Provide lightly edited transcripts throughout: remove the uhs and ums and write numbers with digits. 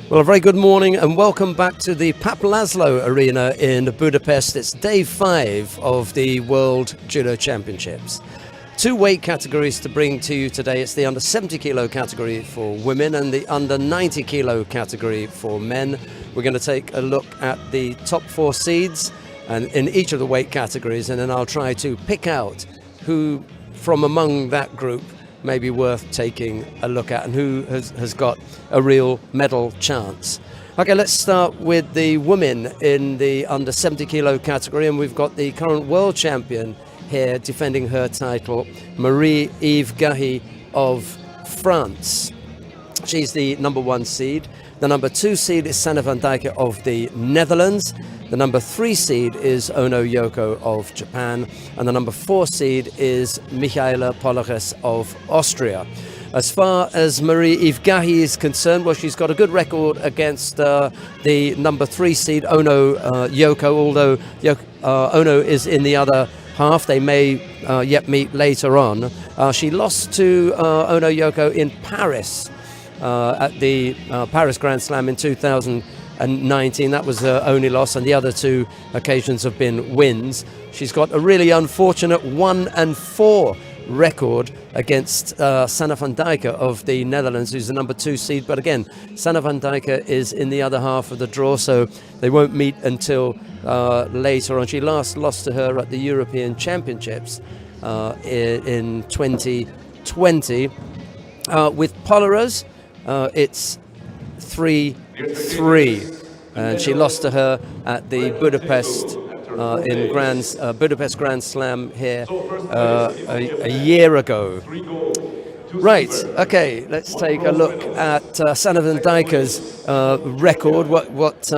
Well, a very good morning and welcome back to the Pap Laszlo Arena in Budapest. It's day 5 of the World Judo Championships. 2 weight categories to bring to you today. It's the under 70 kilo category for women and the under 90 kilo category for men. We're going to take a look at the top 4 seeds and in each of the weight categories, and then I'll try to pick out who from among that group may be worth taking a look at and who has got a real medal chance. Okay, let's start with the women in the under 70 kilo category, and we've got the current world champion here defending her title, Marie-Yves Gahy of France. She's the number 1 seed. The number 2 seed is Sanne van Dijken of the Netherlands. The number 3 seed is Ono Yoko of Japan. And the number 4 seed is Michaela Polleres of Austria. As far as Marie-Yves Gahy is concerned, well, she's got a good record against the number 3 seed, Ono Yoko, although Ono is in the other half. They may yet meet later on. She lost to Ono Yoko in Paris at the Paris Grand Slam in 2019. That was her only loss, and the other 2 occasions have been wins. She's got a really unfortunate 1-4 record against Sanne van Dijken of the Netherlands, who's the number 2 seed. But again, Sanne van Dijken is in the other half of the draw, so they won't meet until later on. She last lost to her at the European Championships in 2020. With Polleres, it's 3-3, and she lost to her at the Budapest Budapest Grand Slam here a year ago. Right, okay, let's take a look at Sanne van Dijken's record, what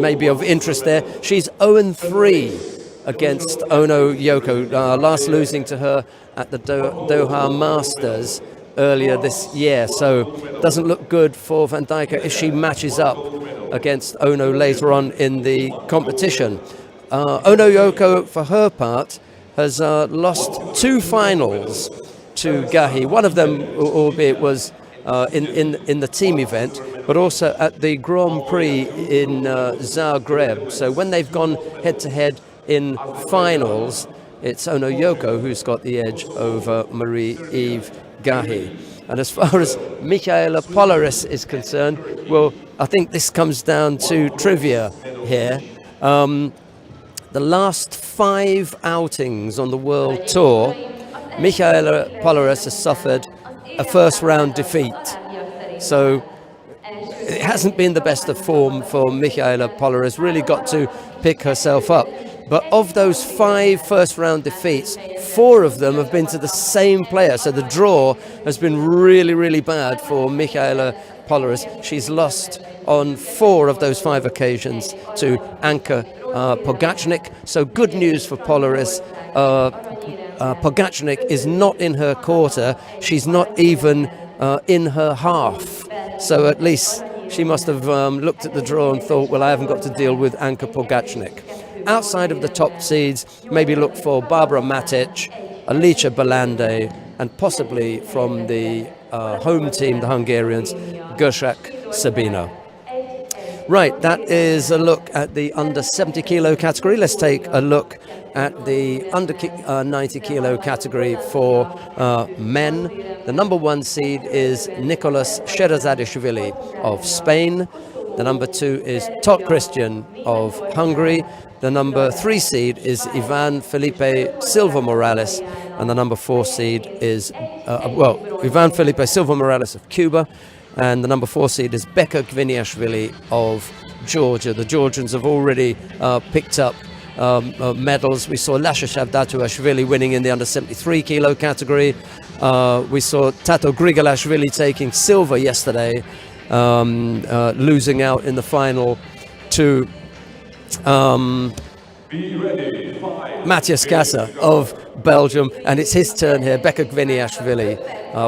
may be of interest there. She's 0-3 against Ono Yoko, last losing to her at the Doha Masters earlier this year, so doesn't look good for Van Dijken if she matches up against Ono later on in the competition. Ono Yoko, for her part, has lost 2 finals to Gahy. One of them, albeit, was in the team event, but also at the Grand Prix in Zagreb. So when they've gone head-to-head in finals, it's Ono Yoko who's got the edge over Marie-Yves Gahy. And as far as Michaela Polleres is concerned, well, I think this comes down to trivia here. The last 5 outings on the World Tour, Michaela Polleres has suffered a first-round defeat. So it hasn't been the best of form for Michaela Polleres, really got to pick herself up. But of those 5 first-round defeats, 4 of them have been to the same player. So the draw has been really, really bad for Michaela Polleres. She's lost on 4 of those 5 occasions to Anka Pogacnik. So good news for Polleres. Pogacnik is not in her quarter. She's not even in her half. So at least she must have looked at the draw and thought, well, I haven't got to deal with Anka Pogacnik. Outside of the top seeds, maybe look for Barbara Matic, Alicia Belande, and possibly from the home team, the Hungarians, Gershak Sabina. Right, that is a look at the under 70 kilo category. Let's take a look at the under 90 kilo category for men. The number 1 seed is Nicolas Sherazadishvili of Spain. The number 2 is Tot Christian of Hungary. The number 3 seed is Ivan Felipe Silva Morales. And the number 4 seed is, Ivan Felipe Silva Morales of Cuba. And the number 4 seed is Beka Gviniashvili of Georgia. The Georgians have already picked up medals. We saw Lasha Shavdatuashvili winning in the under 73 kilo category. We saw Tato Grigalashvili taking silver yesterday, losing out in the final to Matthias Kassa of Belgium, and it's his turn here. Beka Gviniashvili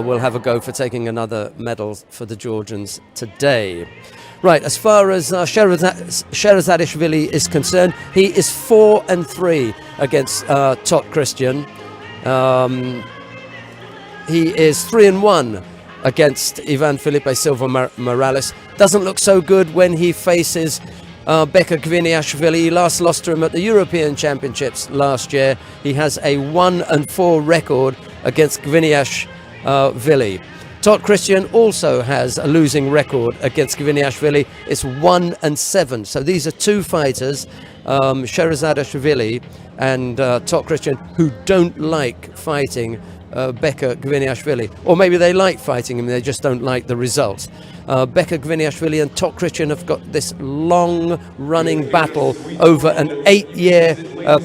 will have a go for taking another medal for the Georgians today. Right, as far as Sherazadishvili is concerned, he is 4-3 against Tot Christian. He is 3-1 against Ivan Felipe Silva Morales. Doesn't look so good when he faces Beka Gviniashvili. He last lost to him at the European Championships last year. He has a 1-4 record against Gviniashvili. Tot Christian also has a losing record against Gviniashvili. It's 1-7. So these are two fighters, Sherazadashvili and Tot Christian, who don't like fighting Beka Gviniashvili. Or maybe they like fighting him, they just don't like the results. Beka Gviniashvili and Tot Christian have got this long running battle over an 8-year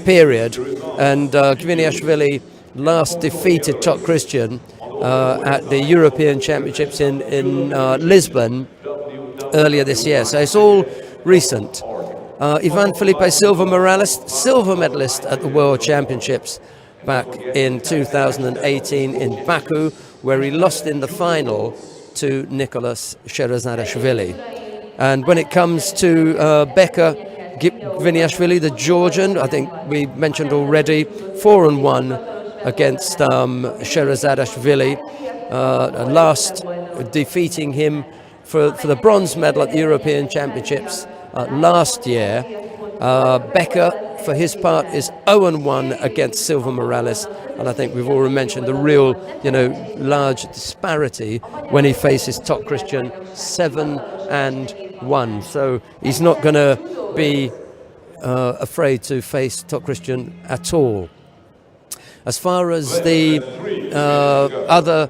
period. And Gviniashvili last defeated Tot Christian at the European Championships in Lisbon earlier this year. So it's all recent. Ivan Felipe Silva Morales, silver medalist at the World Championships back in 2018 in Baku, where he lost in the final to Nicholas Sherazadashvili. And when it comes to Beka Gviniashvili, the Georgian, I think we mentioned already, 4-1 against Sherazadashvili, last defeating him for the bronze medal at the European Championships last year. Beka, for his part, is 0-1 against Silva Morales, and I think we've already mentioned the real, large disparity when he faces Tot Christian, 7-1. So he's not going to be afraid to face Tot Christian at all. As far as the other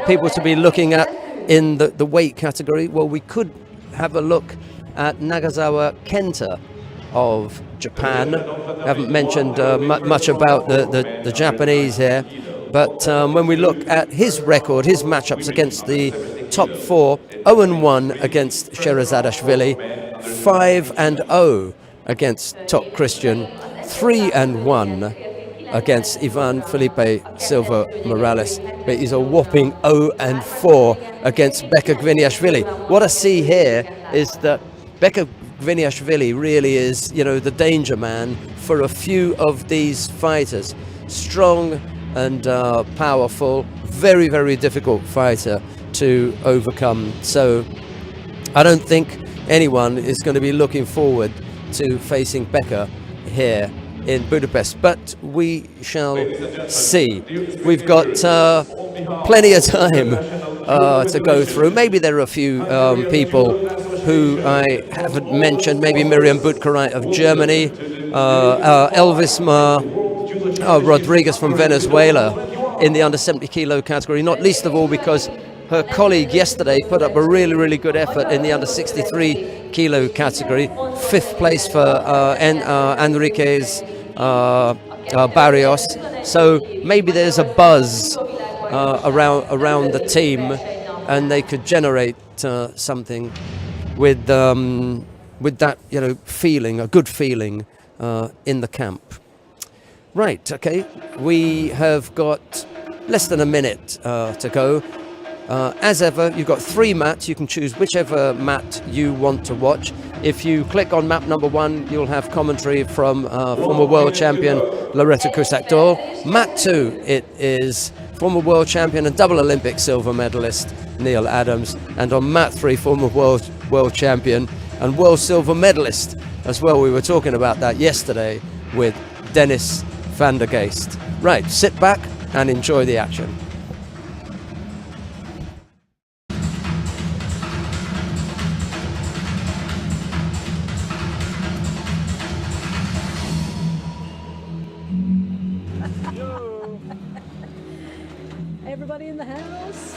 people to be looking at in the weight category, well, we could have a look at Nagasawa Kenta of Japan. I haven't mentioned much about the Japanese here, but when we look at his record, his matchups against the top four, 0-1 against Sherazadashvili, 5-0 against Tot Christian, 3-1 against Ivan Felipe Silva Morales, but he's a whopping 0-4 against Beka Gviniashvili. What I see here is that Beka Gviniashvili really is, the danger man for a few of these fighters. Strong and powerful, very, very difficult fighter to overcome. So I don't think anyone is going to be looking forward to facing Beka here in Budapest, but we shall see. We've got plenty of time to go through. Maybe there are a few people who I haven't mentioned, maybe Miriam Butkarait of Germany, Elvis Rodriguez from Venezuela in the under 70 kilo category, not least of all because her colleague yesterday put up a really, really good effort in the under 63 kilo category. 5th place for Enriquez Barrios. So maybe there's a buzz around the team, and they could generate something with that feeling, a good feeling in the camp. Right, okay, we have got less than a minute to go. As ever, you've got 3 mats. You can choose whichever mat you want to watch. If you click on map number 1, you'll have commentary from former world champion Loretta Cusack-Doyle. Mat 2, it is former world champion and double Olympic silver medalist Neil Adams. And on mat 3, former world champion and world silver medalist as well. We were talking about that yesterday with Dennis van der Geest. Right, sit back and enjoy the action. Everybody in the house?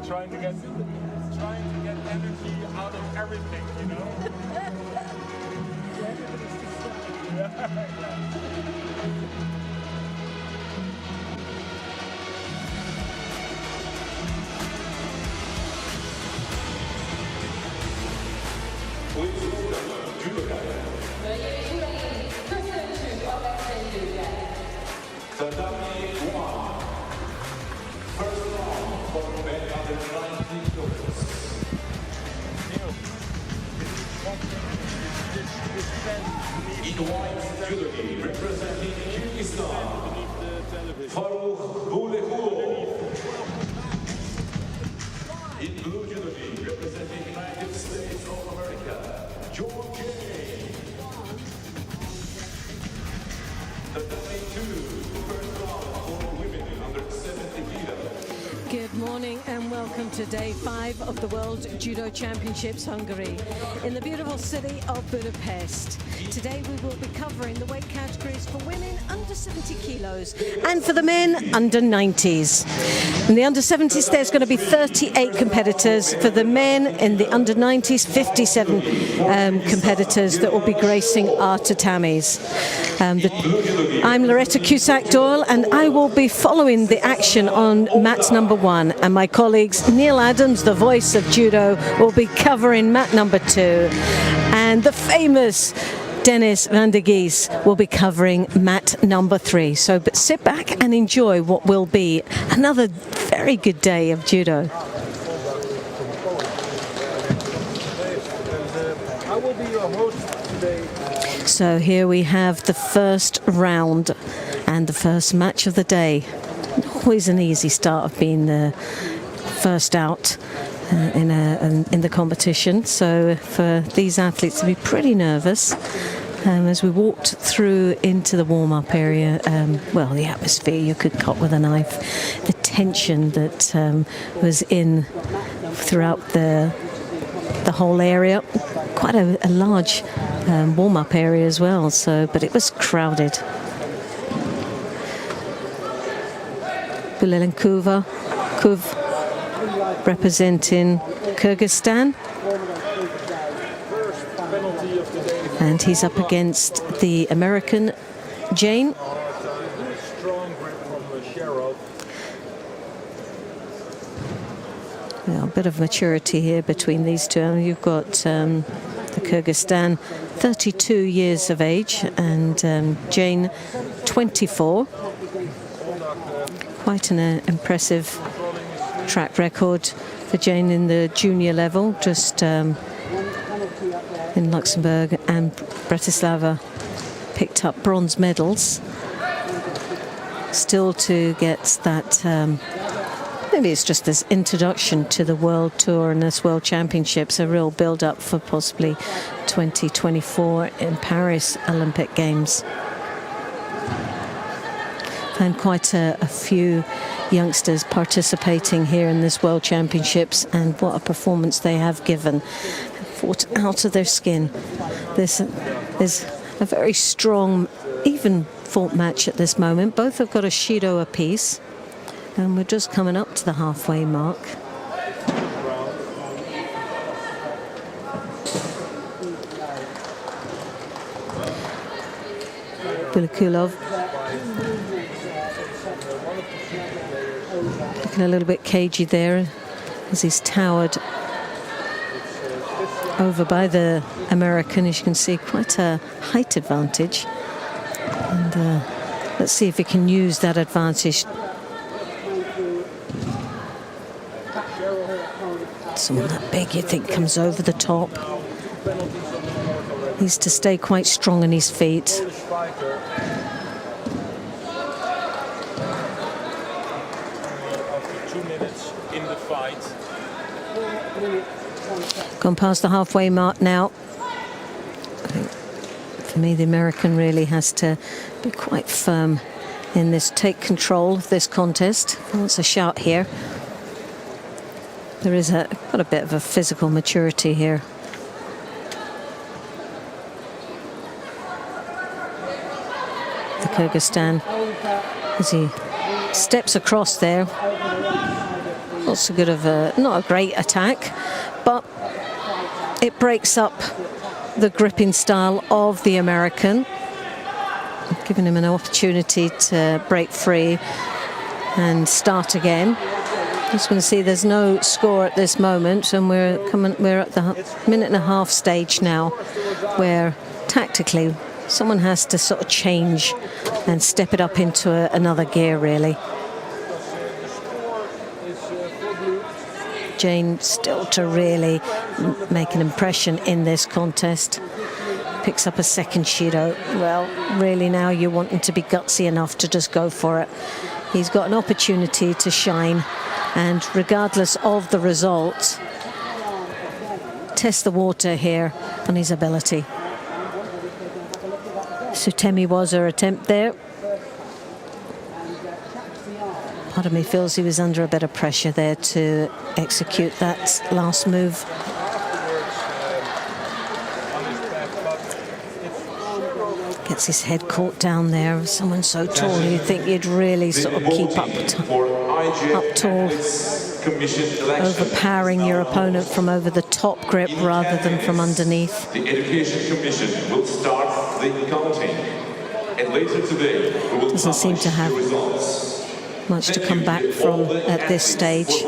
Trying to get energy out of everything, Tatami 1. First round for men under 19 kilograms. In white, Judo representing Kyrgyzstan. In blue judo, representing the United States of America, George J. Tatami 2, first round for women under 70 kilos. Good morning and welcome to day 5 of the World Judo Championships Hungary in the beautiful city of Budapest. Today we will be covering the weight categories for women under 70 kilos and for the men under 90s. In the under 70s there's going to be 38 competitors. For the men in the under 90s, 57 competitors that will be gracing our tatamis. I'm Loretta Cusack-Doyle and I will be following the action on mat number 1, and my colleagues Neil Adams, the voice of judo, will be covering mat number 2, and the famous Dennis van der Gees will be covering mat number 3. So but sit back and enjoy what will be another very good day of judo. I will be your host today. So here we have the first round and the first match of the day. Always an easy start of being the first out in the competition. So for these athletes to be pretty nervous. As we walked through into the warm-up area, well, the atmosphere you could cut with a knife. The tension that was in throughout the whole area. Quite a large warm-up area as well. So, but it was crowded. Bulelenkova, representing Kyrgyzstan. And he's up against the American Jane. Strong grip from Sharov. Yeah, a bit of maturity here between these two. You've got the Kyrgyzstan, 32 years of age, and Jane, 24. Quite an impressive track record for Jane in the junior level, just in Luxembourg and Bratislava picked up bronze medals. Still to get that, maybe it's just this introduction to the World Tour and this World Championships, a real build-up for possibly 2024 in Paris Olympic Games. And quite a few youngsters participating here in this World Championships, and what a performance they have given. Fought out of their skin. This is a very strong, even fought match at this moment. Both have got a Shido apiece, and we're just coming up to the halfway mark. Bulakulov looking a little bit cagey there as he's towered over by the American. As you can see, quite a height advantage, and let's see if he can use that advantage. Someone that big you think comes over the top. Needs to stay quite strong on his feet. After 2 minutes in the fight. Gone past the halfway mark now. I think for me, the American really has to be quite firm in this, take control of this contest. He wants a shot here. There is got a bit of a physical maturity here. The Kyrgyzstan, as he steps across there. Not so good of not a great attack, but it breaks up the gripping style of the American, giving him an opportunity to break free and start again. Just going to see there's no score at this moment, and we're at the minute and a half stage now, where tactically someone has to sort of change and step it up into another gear, really. Jane still to really make an impression in this contest. picks up a second Shido. Well, really now you want him to be gutsy enough to just go for it. He's got an opportunity to shine, and regardless of the result, test the water here on his ability. Tatami was her attempt there. Part of me feels he was under a bit of pressure there to execute that last move. Gets his head caught down there. Someone so tall, you'd think you'd really sort of keep up tall, overpowering your opponent from over the top grip rather than from underneath. The Education Commission will start the counting, and later today we will doesn't seem to have much to come back from at this stage.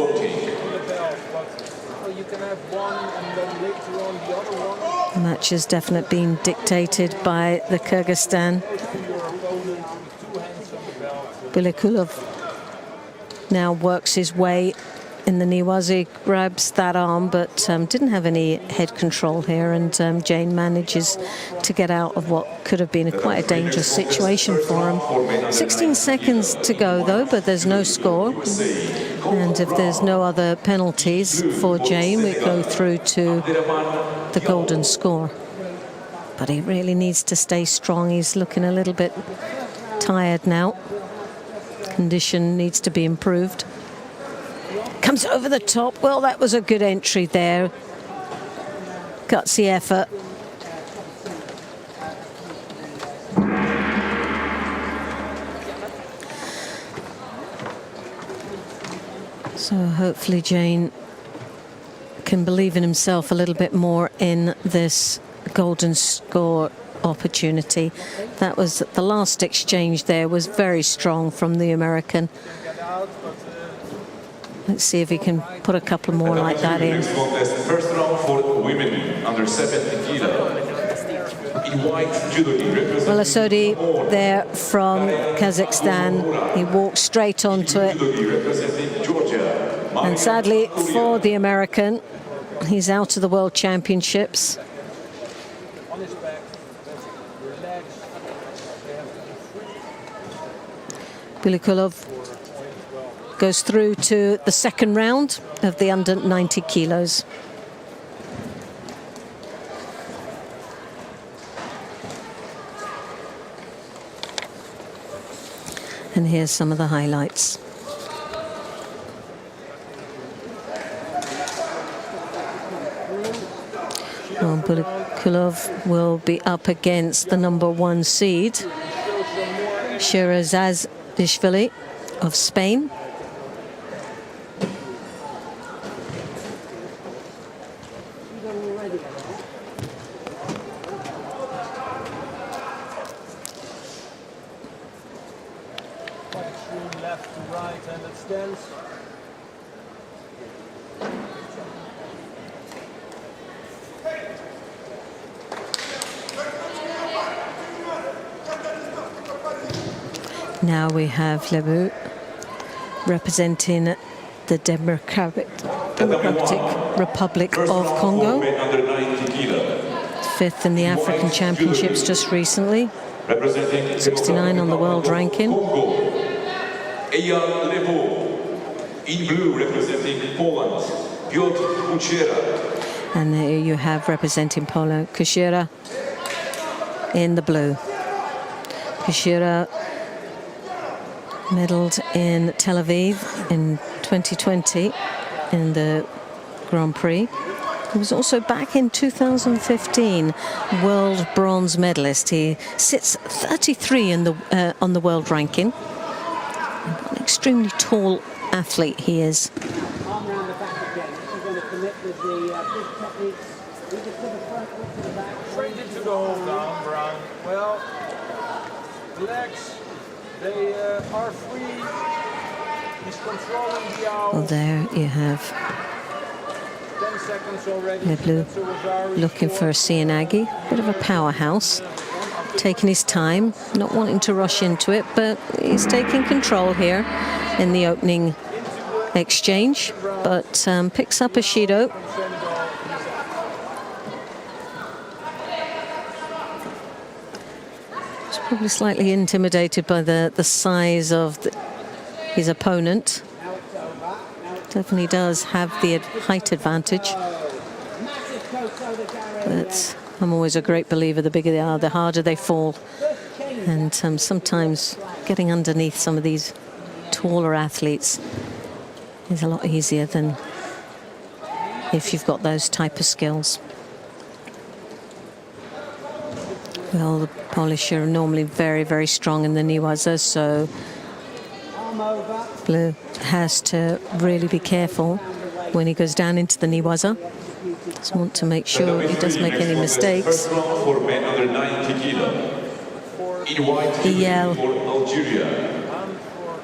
The match has definitely been dictated by the Kyrgyzstan. Bilikulov now works his way in the Niwazi, grabs that arm, but didn't have any head control here, and Jane manages to get out of what could have been quite a dangerous situation for him. 16 seconds to go though, but there's no score, and if there's no other penalties for Jane, we go through to the golden score. But he really needs to stay strong. He's looking a little bit tired now. Condition needs to be improved. Comes over the top. Well, that was a good entry there. Gutsy effort. So hopefully Jane can believe in himself a little bit more in this golden score opportunity. That was the last exchange there, was very strong from the American. Let's see if he can put a couple more like that in. First round for women under 70 kilo. In white, Judo representing. Well, Asodi there from Kazakhstan. He walked straight onto it. And sadly for the American, he's out of the World Championships. Bilikulov goes through to the second round of the under 90 kilos. And here's some of the highlights. Well, Bilikulov will be up against the #1 seed, Sherazadishvili of Spain. Left to right and it stands. Now we have Lebu representing the Democratic Republic of Congo. Fifth in the African Championships just recently. 69 on the world ranking. In blue representing Poland, Piotr Kuchera. And there you have representing Poland, Kuchera in the blue. Kuchera medaled in Tel Aviv in 2020 in the Grand Prix. He was also back in 2015 world bronze medalist. He sits 33 in the on the world ranking. An extremely tall athlete he is. Straight into the hold down, Brown. Well, legs, they are free. He's controlling the hour. Well, there you have 10 seconds already. Leblu looking for a Cianagi, bit of a powerhouse, taking his time, not wanting to rush into it, but he's taking control here in the opening exchange, but picks up a Shido. Probably slightly intimidated by the size of his opponent. Definitely does have the height advantage. But I'm always a great believer, the bigger they are, the harder they fall. And sometimes getting underneath some of these taller athletes is a lot easier than if you've got those type of skills. Well, the Polish are normally very, very strong in the Niwaza, so Blue has to really be careful when he goes down into the Niwaza. Just want to make sure he doesn't make any mistakes. For men under 90 kilo. In white EL. for Algeria,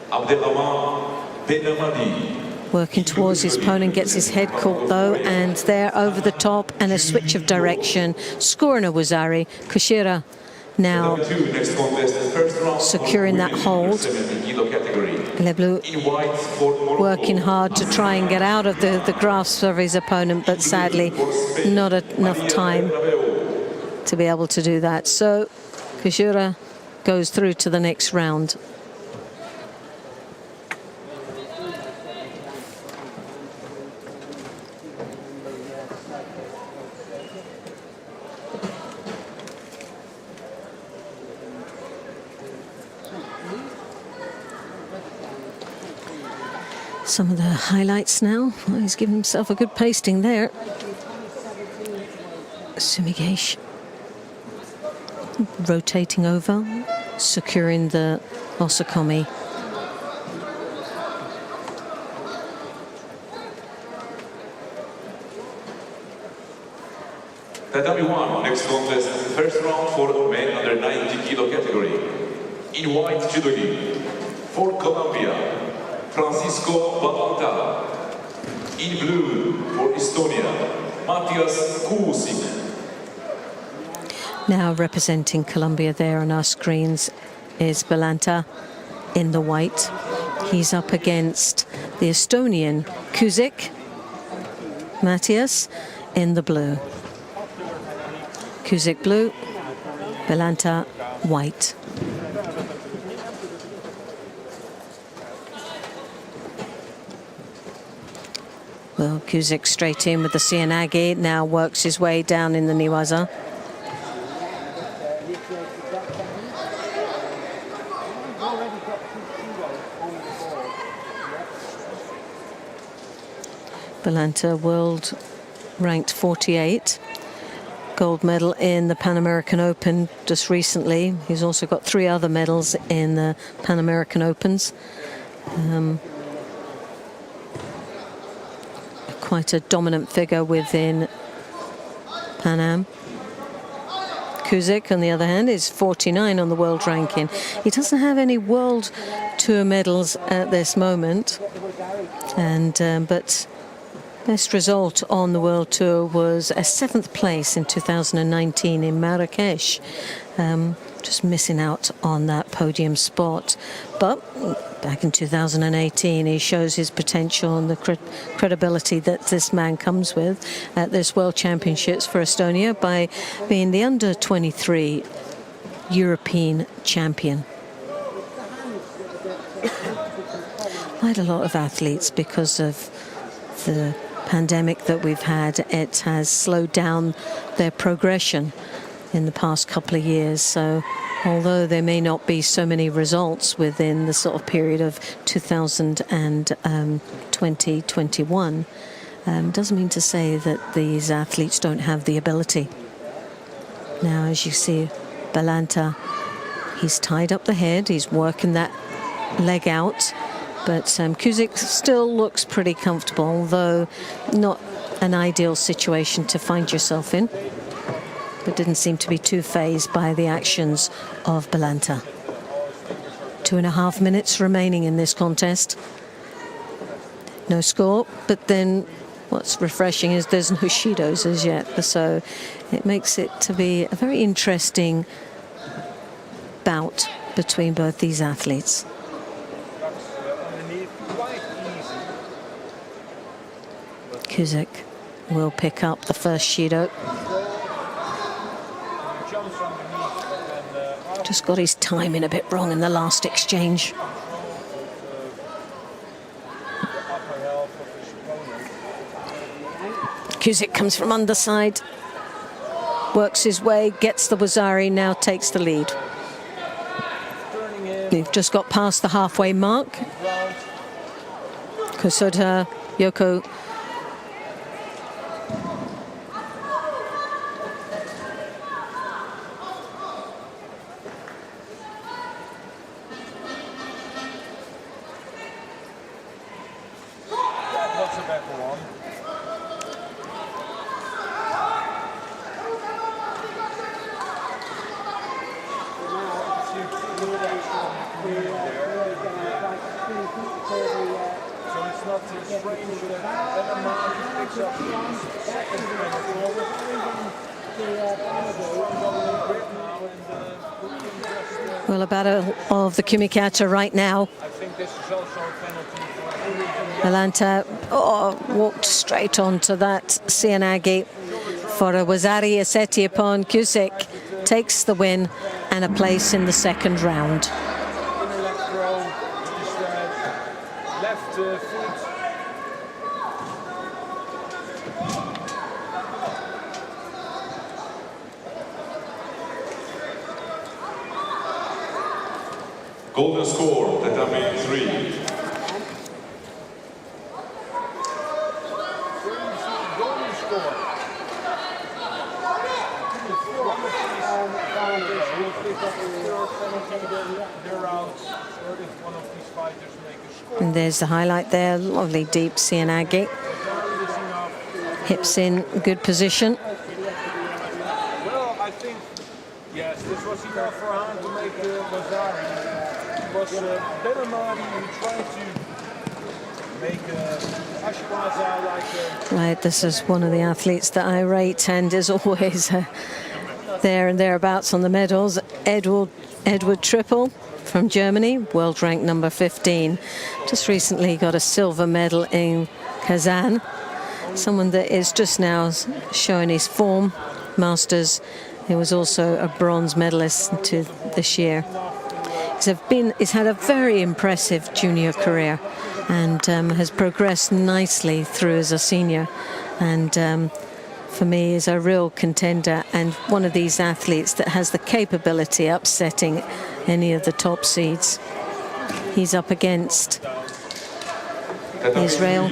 Abdelrahman Benamadi. Working towards his opponent, gets his head caught though, and there over the top, and a switch of direction. Scorna Wazari, Kushira now securing that hold. Le Bleu working hard to try and get out of the grasp of his opponent, but sadly not enough time to be able to do that. So Kushira goes through to the next round. Some of the highlights now. Well, he's given himself a good pasting there. Sumigesh rotating over, securing the Osakomi. Tatami 1, next contest, first round for men under 90 kilo category. In white judogi, for Colombia, Francisco Balanta. In blue, for Estonia, Matthias Kusik. Now representing Colombia there on our screens is Balanta in the white. He's up against the Estonian Kusik. Matthias in the blue. Kusik blue, Balanta white. Well, Kusik straight in with the Sianagi, now works his way down in the Niwaza. Balanta, world ranked 48. Gold medal in the Pan American Open just recently. He's also got 3 other medals in the Pan American Opens. Quite a dominant figure within Pan Am. Kusik, on the other hand, is 49 on the world ranking. He doesn't have any World Tour medals at this moment, and but best result on the World Tour was a 7th place in 2019 in Marrakesh. Just missing out on that podium spot. But back in 2018, he shows his potential and the credibility that this man comes with at this World Championships for Estonia by being the under-23 European champion. Quite a lot of athletes, because of the pandemic that we've had, it has slowed down their progression in the past couple of years. So although there may not be so many results within the sort of period of 2020-21, doesn't mean to say that these athletes don't have the ability. Now, as you see, Balanta, he's tied up the head, he's working that leg out, but Kusik still looks pretty comfortable, although not an ideal situation to find yourself in. But didn't seem to be too fazed by the actions of Balanta. 2.5 minutes remaining in this contest. No score, but then what's refreshing is there's no Shidos as yet, so it makes it to be a very interesting bout between both these athletes. Kusik will pick up the first Shido. Just got his timing a bit wrong in the last exchange. Kuzik comes from underside, works his way, gets the Wazari, now takes the lead. We've just got past the halfway mark. Kosota, Yoko. Well, a battle of the Kumikata right now. I think this is also a penalty for Malanta walked straight onto that Sianagi for a Wazari Aseti upon Kuzik. Takes the win and a place in the second round. inner leg throw, just left foot. Golden score, Tatami 3. Golden score. They're out. Or if one of these fighters make a score. And there's the highlight there, lovely deep Sianagi. Hips in good position. Well, I think, yes, this was enough for Han to make the Wazari. It was Benamadi who tried to make Ashiwaza like a... Right, this is one of the athletes that I rate and is always there and thereabouts on the medals. Edward Trippel from Germany, world rank number 15. Just recently got a silver medal in Kazan. Someone that is just now showing his form. Masters, he was also a bronze medalist this year. He's had a very impressive junior career and has progressed nicely through as a senior. And for me, is a real contender and one of these athletes that has the capability of upsetting any of the top seeds. He's up against Israel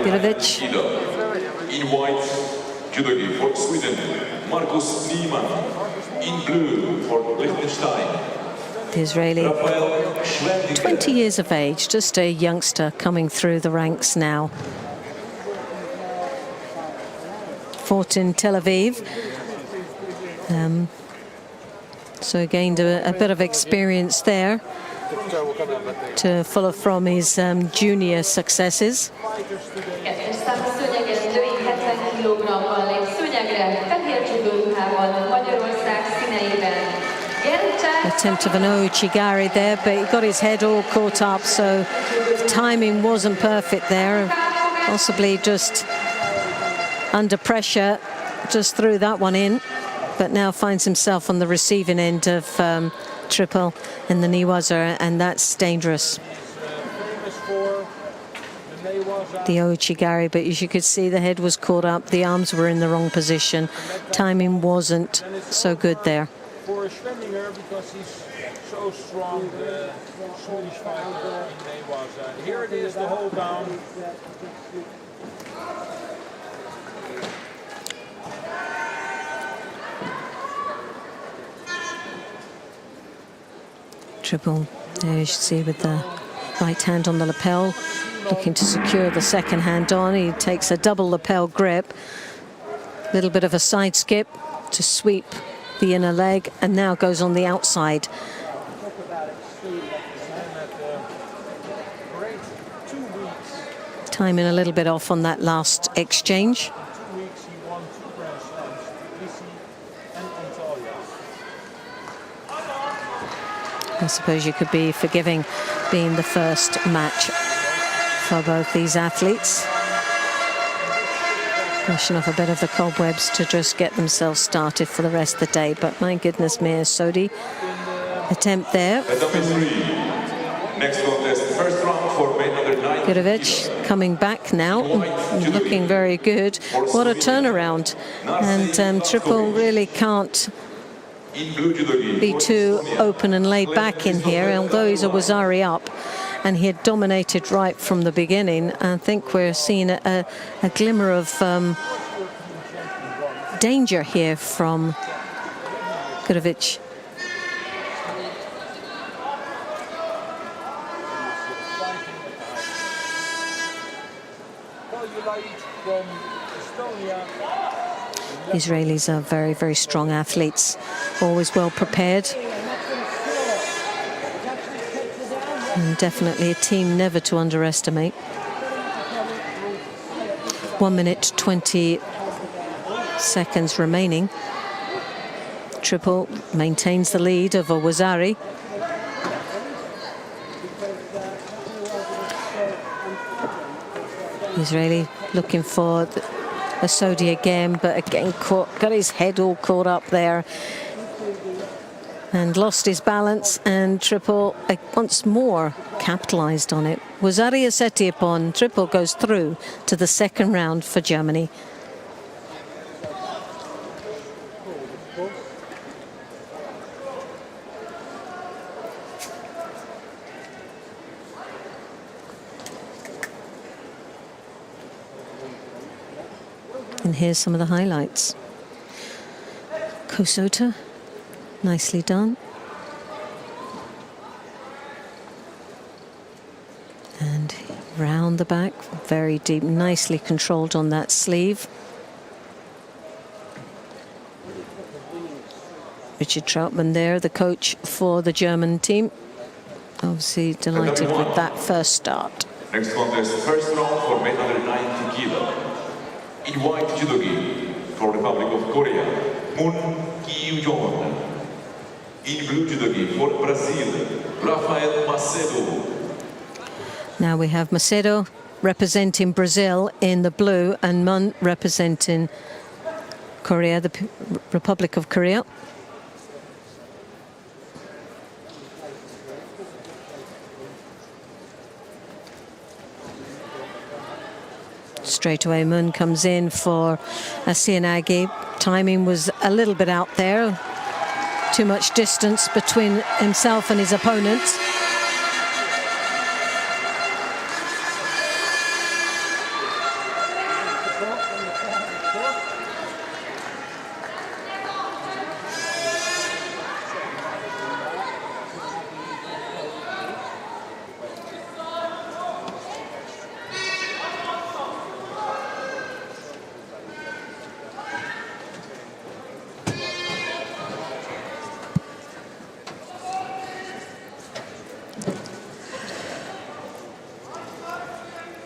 Bilovic. In white, judo for Sweden, Marcus Niemann. In blue for Liechtenstein, The Israeli, 20 years of age, just a youngster coming through the ranks now. Fought in Tel Aviv. So gained a bit of experience there to follow from his junior successes. Attempt of an Ouchigari there, but he got his head all caught up, so the timing wasn't perfect there. Possibly just under pressure, just threw that one in, but now finds himself on the receiving end of triple in the Niwaza, and that's dangerous. The Ouchigari, but as you could see, the head was caught up, the arms were in the wrong position, timing wasn't so good there. For Schwendinger, because he's so strong, the Swedish fighter in Niwaza. Here it is, the hold down. Triple, there you should see with the right hand on the lapel, looking to secure the second hand on. He takes a double lapel grip, little bit of a side skip to sweep the inner leg, and now goes on the outside. Timing a little bit off on that last exchange. I suppose you could be forgiving being the first match for both these athletes. brushing off a bit of the cobwebs to just get themselves started for the rest of the day. But my goodness me, Sodi attempt there. Next contest, first round for men under 9. Gudovic coming back now, looking very good. What a turnaround. And Triple really can't be too open and laid back in here, although he's a Wazari up and he had dominated right from the beginning. I think we're seeing a glimmer of danger here from Gudovic. Israelis are very, very strong athletes, always well prepared. And definitely a team never to underestimate. 1 minute 20 seconds remaining. Triple maintains the lead of Wazari. Israeli looking for a Sodi again, but again got his head all caught up there and lost his balance, and Triple once more capitalized on it. Wazari Aseti upon Triple goes through to the second round for Germany. And here's some of the highlights. Kosota, nicely done. And round the back, very deep, nicely controlled on that sleeve. Richard Troutman there, the coach for the German team. Obviously delighted with that first start. Next contest, first round for men under 90 kilo. In white judogi for Republic of Korea, Moon Kyu-jong. In blue judogi for Brazil, Rafael Macedo. Now we have Macedo representing Brazil in the blue and Mun representing Korea, the Republic of Korea. Straight away, Mun comes in for Asianagi. Timing was a little bit out there. Too much distance between himself and his opponent.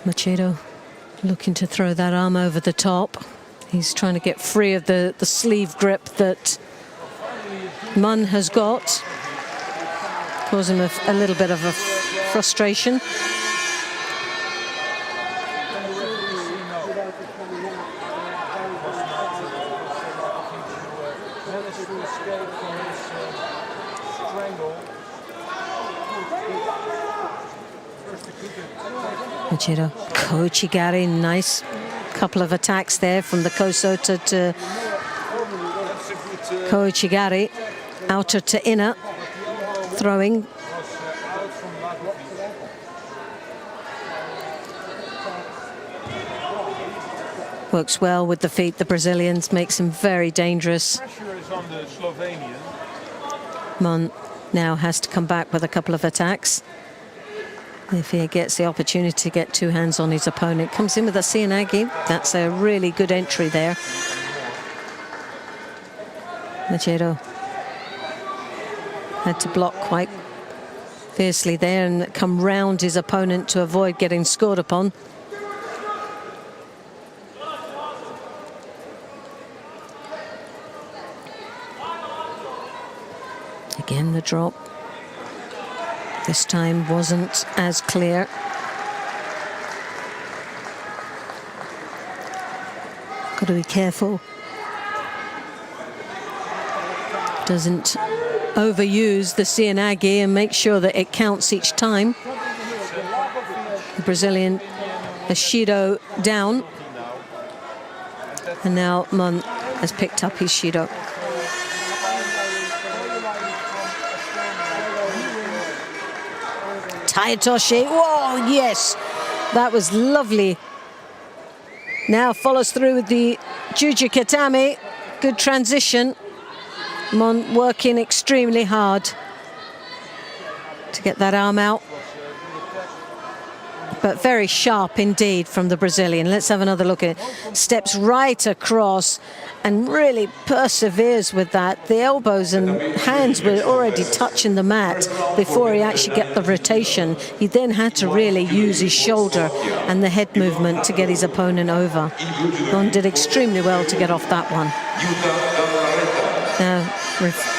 Macedo looking to throw that arm over the top. He's trying to get free of the sleeve grip that Mun has got. Cause him a little bit of a frustration. Macedo, Kochigari, nice couple of attacks there from the Kosota to Kochigari, outer to inner, throwing. Works well with the feet, the Brazilians, makes him very dangerous. Pressure is on the Slovenian. Mun now has to come back with a couple of attacks. If he gets the opportunity to get two hands on his opponent. Comes in with a Sianagi. That's a really good entry there. Macedo had to block quite fiercely there and come round his opponent to avoid getting scored upon. Again, the drop. This time wasn't as clear. Got to be careful. Doesn't overuse the Cianagi and make sure that it counts each time. The Brazilian Shido down. And now Mon has picked up his Shido. Taitoshi, whoa, yes, that was lovely. Now follows through with the Juji Katami. Good transition. Mon working extremely hard to get that arm out. But very sharp indeed from the Brazilian. Let's have another look at it. Steps right across and really perseveres with that. The elbows and hands were already touching the mat before he actually got the rotation. He then had to really use his shoulder and the head movement to get his opponent over. Mon did extremely well to get off that one. Now,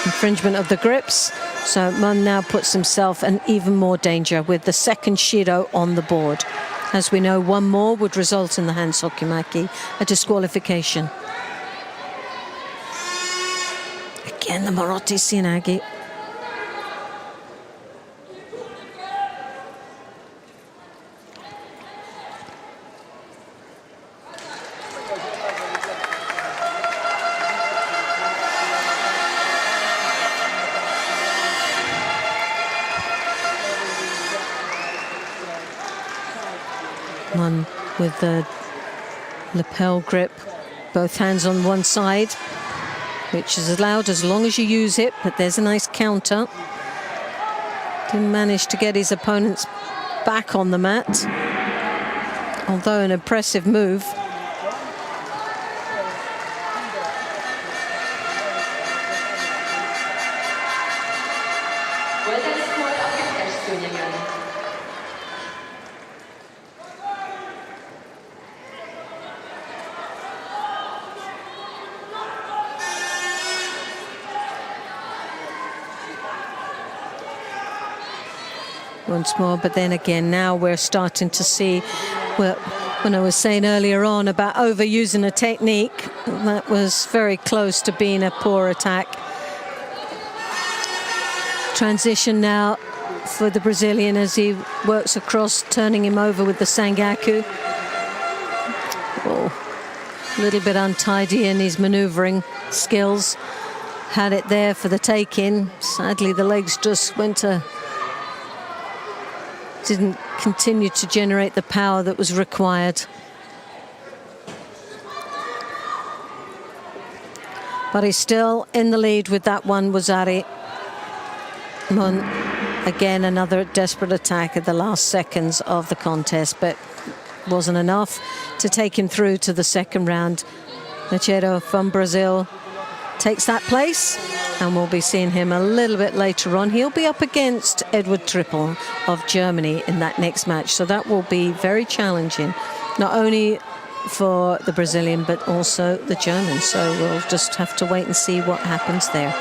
infringement of the grips. So Mon now puts himself in even more danger with the second Shido on the board. As we know, one more would result in the hand Sokimaki, a disqualification. Again, the Marotti Cianagi. One with the lapel grip, both hands on one side, which is allowed as long as you use it, but there's a nice counter. Didn't manage to get his opponents back on the mat, although an impressive move. Once more, but then again, now we're starting to see, well, when I was saying earlier on about overusing a technique, that was very close to being a poor attack. Transition now for the Brazilian as he works across, turning him over with the Sangaku. Oh, a little bit untidy in his maneuvering skills. Had it there for the take-in. Sadly, the legs just went to... didn't continue to generate the power that was required. But he's still in the lead with that one, Wazari. Mon, again, another desperate attack at the last seconds of the contest, but wasn't enough to take him through to the second round. Machado from Brazil takes that place, and we'll be seeing him a little bit later on. He'll be up against Edward Trippel of Germany in that next match, so that will be very challenging, not only for the Brazilian but also the German. So we'll just have to wait and see what happens there.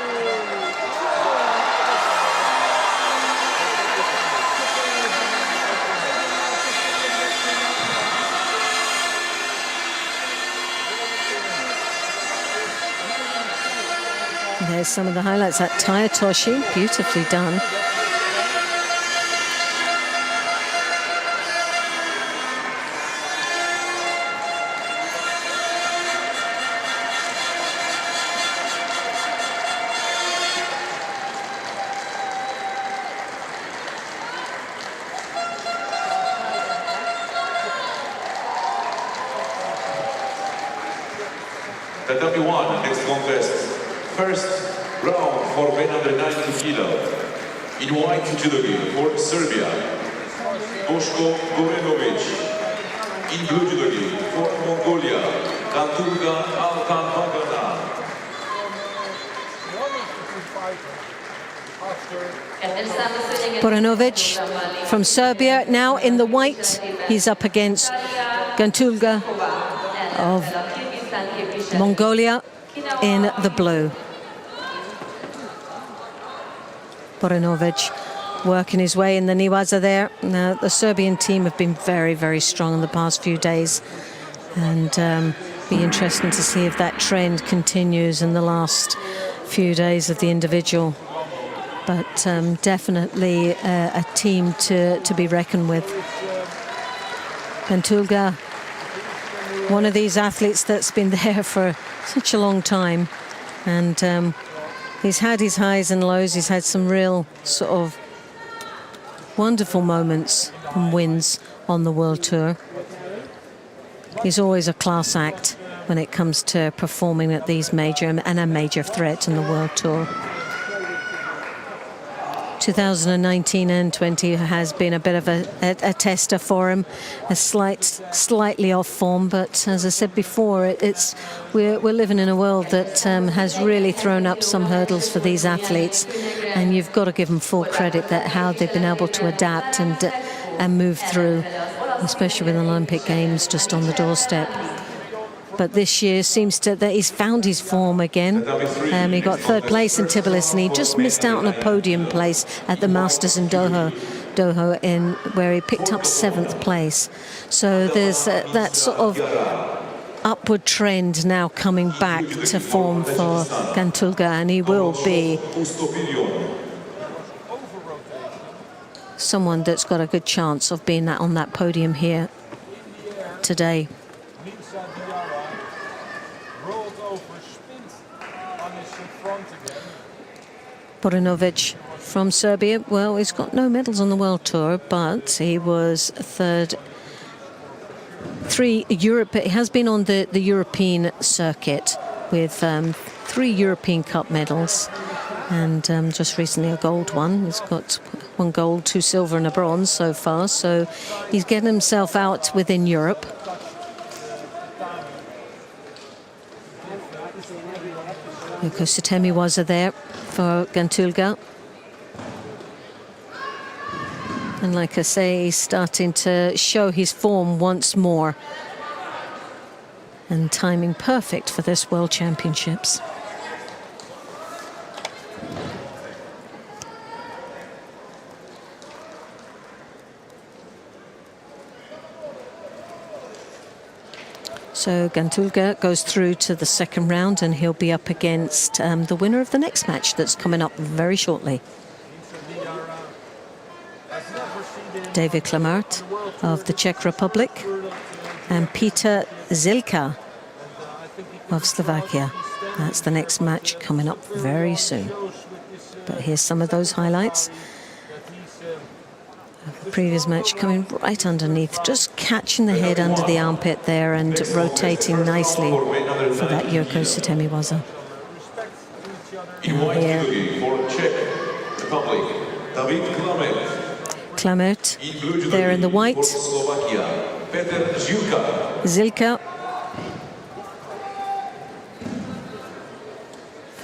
There's some of the highlights. That Taitoshi, beautifully done. Tatami 1, next contest. First round for men under 90 kilo. In white judogi for Serbia, Boško Gorenovic. In blue judogi for Mongolia, Kanturga Altanvagana. Gorenovic from Serbia, now in the white. He's up against Gantulga of Mongolia in the blue. Gorenovic working his way in the Niwaza there. Now, the Serbian team have been very, very strong in the past few days. And Be interesting to see if that trend continues in the last few days of the individual. But definitely a team to be reckoned with. Gantulga, one of these athletes that's been there for such a long time, and he's had his highs and lows. He's had some real sort of wonderful moments and wins on the World Tour. He's always a class act when it comes to performing at these major and a major threat in the World Tour. 2019 and 20 has been a bit of a tester for him, slightly off form, but as I said before, we're living in a world that has really thrown up some hurdles for these athletes, and you've got to give them full credit that how they've been able to adapt and move through, especially with the Olympic Games just on the doorstep. But this year seems that he's found his form again. He got third place in Tbilisi, and he just missed out on a podium place at the Masters in Doha, where he picked up 7th place. So there's that sort of upward trend now coming back to form for Gantulga, and he will be someone that's got a good chance of being on that podium here today. Borinovic from Serbia. Well, he's got no medals on the World Tour, but he was third. He has been on the European circuit with 3 European Cup medals, and just recently a gold one. He's got 1 gold, 2 silver and a bronze so far, so he's getting himself out within Europe. Yoko Satemi was there for Gantulga. And like I say, he's starting to show his form once more. And timing perfect for this World Championships. So Gantulga goes through to the second round, and he'll be up against the winner of the next match that's coming up very shortly. David Klamart of the Czech Republic and Peter Zilka of Slovakia. That's the next match coming up very soon. But here's some of those highlights. The previous match coming right underneath, just catching the head under the armpit there and rotating nicely for that Yoko Satemi waza. Here, Klamert there in the white. Zilka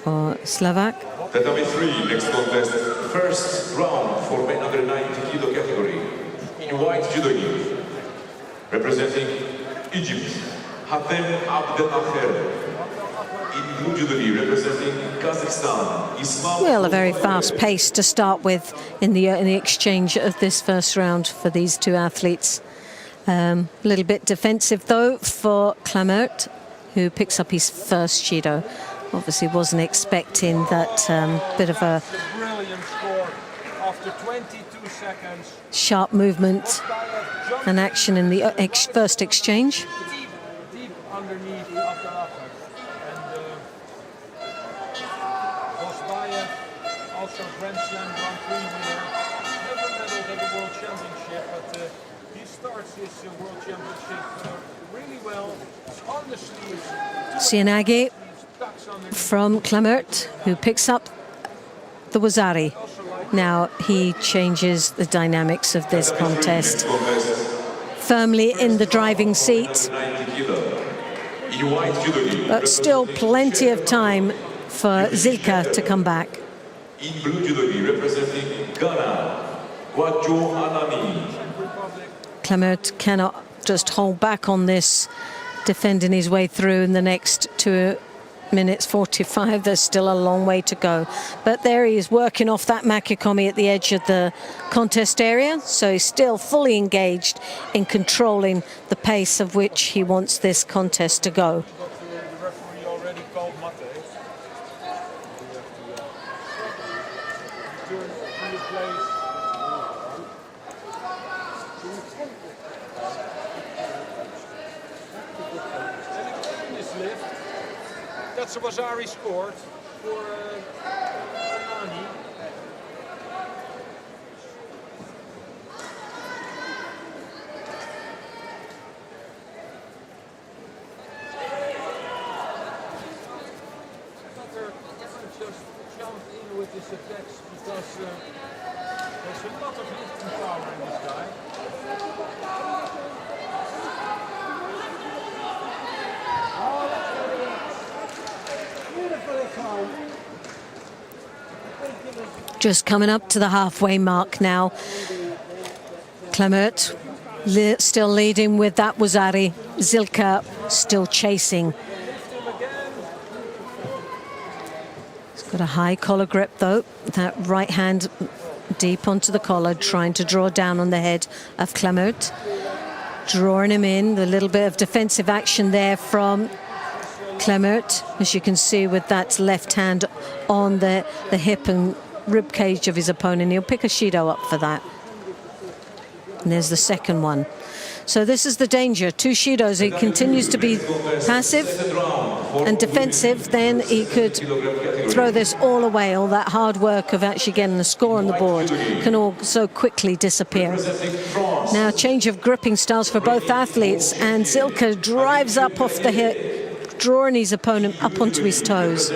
for Slovak. Tatami 3, next contest, first round for men under 90 kilo category. In white judogi, representing Egypt, Hatem Abdelacher. In blue judogi, representing Kazakhstan, Ismail. Well, a very fast pace to start with in the exchange of this first round for these two athletes. A little bit defensive though for Klamert, who picks up his first judo. Obviously wasn't expecting that bit of a Brilliant score after 22 seconds. Sharp movement and action in the first exchange. Deep underneath of the upper. And Bosbayev, also Grand Slam Grand Prix winner, never medaled at the World Championship, but he starts his World Championship really well. It's on the sleeves. Sienagi from Klamert, who picks up the Wazari. Now he changes the dynamics of this contest. Firmly in the driving seat, but still plenty of time for Zilka to come back. In blue judogi, representing Ghana, Gwajo Anani. Klamert cannot just hold back on this, defending his way through in the next two minutes 45. There's still a long way to go. But there he is working off that Makikomi at the edge of the contest area. So he's still fully engaged in controlling the pace of which he wants this contest to go. The referee already called Mate. That's a Wazari scored for Nani. Just jump in with his attacks because there's a lot of lifting power in this guy. Just coming up to the halfway mark now. Clemert still leading with that Wazari. Zilka still chasing. He's got a high collar grip though. That right hand deep onto the collar, trying to draw down on the head of Clemert. Drawing him in, a little bit of defensive action there from Clemert, as you can see, with that left hand on the hip and rib cage of his opponent. He'll pick a Shido up for that. And there's the second one. So this is the danger. Two Shidos. He continues to be passive and defensive, then he could throw this all away. All that hard work of actually getting a score on the board can all so quickly disappear. Now, change of gripping styles for both athletes, and Zilka drives up off the hip, drawing his opponent up onto his toes.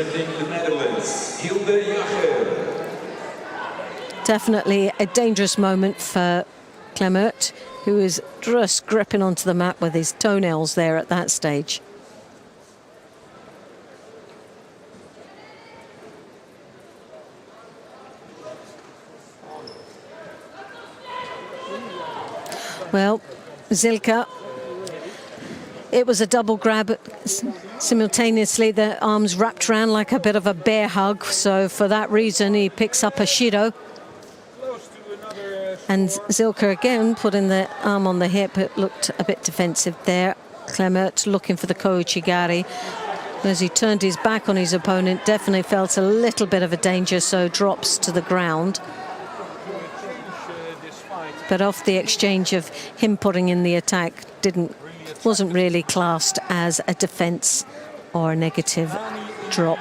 Definitely a dangerous moment for Clemert, who is just gripping onto the mat with his toenails there at that stage. Well, Zilka, it was a double grab. Simultaneously, the arms wrapped around like a bit of a bear hug. So for that reason, he picks up a Shido. And Zilka again putting the arm on the hip. It looked a bit defensive there. Clemert looking for the Kouchigari. As he turned his back on his opponent, definitely felt a little bit of a danger, so drops to the ground. But off the exchange of him putting in the attack, wasn't really classed as a defense or a negative drop.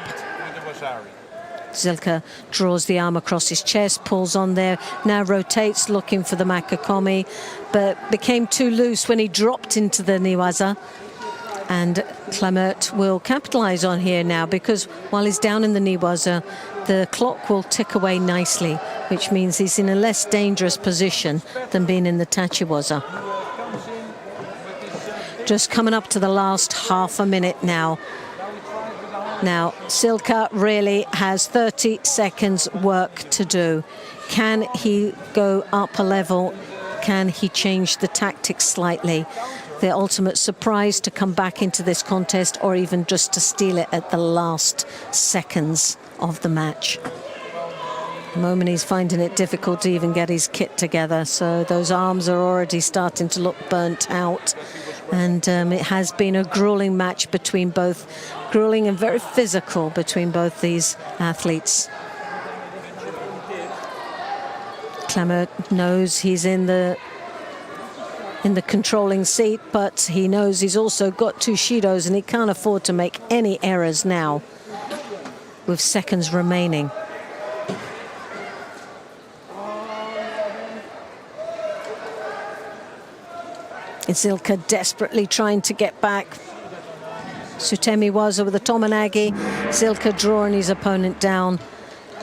Zilka draws the arm across his chest, pulls on there, now rotates looking for the Makikomi, but became too loose when he dropped into the Niwaza. And Clemert will capitalize on here now, because while he's down in the Niwaza, the clock will tick away nicely, which means he's in a less dangerous position than being in the Tachiwaza. Just coming up to the last half a minute now. Now, Zilka really has 30 seconds work to do. Can he go up a level? Can he change the tactics slightly? The ultimate surprise to come back into this contest, or even just to steal it at the last seconds of the match. At the moment he's finding it difficult to even get his kit together, so those arms are already starting to look burnt out. And it has been a grueling match between both, grueling and very physical between both these athletes. Clemert knows he's in the controlling seat, but he knows he's also got two Shidos, and he can't afford to make any errors now with seconds remaining. Zilka desperately trying to get back. Sutemi Waza with a Tomonagi. Zilka drawing his opponent down.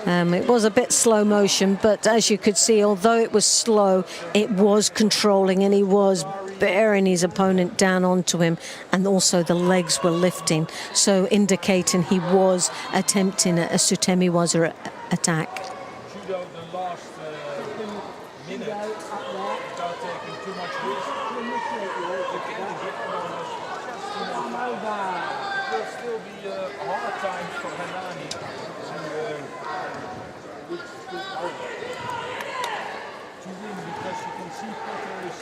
It was a bit slow motion, but as you could see, although it was slow, it was controlling, and he was bearing his opponent down onto him, and also the legs were lifting, so indicating he was attempting a Sutemi Waza attack. Judo the last minute without taking too much risk. will still be hard times for Hanani to win, because you can see Kata is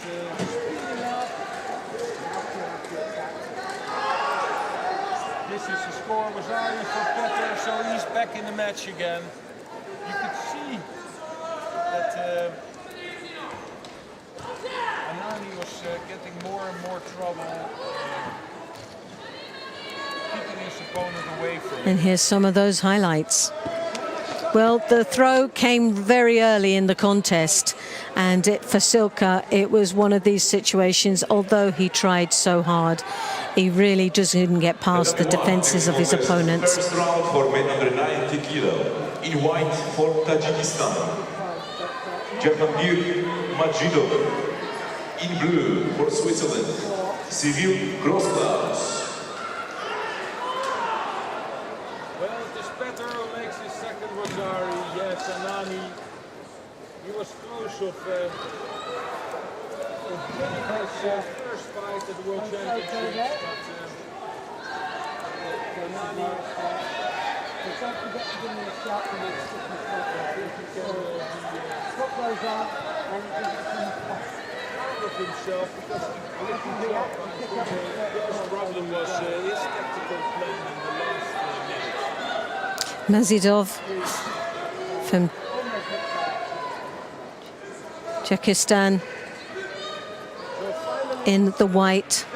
speeding up. This is the score, Wazari for Kata, so he's back in the match again. You could see that Hanani was getting more and more trouble, keeping his opponent away from him. And here's some of those highlights. Well, the throw came very early in the contest, and for Silka, it was one of these situations, although he tried so hard, he really just didn't get past the defenses of his opponents. First round for men under 90 kilo. In white for Tajikistan, Jahangir Majidov. In blue for Switzerland, Cyril Grossklaus. Well, it is Petter who makes his second Wazari. Yes, Hanani, he was close of winning his first fight at the World Championships, but Hanani don't forget to give me a shot and it's put those on and it of himself, because his problem was his tactical plan in the last minute. Mazidov from Czechostan in the white,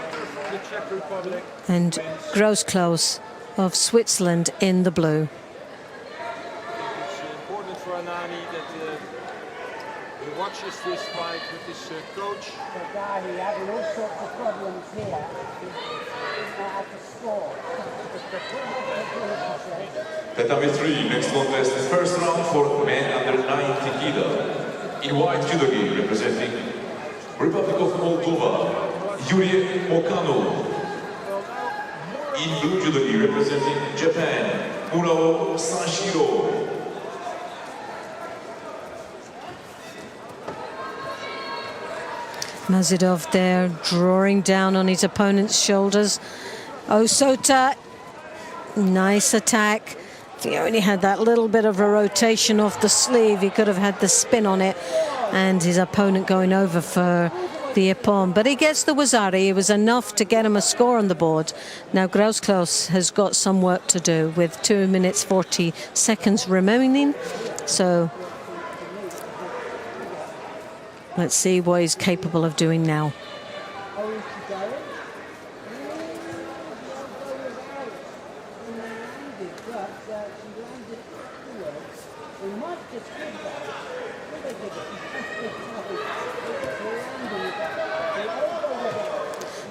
The Czech Republic and Grossklaus of Switzerland in the blue. It's important for Hanani that he watches this fight with his coach. a guy who had all sorts of problems here. He's not had to score. Tatami 3, next contest, first round for men under 90 kilo. In white judogi representing Republic of Moldova, Yuri Okano. In blue judogi representing Japan, Murao Sanshiro. Mazidov there drawing down on his opponent's shoulders. Osota, nice attack. If he only had that little bit of a rotation off the sleeve, he could have had the spin on it, and his opponent going over for the ippon. But he gets the Wazari. It was enough to get him a score on the board. Now Grossklaus has got some work to do with 2 minutes 40 seconds remaining. So let's see what he's capable of doing now.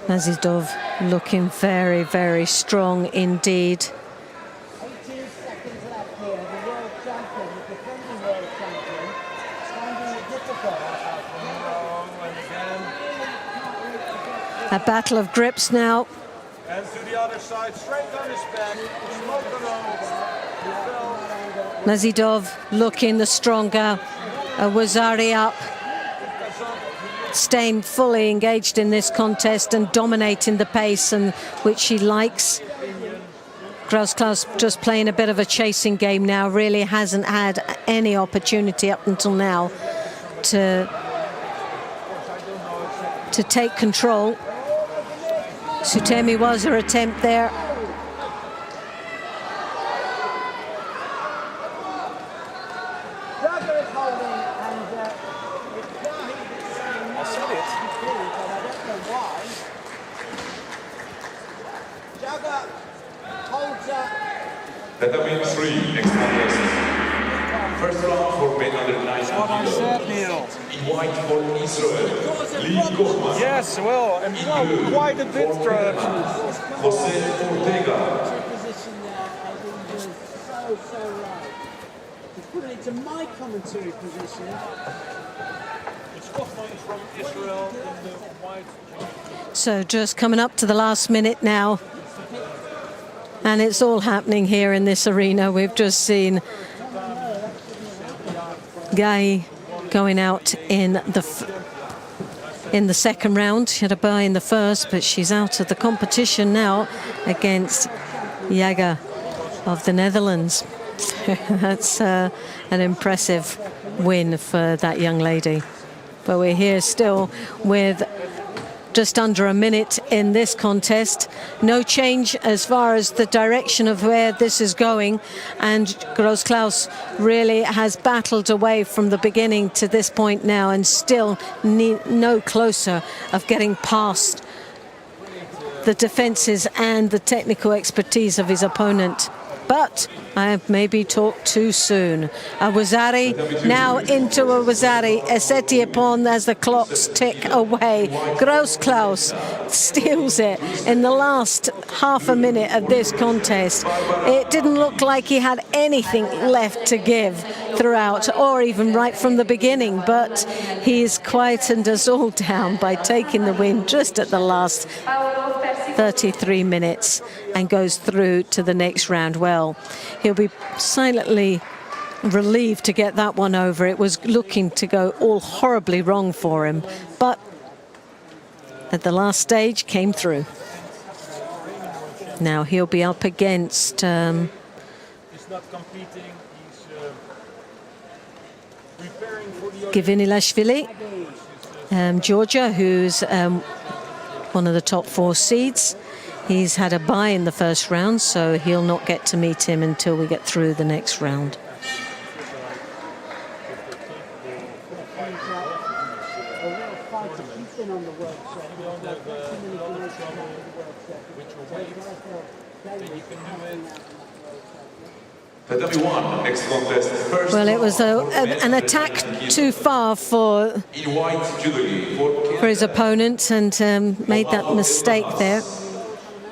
Mazidov looking very, very strong indeed. 18 seconds left here. The world champion, the defending world champion, finding it difficult. A battle of grips now. And to the other side, straight on his back, smoke alone. He fell. Mazidov looking the stronger. A Wazari up. Staying fully engaged in this contest and dominating the pace, and which he likes. Grossklaus just playing a bit of a chasing game now, really hasn't had any opportunity up until now to take control. Sutemi was her attempt there. Tatami 3, next contest. First round for men under 90 What I said, Neil. In white for Israel, Lee Kochman. Yes, well, and well, quite a bit. Jose Ortega. Position there, I think, was so right. To put it into my commentary position. It's Kochman from Israel in the white. So just coming up to the last minute now. And it's all happening here in this arena. We've just seen Gai going out in the second round. She had a bye in the first, but she's out of the competition now against Jager of the Netherlands. That's an impressive win for that young lady. But we're here still with just under a minute in this contest. No change as far as the direction of where this is going. And Gross-Klaus really has battled away from the beginning to this point now, and still no closer of getting past the defenses and the technical expertise of his opponent. But I have maybe talked too soon. Awazari now into Awazari. Eseti upon as the clocks tick away. Gross-Klaus steals it in the last half a minute of this contest. It didn't look like he had anything left to give throughout, or even right from the beginning, but he's quietened us all down by taking the win just at the last 33 minutes and goes through to the next round. Well, he'll be silently relieved to get that one over. It was looking to go all horribly wrong for him, but at the last stage came through. Now he'll be up against He's not competing, he's preparing for the Givinilashvili, Georgia, who's one of the top 4 seeds. He's had a bye in the first round, so he'll not get to meet him until we get through the next round. Tatami 1, next contest. First Well, it was an attack too far for in white judogi his opponent, and made that mistake there.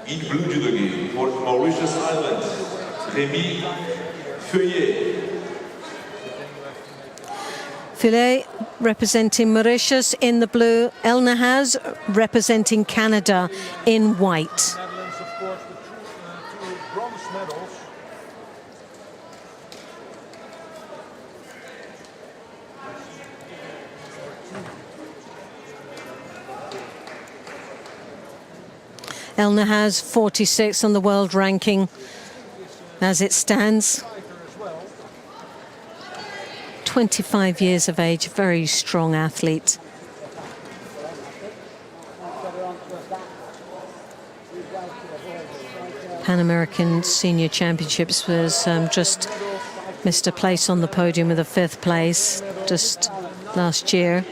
in blue judogi for Mauritius Island, Rémi Feuillet. Filet representing Mauritius in the blue, El Nahaz representing Canada in white. Netherlands, of course, the two bronze medals. El Nahaz 46 on the world ranking as it stands. 25 years of age, very strong athlete. Pan American Senior Championships was just missed a place on the podium with a 5th place just last year.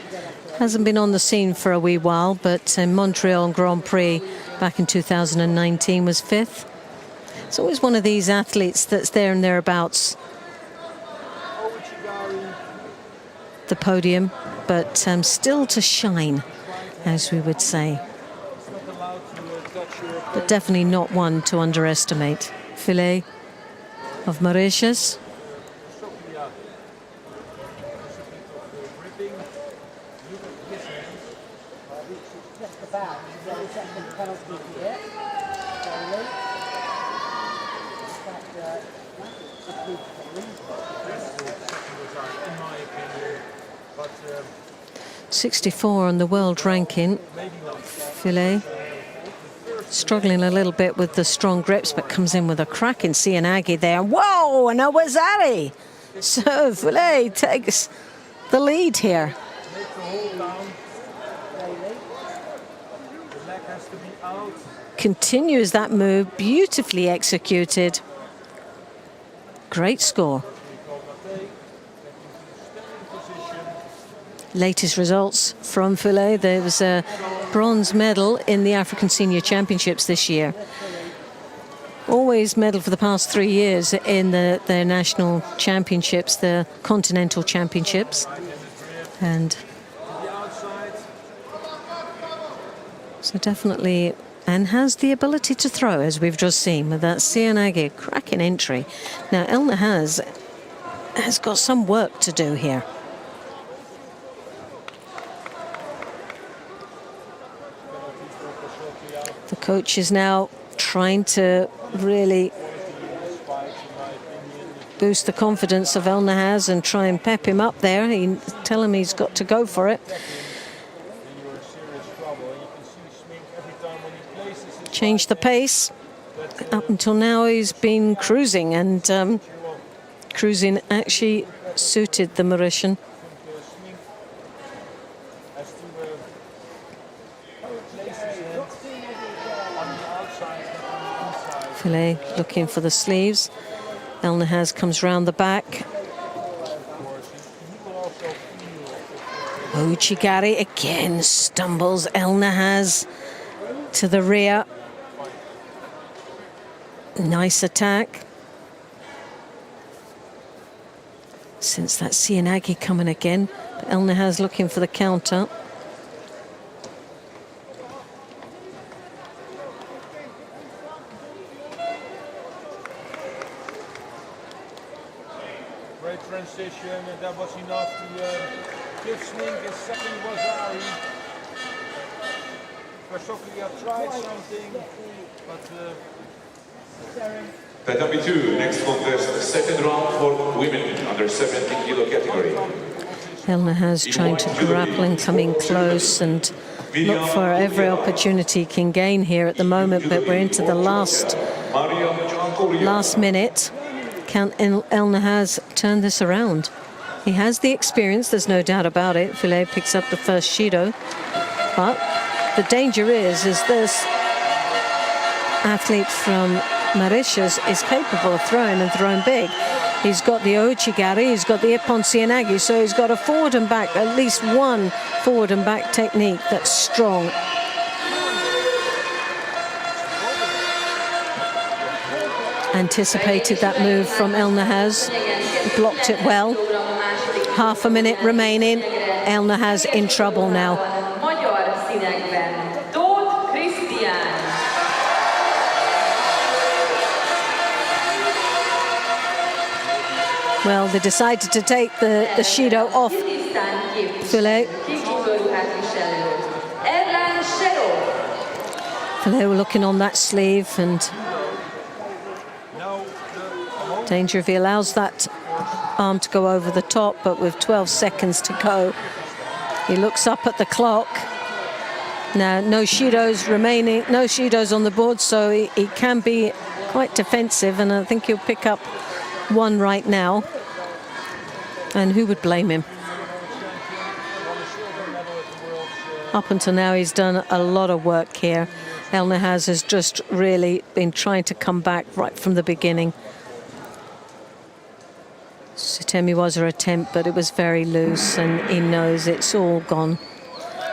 Hasn't been on the scene for a wee while, but in Montreal Grand Prix back in 2019 was 5th. It's always one of these athletes that's there and thereabouts the podium, but still to shine, as we would say. But definitely not one to underestimate. Filet of Mauritius. But 64 on the world ranking. Filet struggling a little bit with the strong grips, but comes in with a cracking Cianagi there. Whoa, and Awazari! So Filet takes the lead here. make the hold down. The leg has to be out. Continues that move, beautifully executed. Great score. Latest results from Filet. There was a bronze medal in the African Senior Championships this year. Always medal for the past 3 years in their national championships, the Continental Championships. And so definitely, and has the ability to throw, as we've just seen with that Cianagi, cracking entry. Now El Nahaz has got some work to do here. The coach is now trying to really boost the confidence of El Nahaz and try and pep him up there. Tell him he's got to go for it. Change the pace. Up until now, he's been cruising, and cruising actually suited the Mauritian. Filet looking for the sleeves. El Nahaz comes round the back. Uchigari again stumbles El Nahaz to the rear. Nice attack. Since that Sianagi coming again, but El Nahaz looking for the counter. Great transition, and that was enough to give Slink his second Wazari. Versoklia tried something, but Tatami 2, next contest, second round for women under 70 kilo category. El Nahaz trying to grapple and come in close and look for every opportunity he can gain here at the moment, but we're into the last minute. Can El Nahaz turn this around? He has the experience, there's no doubt about it. Filet picks up the first Shido, but the danger is this athlete from Mauritius is capable of throwing and throwing big. He's got the Ochigari, he's got the Ippon Sianagi, so he's got a forward and back, at least one forward and back technique that's strong. Anticipated that move from El Nahaz, blocked it well. Half a minute remaining. El Nahaz in trouble now. Well, they decided to take the Shido off Filet. Filet were looking on that sleeve, and danger if he allows that arm to go over the top, but with 12 seconds to go, he looks up at the clock. Now, no Shidos remaining, no Shidos on the board, so he can be quite defensive, and I think he'll pick up one right now. And who would blame him? Up until now, he's done a lot of work here. El Nahaz has just really been trying to come back right from the beginning. Tatami was her attempt, but it was very loose, and he knows it's all gone.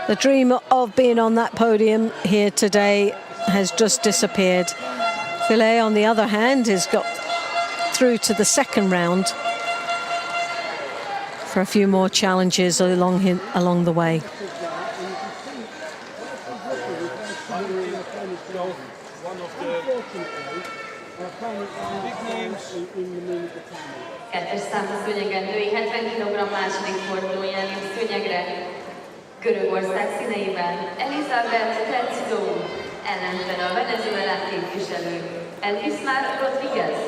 The dream of being on that podium here today has just disappeared. Filet, on the other hand, has got through to the second round for a few more challenges along the way. Kettes számú szőnyegen női 70 kg második fordulóján szőnyegre Görögország színeiben Elizabeth Tetsidou ellenfele a Venezuelát képviselő Elismar Rodriguez.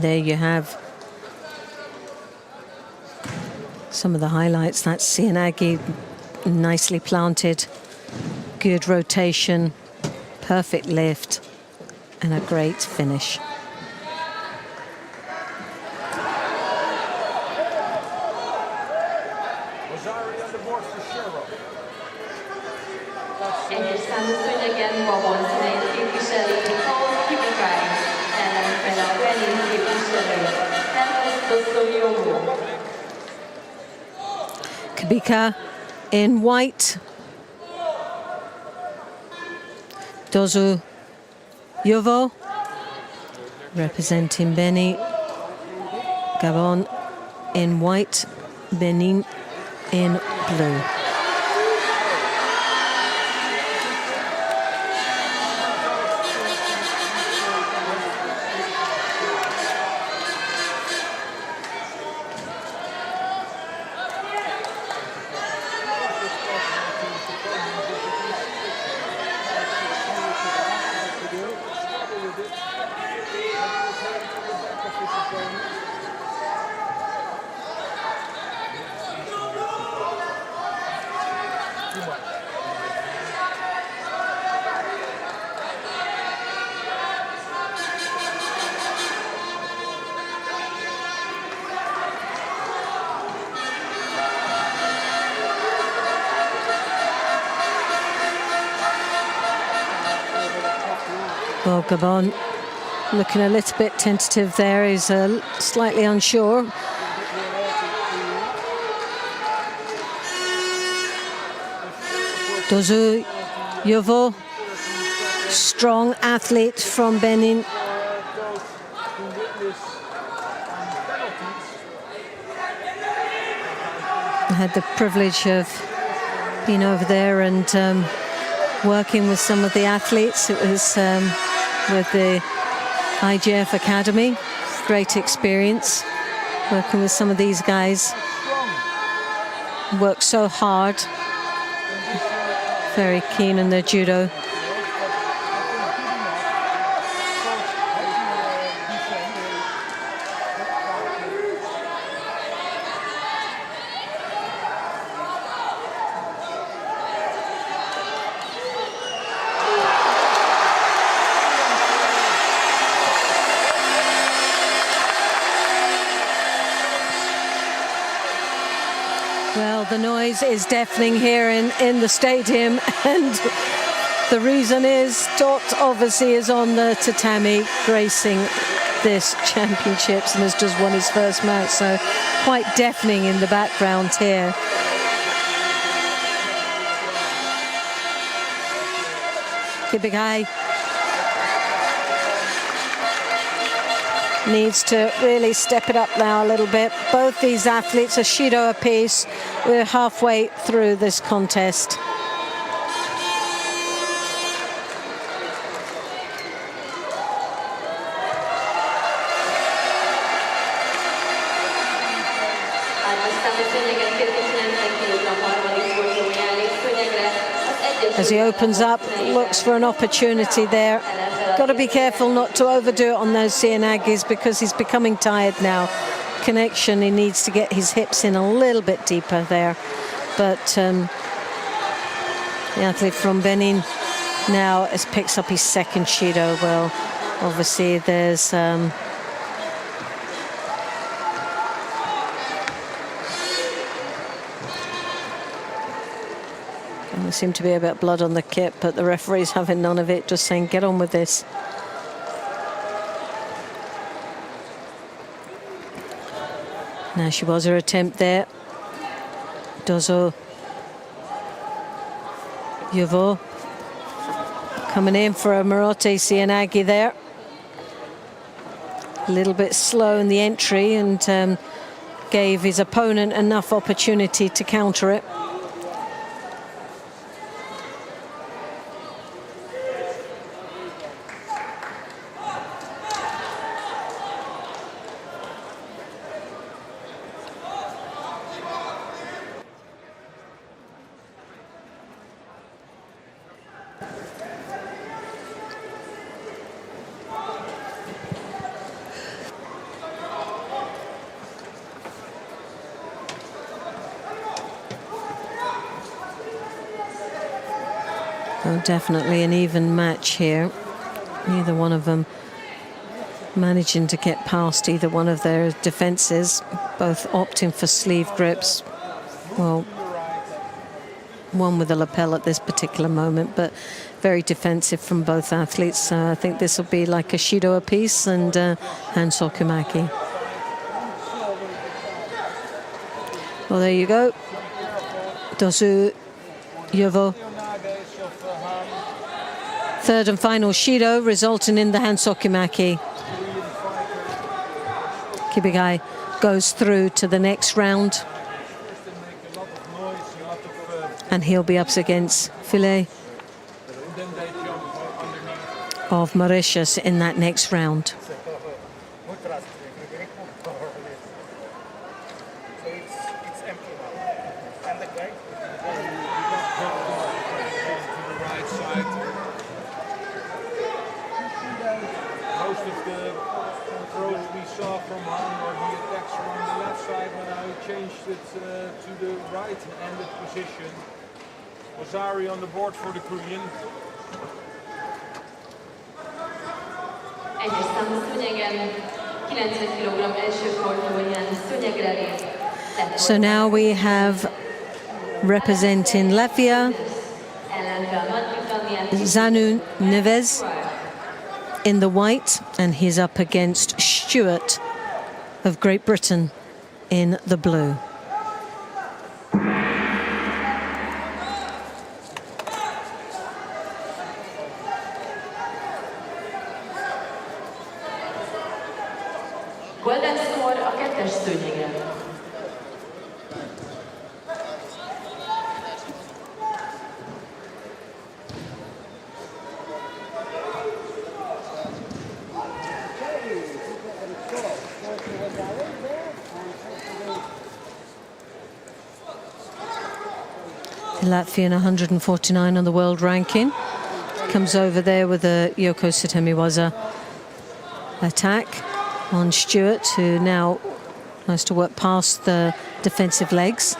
There you have some of the highlights. That's Sianagi, nicely planted, good rotation, perfect lift, and a great finish. Egyes számú szőnyegen babon színeit képviseli ellenfele a Benin képviselő Kabika in white. Dozu Yovo representing Benin. Gabon in white, Benin in blue. Well, Gabon looking a little bit tentative there. He's slightly unsure. Dozu Yovo, strong athlete from Benin. I had the privilege of being over there and working with some of the athletes. It was with the IJF Academy. Great experience working with some of these guys. Work so hard. Very keen in their judo. Well, the noise is deafening here in the stadium, and the reason is Dot obviously is on the tatami gracing this championships and has just won his first match, so quite deafening in the background here. Kibigai needs to really step it up now a little bit. Both these athletes are Shido apiece. We're halfway through this contest. As he opens up, looks for an opportunity there. Got to be careful not to overdo it on those Sianagis because he's becoming tired now. Connection, he needs to get his hips in a little bit deeper there. But the athlete from Benin now picks up his second Shido. Well, obviously there's there seemed to be a bit of blood on the kit, but the referee's having none of it, just saying, get on with this. Now she was her attempt there. Dozo Yovo coming in for a Marote Sianagi there. A little bit slow in the entry and gave his opponent enough opportunity to counter it. Well, definitely an even match here. Neither one of them managing to get past either one of their defenses. Both opting for sleeve grips. Well, one with a lapel at this particular moment, but very defensive from both athletes. I think this will be like a Shido apiece and hand sokumaki. Well, there you go. Dozu Yovo. Third and final Shido, resulting in the hand sokumaki. Kibigai goes through to the next round. And he'll be up against Filet of Mauritius in that next round. Most of the throws we saw from Hungary, the attacks were on the left side, but now he changed it to the right-handed position. Ozari on the board for the Korean. Egyes számú szőnyegen 90 kg első fordulóján szőnyegre lép. So now we have representing Latvia, Zanu Neves, in the white, and he's up against Stewart of Great Britain in the blue. Golden score a kettes szőnyegen. Latvian 149 on the world ranking. Comes over there with a Yoko Satemiwaza attack on Stewart, who now has to work past the defensive legs.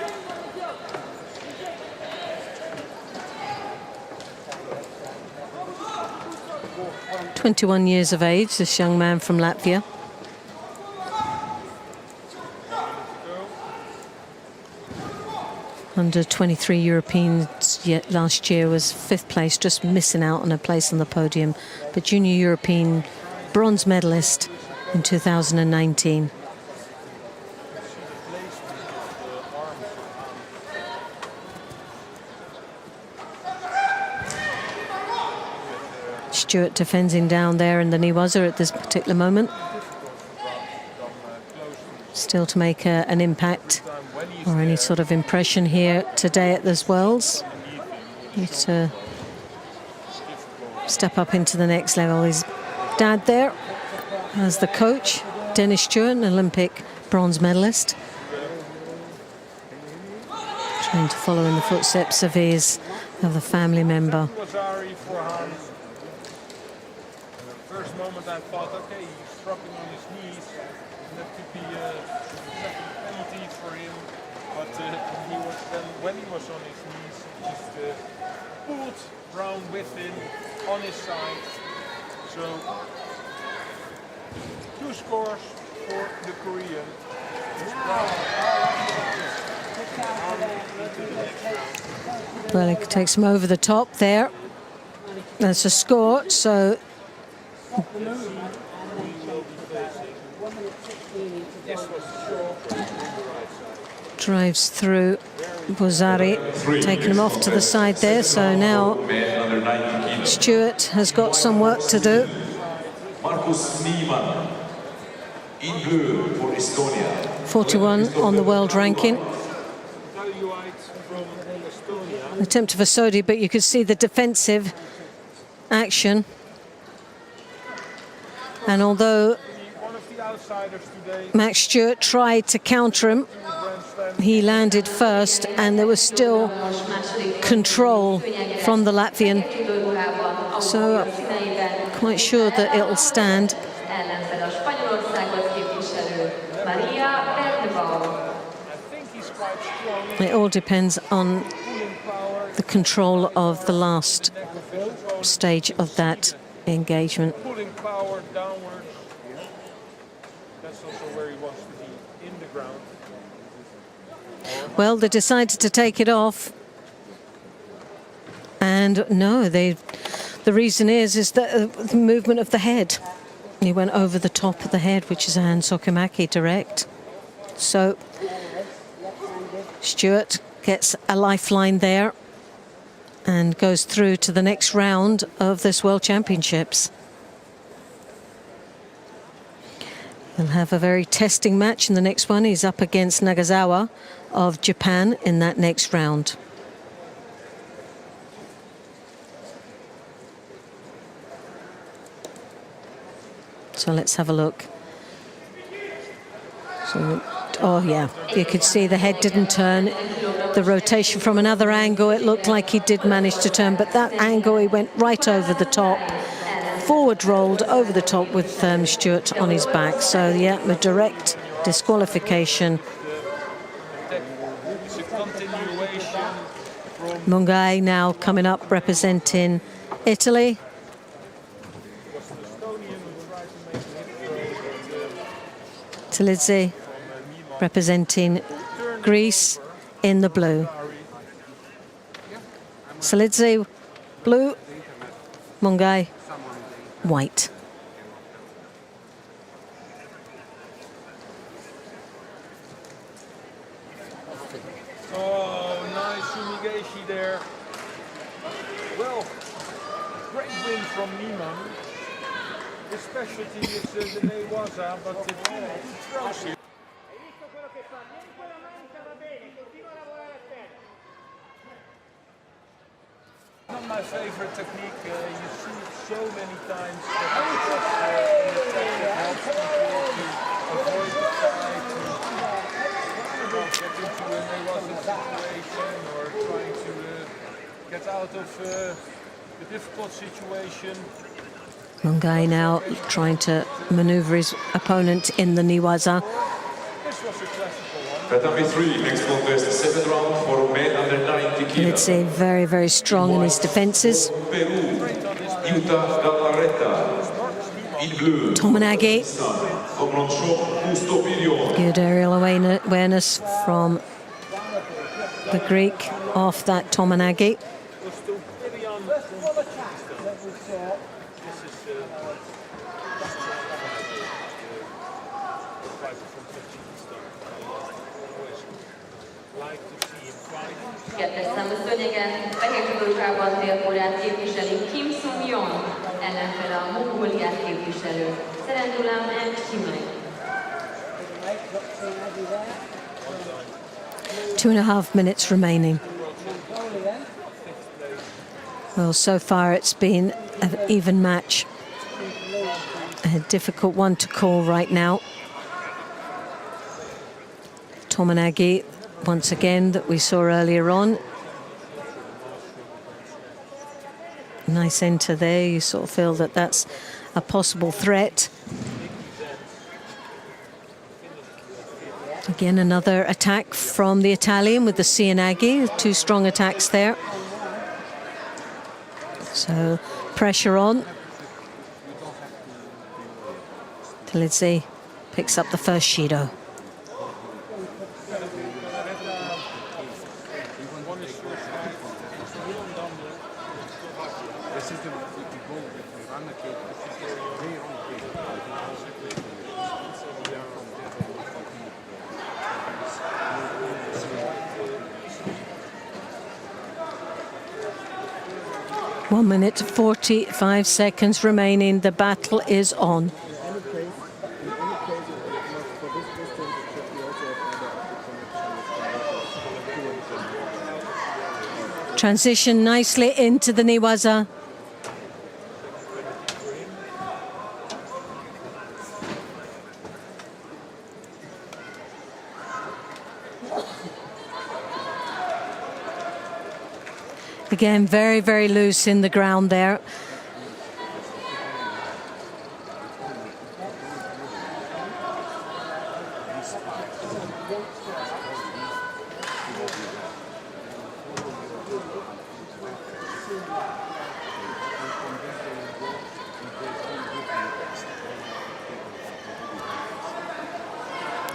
"21 years of age, this young man from Latvia. Under 23 Europeans yet last year, was 5th place, just missing out on a place on the podium. But junior European bronze medalist in 2019. Stewart defending down there in the Niwaza at this particular moment. Still to make an impact or any sort of impression here today at this Worlds. Needs to step up into the next level. His dad there as the coach, Dennis Stewart, an Olympic bronze medalist. Trying to follow in the footsteps of the family member. First moment I thought, okay, he's dropping on his knees. That could be a second penalty for him. But he was then, when he was on his knees, he just pulled Brown with him on his side. So 2 scores for the Korean. Well, he takes him over the top there. That's a score, so drives through Bozari, taking him off to the side there. So now Stewart has got some work to do. Markus Niemann, in blue for Estonia. 41 on the world ranking. Attempt of a Sodi, but you could see the defensive action. And although Max Stewart tried to counter him, he landed first, and there was still control from the Latvian. So quite sure that it'll stand. It all depends on the control of the last stage of that engagement. Pulling power downwards. That's also where he wants to be, in the ground. Well, they decided to take it off. And no, the reason is that the movement of the head. He went over the top of the head, which is a hand sokomaki direct. So Stewart gets a lifeline there and goes through to the next round of this World Championships. He'll have a very testing match in the next one. He's up against Nagasawa of Japan in that next round. So let's have a look. So, oh yeah, you could see the head didn't turn. The rotation from another angle, it looked like he did manage to turn, but that angle, he went right over the top, forward rolled over the top with Stewart on his back. So yeah, a direct disqualification. Mungai now coming up representing Italy. Talizzi representing Greece in the blue. Talizzi blue, Mungai white. great win from Niemann. His specialty is the Newaza, but it throws him. Not my favorite technique. You see it so many times that helps people to avoid the fight, to get into a Newaza situation or trying to get out of a difficult situation. Mungai now trying to maneuver his opponent in the Newaza. This was a classical one. Tatami 3, next contest, 7th round for men under 90 kilos. Let's say very, very strong in his defences. Peru, Utah Galarreta. In blue, Tominagi. Custopirion. Good aerial awareness from the Greek off that Tominagi. Ketteszem a szőnyegen, fehér csuklókában félkórát képviseli Kim Sung-yeon, ellenfele a Mongóliát képviselő Szerendulam Chimay. 2.5 minutes remaining. Well, so far it's been an even match. A difficult one to call right now. Tominagi, once again, that we saw earlier on. Nice enter there. You sort of feel that that's a possible threat. Again, another attack from the Italian with the Cianagi. 2 strong attacks there. So pressure on. Talizzi picks up the first Shido. One minute 45 seconds remaining. The battle is on. Transition nicely into the Newaza. Again, very, very loose in the ground there.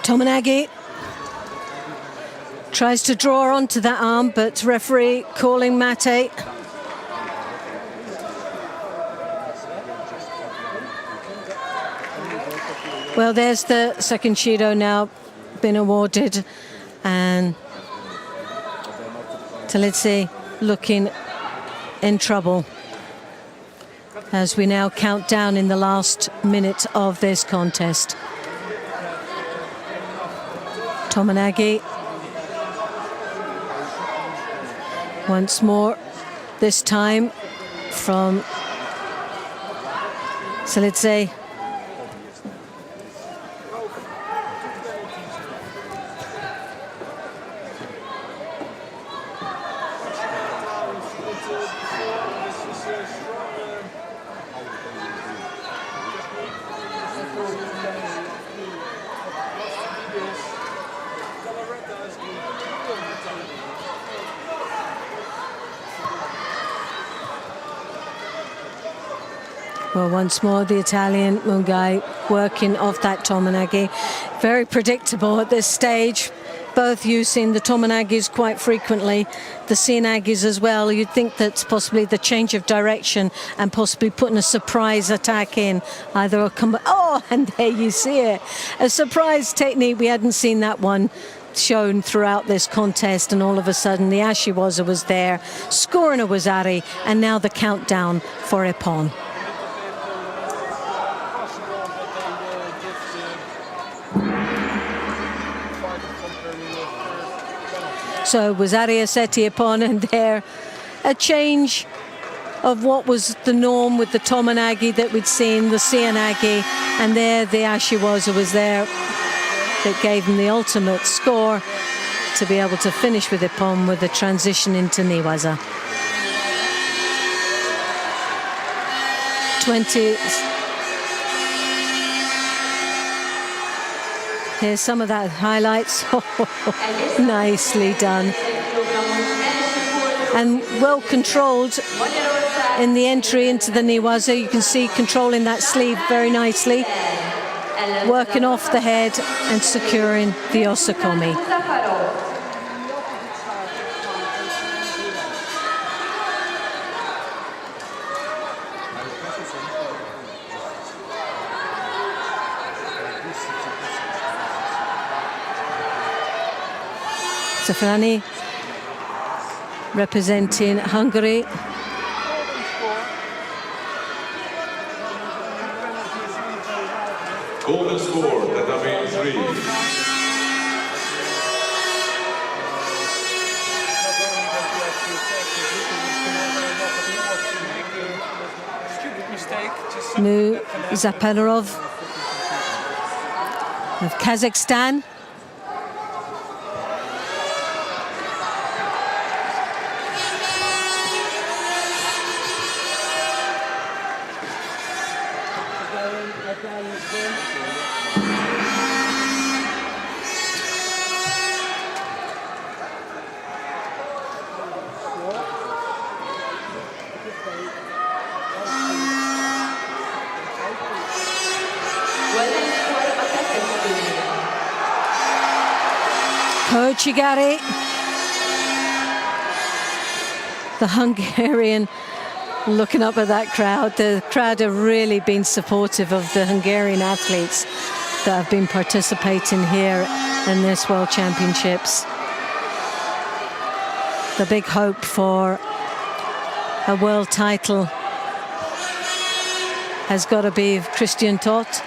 Tominagi tries to draw onto that arm, but referee calling mate. Well, there's the second Shido now been awarded, and Talizzi looking in trouble as we now count down in the last minute of this contest. Tominagi once more, this time from Talizzi. Well, once more, the Italian Mungai working off that Tominagi. Very predictable at this stage, both using the Tominagis quite frequently, the Cianagis as well. You'd think that's possibly the change of direction and possibly putting a surprise attack in. Either a and there you see it. A surprise technique, we hadn't seen that one shown throughout this contest, and all of a sudden the Ashiwaza was there, scoring a Wazari, and now the countdown for Ippon. So Wazari Aseti Ippon, and there a change of what was the norm with the Tomonagi that we'd seen, the Seonagi, and there the Ashiwaza was there that gave him the ultimate score to be able to finish with Ippon with the transition into Niwaza. 20. Here's some of that highlights. Nicely done. And well controlled in the entry into the Niwaza. You can see controlling that sleeve very nicely, working off the head and securing the Osakomi. Stephanie representing Hungary. Golden score, Tatami 3. Mu Zapanarov of Kazakhstan. Kochigari, the Hungarian, looking up at that crowd. The crowd have really been supportive of the Hungarian athletes that have been participating here in this World Championships. The big hope for a world title has got to be Christian Todt.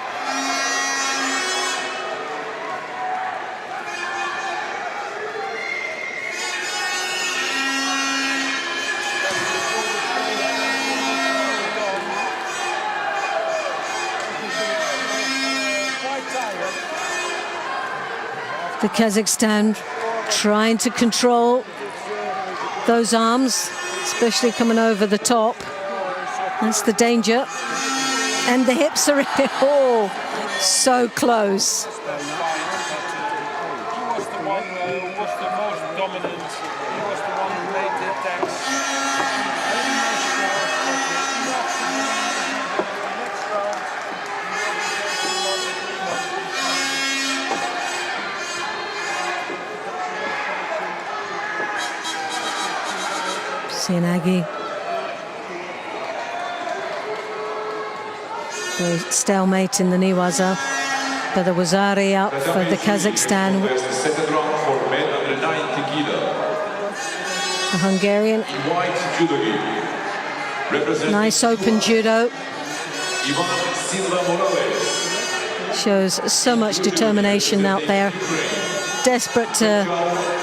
The Kazakhstan trying to control those arms, especially coming over the top. That's the danger. And the hips are oh, so close. He was the one who was the most dominant. He was the one who made the attacks. Seonagi. The stalemate in the Niwaza, but the Wazari up for the Kazakhstan. The second round for men under 90 kilo. The Hungarian. White judo. Nice open judo. Ivan Silva Morales. Shows so much determination out there. Desperate to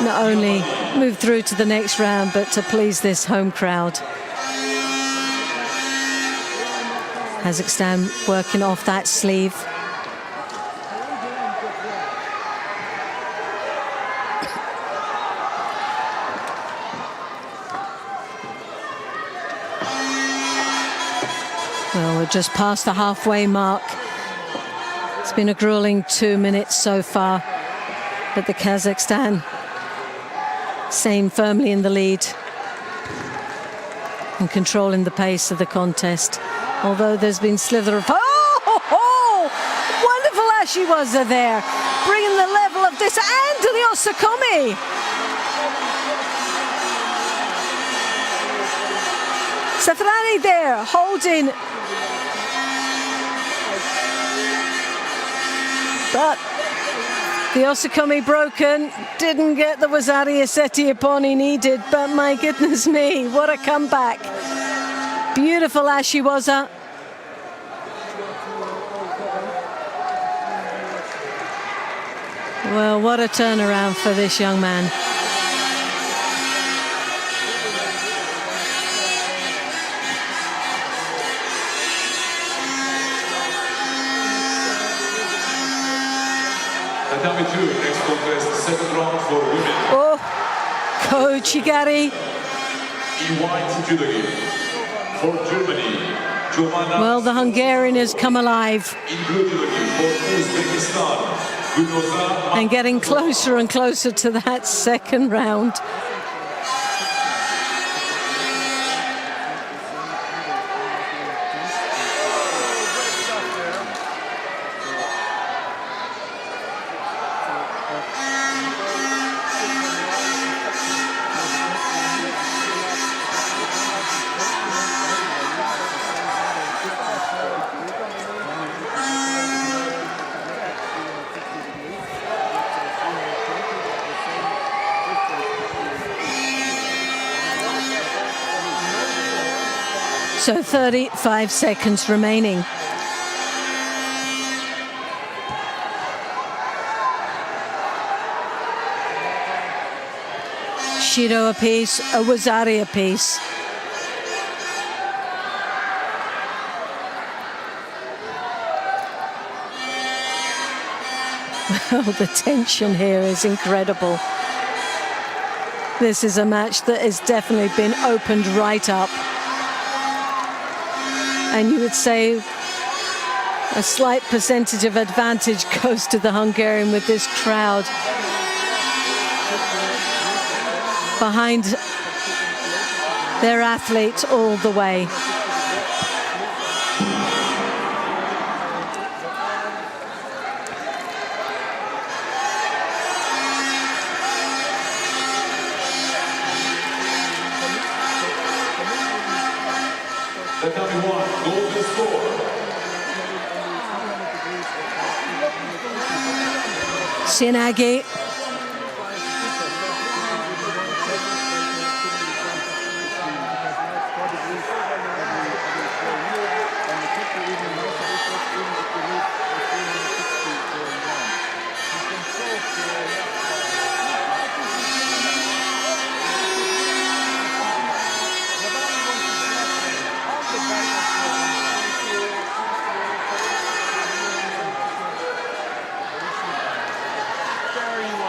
not only move through to the next round, but to please this home crowd. Kazakhstan working off that sleeve. Well, we're just past the halfway mark. It's been a grueling 2 minutes so far, but the Kazakhstan staying firmly in the lead and controlling the pace of the contest. Although there's been slither of... Wonderful Ashiwaza there, bringing the level of this and to the Osakomi. Safrani there, holding. But The Osakomi broken, didn't get the Wazari Aseti upon he needed, but my goodness me, what a comeback. Beautiful Ashiwaza. Well, what a turnaround for this young man. Tatami 2, next contest, second round for women. Oh, Coach Igari. In white judo gi, for Germany, Giovanna. Well, the Hungarian has come alive. In blue judo gi, for Uzbekistan, Gunoza. And getting closer and closer to that second round. So 35 seconds remaining. Shido apiece, a Wazari apiece. Well, the tension here is incredible. This is a match that has definitely been opened right up. And you would say a slight percentage of advantage goes to the Hungarian with this crowd behind their athlete all the way. Tatami 1, golden score. Sinagi.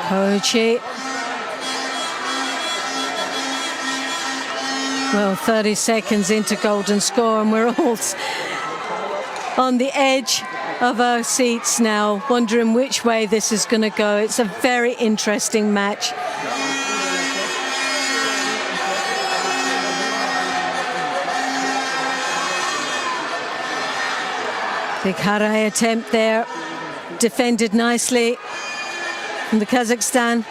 Kochi. Well, 30 seconds into golden score and we're all on the edge of our seats now, wondering which way this is going to go. It's a very interesting match. Big harai attempt there, defended nicely from the Kazakhstan.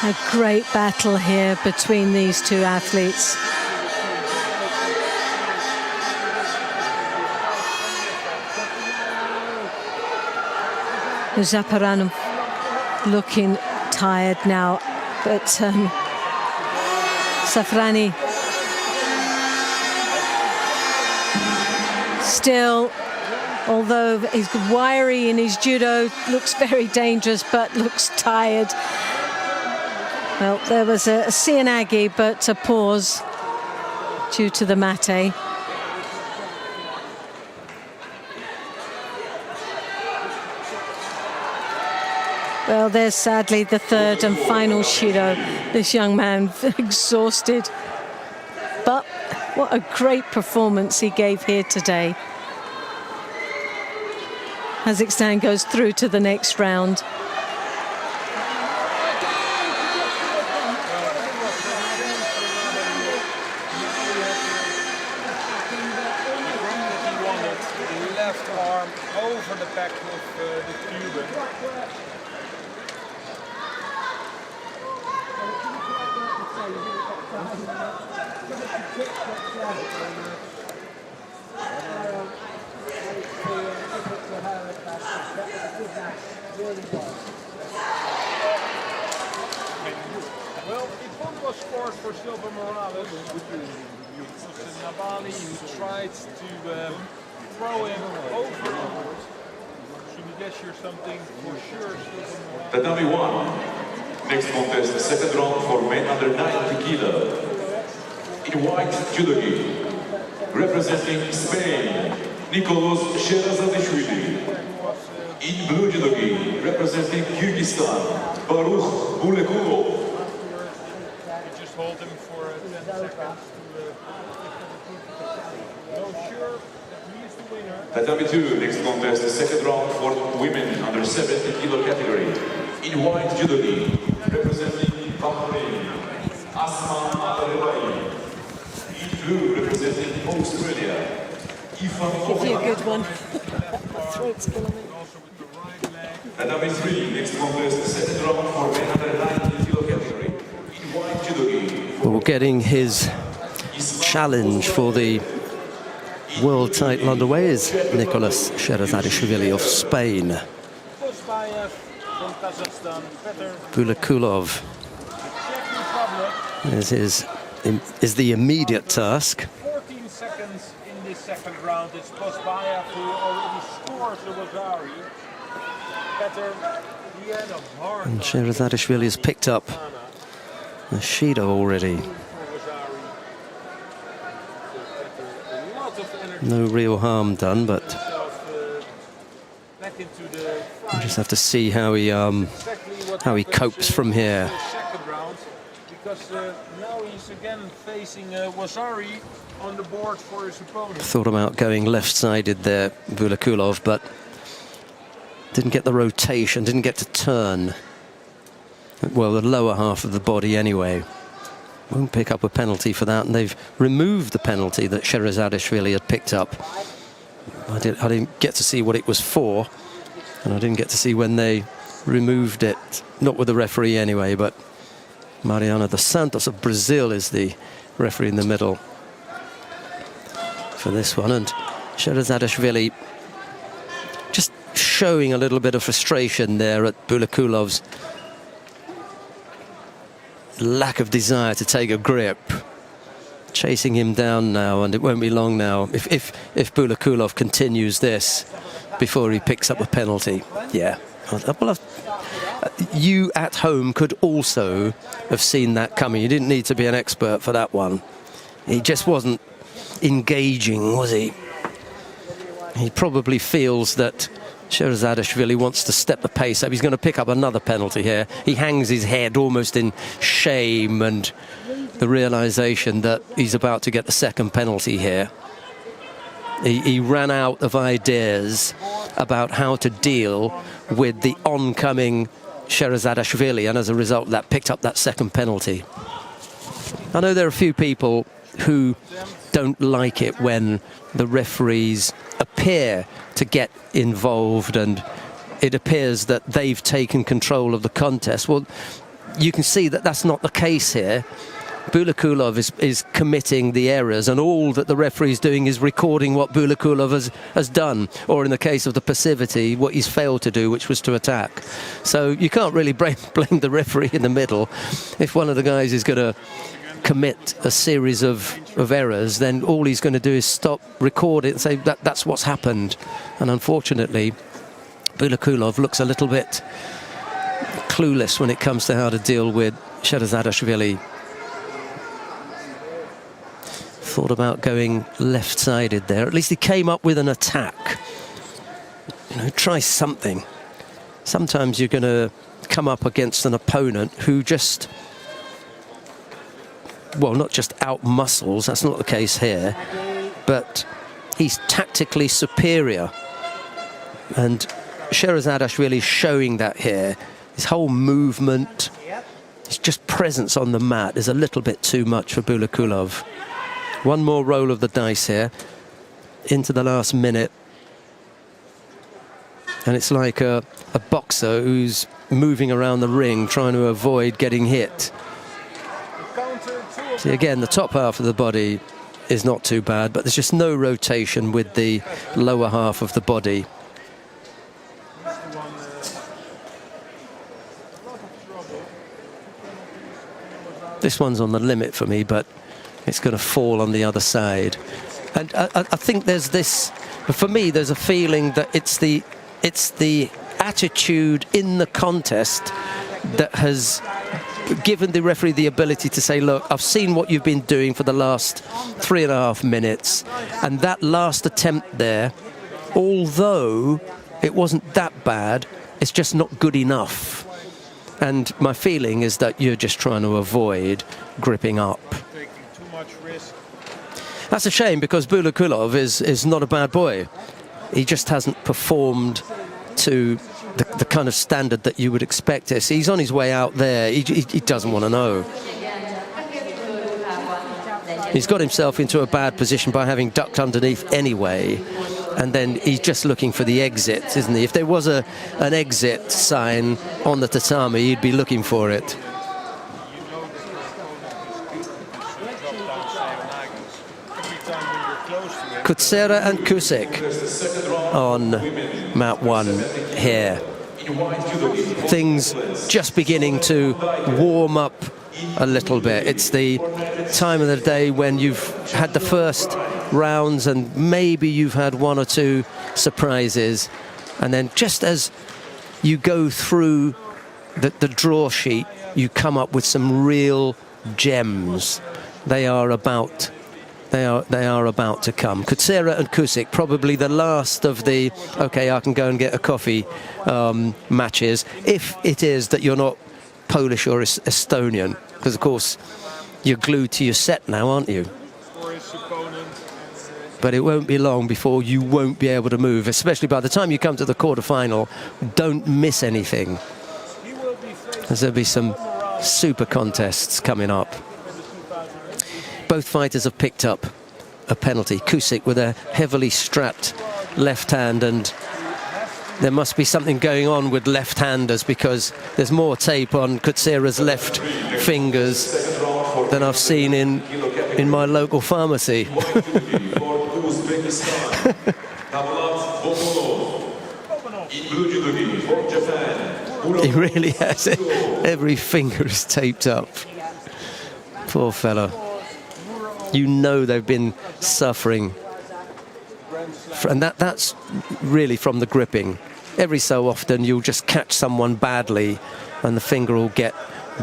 A great battle here between these two athletes. Zaparanov looking tired now, but Safrani still, although he's wiry in his judo, looks very dangerous, but looks tired. Well, there was a Sianagi, but a pause due to the mate. Well, there's sadly the third and final Shido. This young man exhausted. But what a great performance he gave here today. Kazakhstan goes through to the next round. Left arm back of the Cuban. Well, if one was scored for Silva Morales, it was Nabali who tried to throw him over. Should we guess here something for sure? Tatami 1. Next contest, second round for men under 90 kilo. In white judogi, representing Spain, Nicolas Sherazadishvili. In blue judogi, representing Kyrgyzstan, Baruch Bulekulov. Just hold him for 10 seconds to know sure that he is the winner. Tatami 2, next contest, second round for women under 70 kilo category. In white judogi, representing Bahrain, Asma Al-Rawai. In blue, representing Australia, Ifan Give you a Oman. good one. Throat's killing me. Tatami 3, next contest, second round for men under 90 kilo category. In white judogi. Well, getting his challenge for the world title underway is Nicolas Sherazadishvili of Spain. Bosbayev from Kazakhstan, Petr Bulekulov is the immediate task. 14 seconds in this second round. It's Bosbayev who already scores the Wazari. Petr, he had a hard And Sherazadishvili has picked up the Shido already. No real harm done, but we just have to see how he copes from here. second round, because now he's again facing Wazari on the board for his opponent. Thought about going left-sided there, Bulekulov, but didn't get the rotation, didn't get to turn. Well, the lower half of the body anyway. Won't pick up a penalty for that, and they've removed the penalty that Sherazadishvili had picked up. I didn't get to see what it was for, and I didn't get to see when they removed it. Not with the referee anyway, but Mariana dos Santos of Brazil is the referee in the middle for this one. And Sherazadishvili just showing a little bit of frustration there at Bulekulov's lack of desire to take a grip, chasing him down now, and it won't be long now if Bulekulov continues this before he picks up a penalty. Yeah, well, you at home could also have seen that coming. You didn't need to be an expert for that one. He just wasn't engaging, was he? He probably feels that Sherazadishvili wants to step the pace up. He's going to pick up another penalty here. He hangs his head almost in shame and the realization that he's about to get the second penalty here. He ran out of ideas about how to deal with the oncoming Sherazadishvili, and as a result that picked up that second penalty. I know there are a few people who don't like it when the referees appear to get involved and it appears that they've taken control of the contest. Well, you can see that that's not the case here. Bulekulov is committing the errors, and all that the referee is doing is recording what Bulekulov has done, or in the case of the passivity, what he's failed to do, which was to attack. So you can't really blame the referee in the middle. If one of the guys is going to commit a series of errors, then all he's going to do is stop, record it and say that's what's happened. And unfortunately, Bulekulov looks a little bit clueless when it comes to how to deal with Sherazadishvili. Thought about going left-sided there. At least he came up with an attack. You know, try something. Sometimes you're going to come up against an opponent who just, well, not just out-muscles, that's not the case here, but he's tactically superior. And Sherazadishvili is showing that here. His whole movement, his just presence on the mat is a little bit too much for Bulekulov. One more roll of the dice here, into the last minute. And it's like a boxer who's moving around the ring trying to avoid getting hit. See, again, the top half of the body is not too bad, but there's just no rotation with the lower half of the body. This one's on the limit for me, but it's going to fall on the other side. And I think there's this, for me, there's a feeling that it's the attitude in the contest that has given the referee the ability to say, look, I've seen what you've been doing for the last 3.5 minutes, and that last attempt there, although it wasn't that bad, it's just not good enough. And my feeling is that you're just trying to avoid gripping up. Taking too much risk. That's a shame, because Bulakulov is not a bad boy. He just hasn't performed to the kind of standard that you would expect. He's on his way out there. He doesn't want to know. He's got himself into a bad position by having ducked underneath anyway, and then he's just looking for the exit, isn't he? If there was an exit sign on the tatami, he'd be looking for it. Kutsera and Kusik on mat 1 here. Things just beginning to warm up a little bit. It's the time of the day when you've had the first rounds and maybe you've had 1 or 2 surprises, and then just as you go through the draw sheet, you come up with some real gems. They are about to come. Kutsera and Kusik, probably the last of the, okay, I can go and get a coffee matches, if it is that you're not Polish or Estonian, because of course you're glued to your set now, aren't you? But it won't be long before you won't be able to move, especially by the time you come to the quarterfinal. Don't miss anything, as there'll be some super contests coming up. Both fighters have picked up a penalty. Kusik with a heavily strapped left hand, and there must be something going on with left-handers, because there's more tape on Kutsera's left fingers than I've seen in my local pharmacy. He really has it. Every finger is taped up. Poor fella. You know they've been suffering. And that's really from the gripping. Every so often you'll just catch someone badly and the finger will get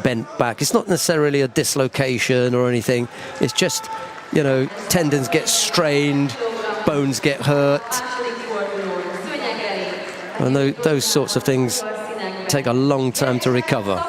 bent back. It's not necessarily a dislocation or anything. It's just, you know, tendons get strained, bones get hurt. And those sorts of things take a long time to recover.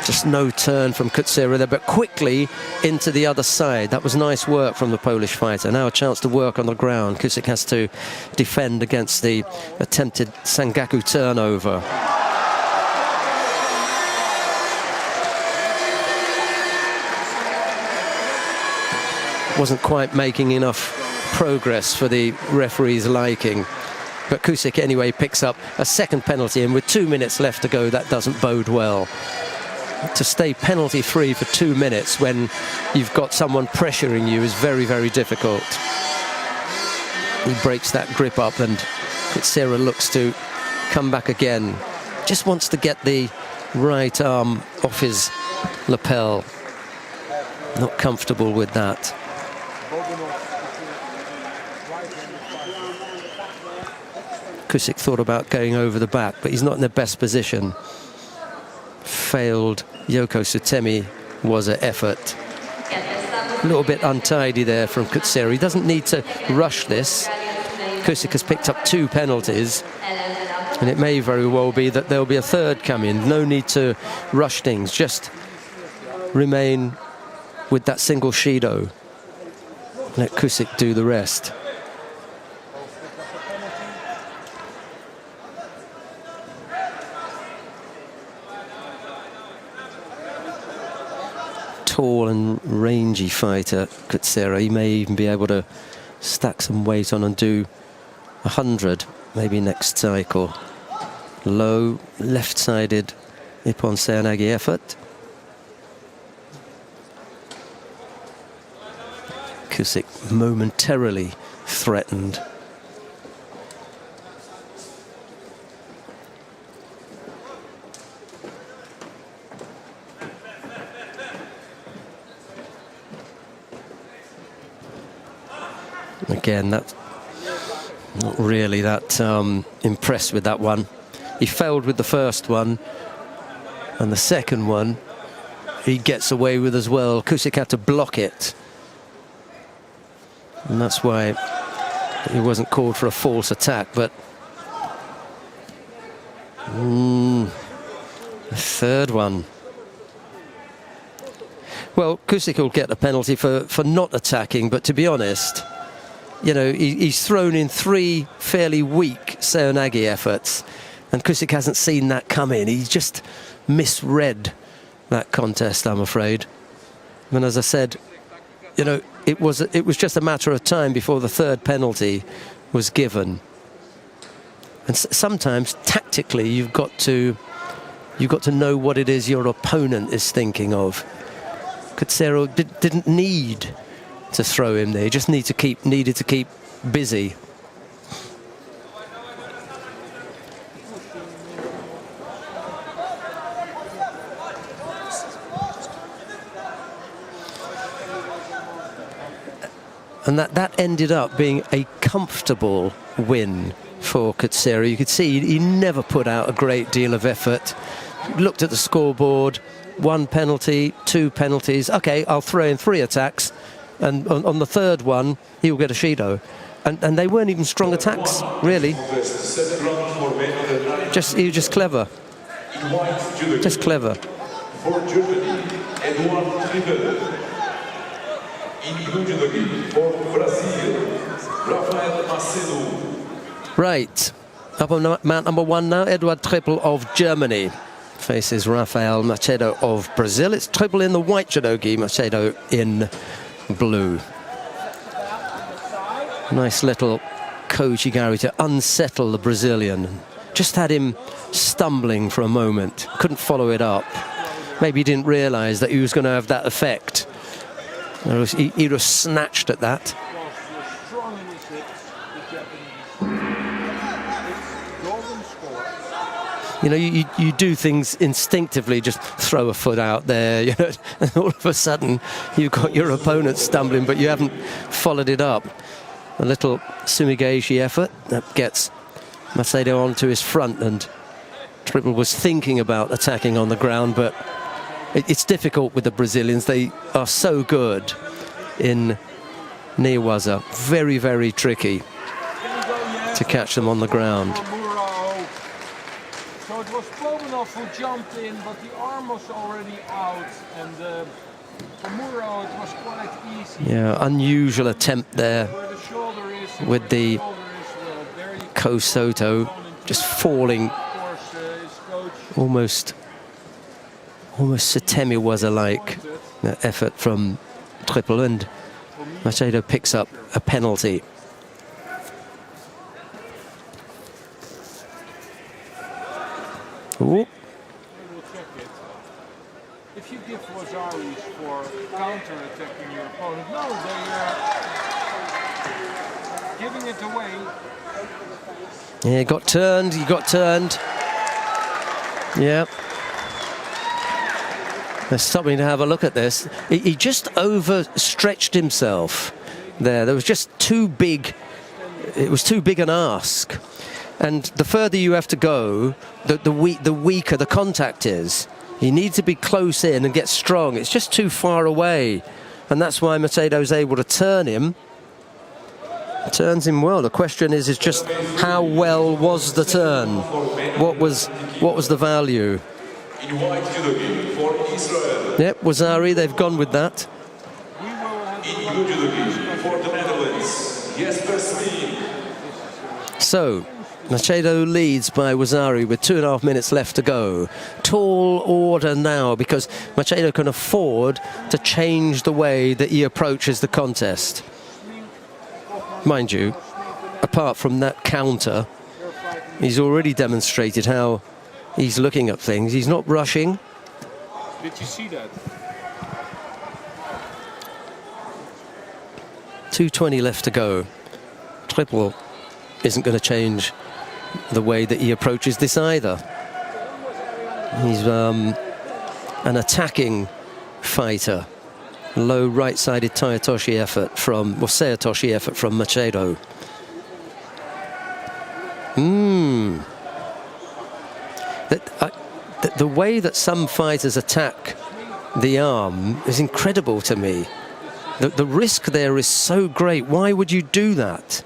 Just no turn from Kutsera there, but quickly into the other side. That was nice work from the Polish fighter. Now a chance to work on the ground. Kusik has to defend against the attempted Sangaku turnover. Wasn't quite making enough progress for the referee's liking. But Kusik anyway picks up a second penalty, and with 2 minutes left to go, that doesn't bode well. To stay penalty free for 2 minutes when you've got someone pressuring you is very, very difficult. He breaks that grip up, and Kutsera looks to come back again. Just wants to get the right arm off his lapel. Not comfortable with that. Kusik thought about going over the back, but he's not in the best position. Failed Yoko Sutemi was an effort. A little bit untidy there from Kutsera. He doesn't need to rush this. Kusik has picked up 2 penalties, and it may very well be that there'll be a third coming. No need to rush things. Just remain with that single Shido. Let Kusik do the rest. tall and rangy fighter, Kutsera. He may even be able to stack some weight on and do 100 maybe next cycle. Low, left-sided Ippon Seoinage effort. Kusik momentarily threatened. Again, that's not really that impressed with that one. He failed with the first one, and the second one he gets away with as well. Kusik had to block it, and that's why he wasn't called for a false attack. But the third one. Well, Kusik will get a penalty for not attacking, but to be honest, you know, he's thrown in 3 fairly weak Seoinage efforts, and Kusik hasn't seen that come in. He's just misread that contest, I'm afraid. And as I said, you know, it was just a matter of time before the third penalty was given. And sometimes tactically you've got to know what it is your opponent is thinking of. Kutsero didn't need to throw him there. He just needed to keep busy. And that ended up being a comfortable win for Kutsero. You could see he never put out a great deal of effort. Looked at the scoreboard, 1 penalty, 2 penalties. Okay, I'll throw in 3 attacks, and on the third one he'll get a Shido. And they weren't even strong attacks, really. He was just clever. Just clever. For Germany, Edouard Triple. In Judo for Brazil, Rafael Macedo. Right, up on mount number 1 now, Edouard Triple of Germany faces Rafael Macedo of Brazil. It's Triple in the white judogi, Macedo in blue. Nice little Kojigari to unsettle the Brazilian. Just had him stumbling for a moment, couldn't follow it up. Maybe he didn't realise that he was going to have that effect. He'd have snatched at that. You know, you do things instinctively, just throw a foot out there, you know, and all of a sudden you've got your opponent stumbling, but you haven't followed it up. A little Sumigeishi effort that gets Macedo onto his front, and Triple was thinking about attacking on the ground, but it's difficult with the Brazilians. They are so good in Newaza. Very, very tricky to catch them on the ground. So it was Pomenov who jumped in, but the arm was already out, and for Muro it was quite easy. Yeah, unusual attempt there with the Kosoto just falling almost Satemi-waza-like effort from Triple, and Macedo picks up a penalty. Ooh. If you give Wazaris for counter-attacking your opponent, no, they're giving it away. Yeah, he got turned. Yeah. There's something to have a look at this. He just overstretched himself there. There was just too big. It was too big an ask. And the further you have to go, the weaker the contact is. You need to be close in and get strong. It's just too far away. And that's why Macedo's able to turn him. Turns him well. The question is just how well was the turn? What was the value? In white judogi for Israel. Yep, Wazari, they've gone with that. In blue judogi for the Netherlands, Jesper Smith. So, Machado leads by Wazari with 2.5 minutes left to go. Tall order now because Machado can afford to change the way that he approaches the contest. Mind you, apart from that counter, he's already demonstrated how he's looking at things. He's not rushing. Did you see that? 2:20 left to go. Triple isn't going to change the way that he approaches this either. He's an attacking fighter. Low right-sided Seitoshi effort from Machado. The way that some fighters attack the arm is incredible to me. The risk there is so great. Why would you do that?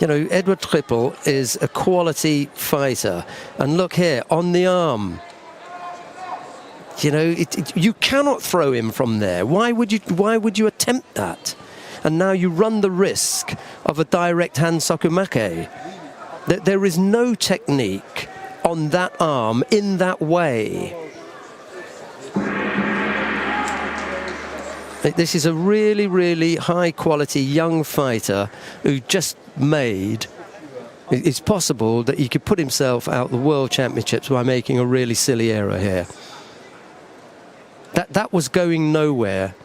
You know, Edward Triple is a quality fighter. And look here, on the arm. You know, you cannot throw him from there. Why would you attempt that? And now you run the risk of a direct hand sokumake. There is no technique on that arm in that way. This is a really, really high-quality young fighter who just made... It's possible that he could put himself out the World Championships by making a really silly error here. That was going nowhere.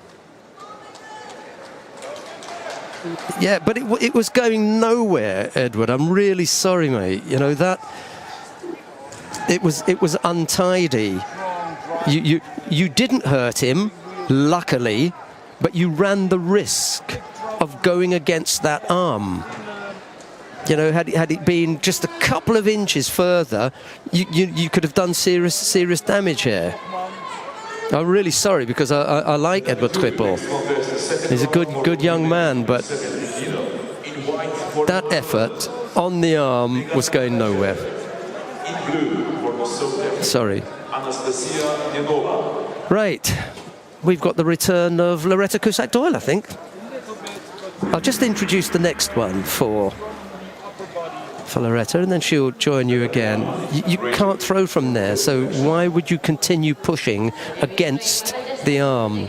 Yeah, but it was going nowhere, Edward. I'm really sorry, mate. You know, that... It was untidy. You didn't hurt him, luckily, but you ran the risk of going against that arm. You know, had it been just a couple of inches further, you could have done serious damage here. I'm really sorry because I like Edward Triple. He's a good young man, but that effort on the arm was going nowhere. Sorry. Right. We've got the return of Loretta Cusack-Doyle, I think. I'll just introduce the next one for Loretta, and then she'll join you again. You can't throw from there, so why would you continue pushing against the arm?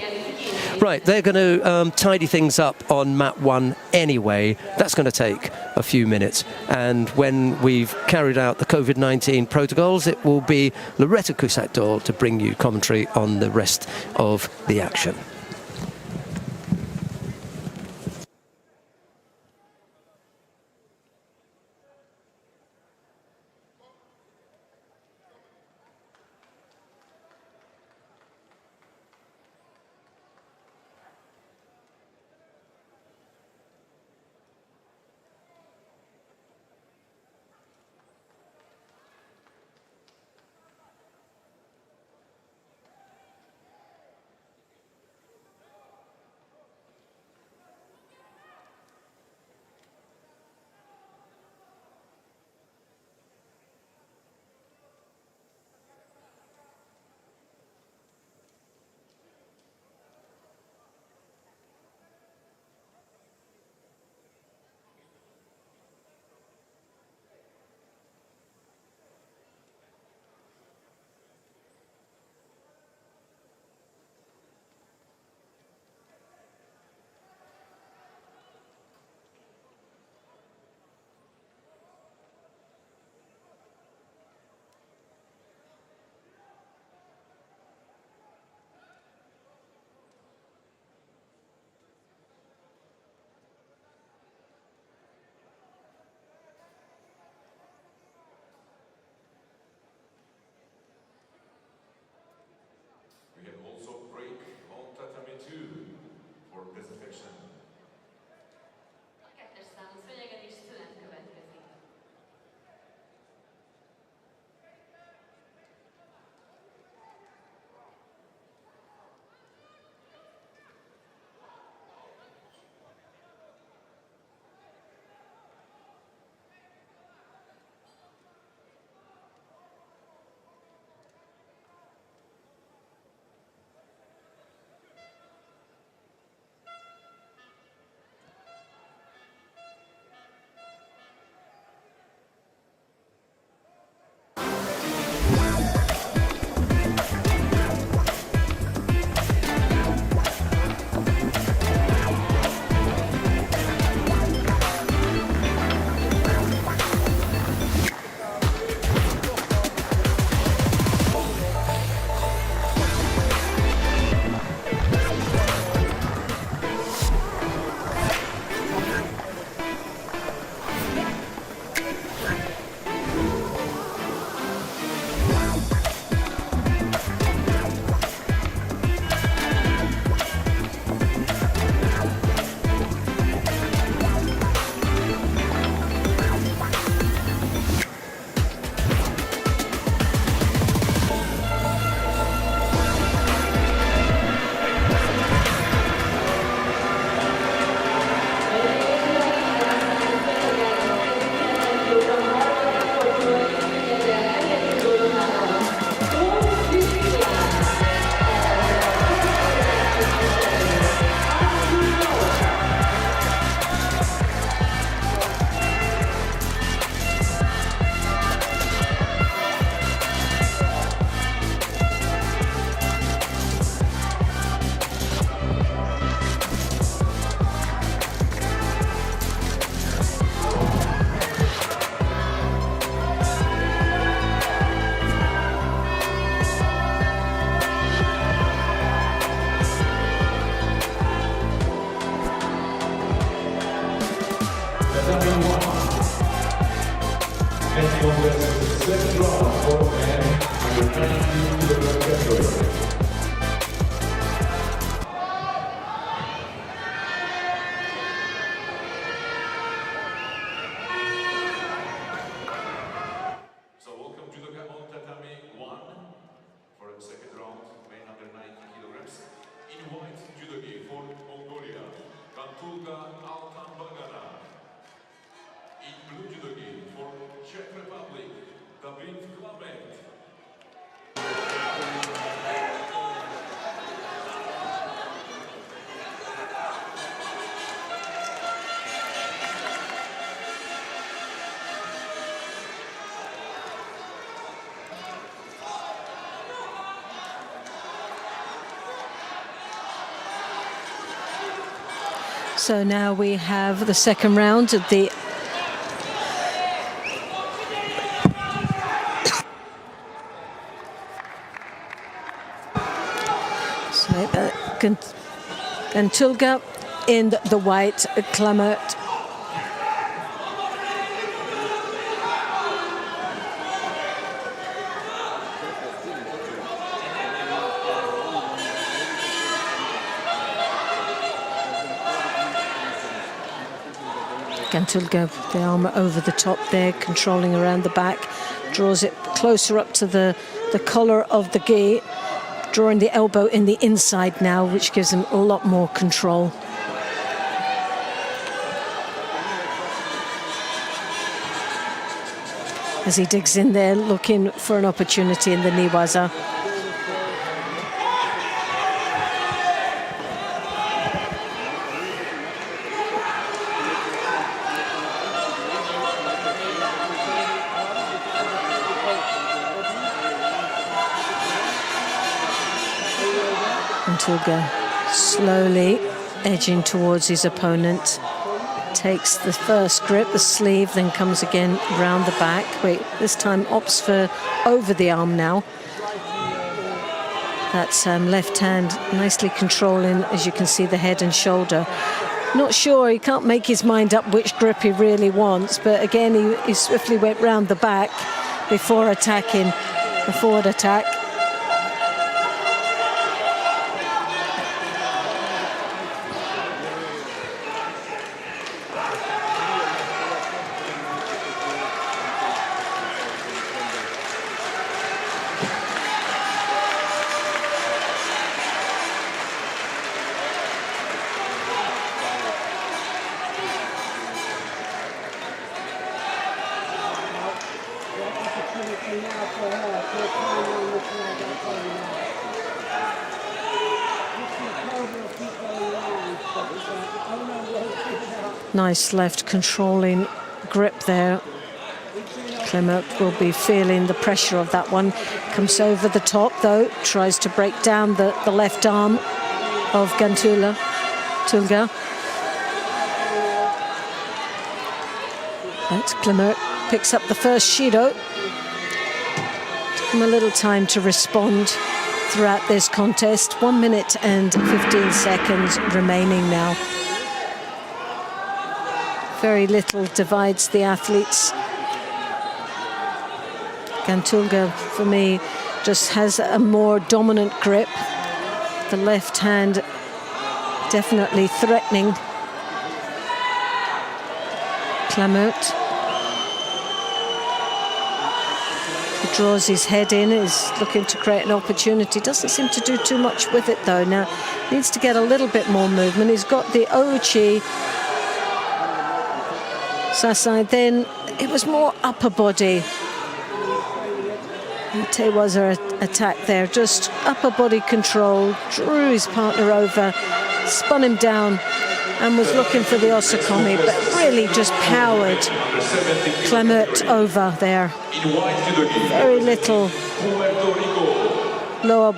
Right, they're going to tidy things up on mat 1 anyway. That's going to take a few minutes. And when we've carried out the COVID-19 protocols, it will be Loretta Cusack-Doyle to bring you commentary on the rest of the action. So welcome to the Tatami 1 for the second round, main under 90 kilograms. In white judogi for Mongolia, Kantulga Altanbagana. In blue judogi for Czech Republic, David Clement. So now we have the second round of the Gantulga in the white, Clement. Gantulga, the arm over the top there, controlling around the back, draws it closer up to the collar of the gi, drawing the elbow in the inside now, which gives him a lot more control. As he digs in there, looking for an opportunity in the niwaza. Gantulga slowly edging towards his opponent. Takes the first grip, the sleeve, then comes again round the back. Wait, this time opts for over the arm now. That's left hand nicely controlling, as you can see, the head and shoulder. Not sure, he can't make his mind up which grip he really wants, but again, he swiftly went round the back before attacking the forward attack. Nice left controlling grip there. Clement will be feeling the pressure of that one. Comes over the top though, tries to break down the left arm of Gantulga. But Clement picks up the first Shido. Took him a little time to respond throughout this contest. 1 minute and 15 seconds remaining now. Very little divides the athletes. Gantulga, for me, just has a more dominant grip. The left hand definitely threatening Clement. He draws his head in, is looking to create an opportunity. Doesn't seem to do too much with it though. Now needs to get a little bit more movement. He's got the Ouchi Sasai, then it was more upper body. Tewaza attack there, just upper body control, drew his partner over, spun him down and was looking for the Osakomi, but really just powered Clement over there. Very little lower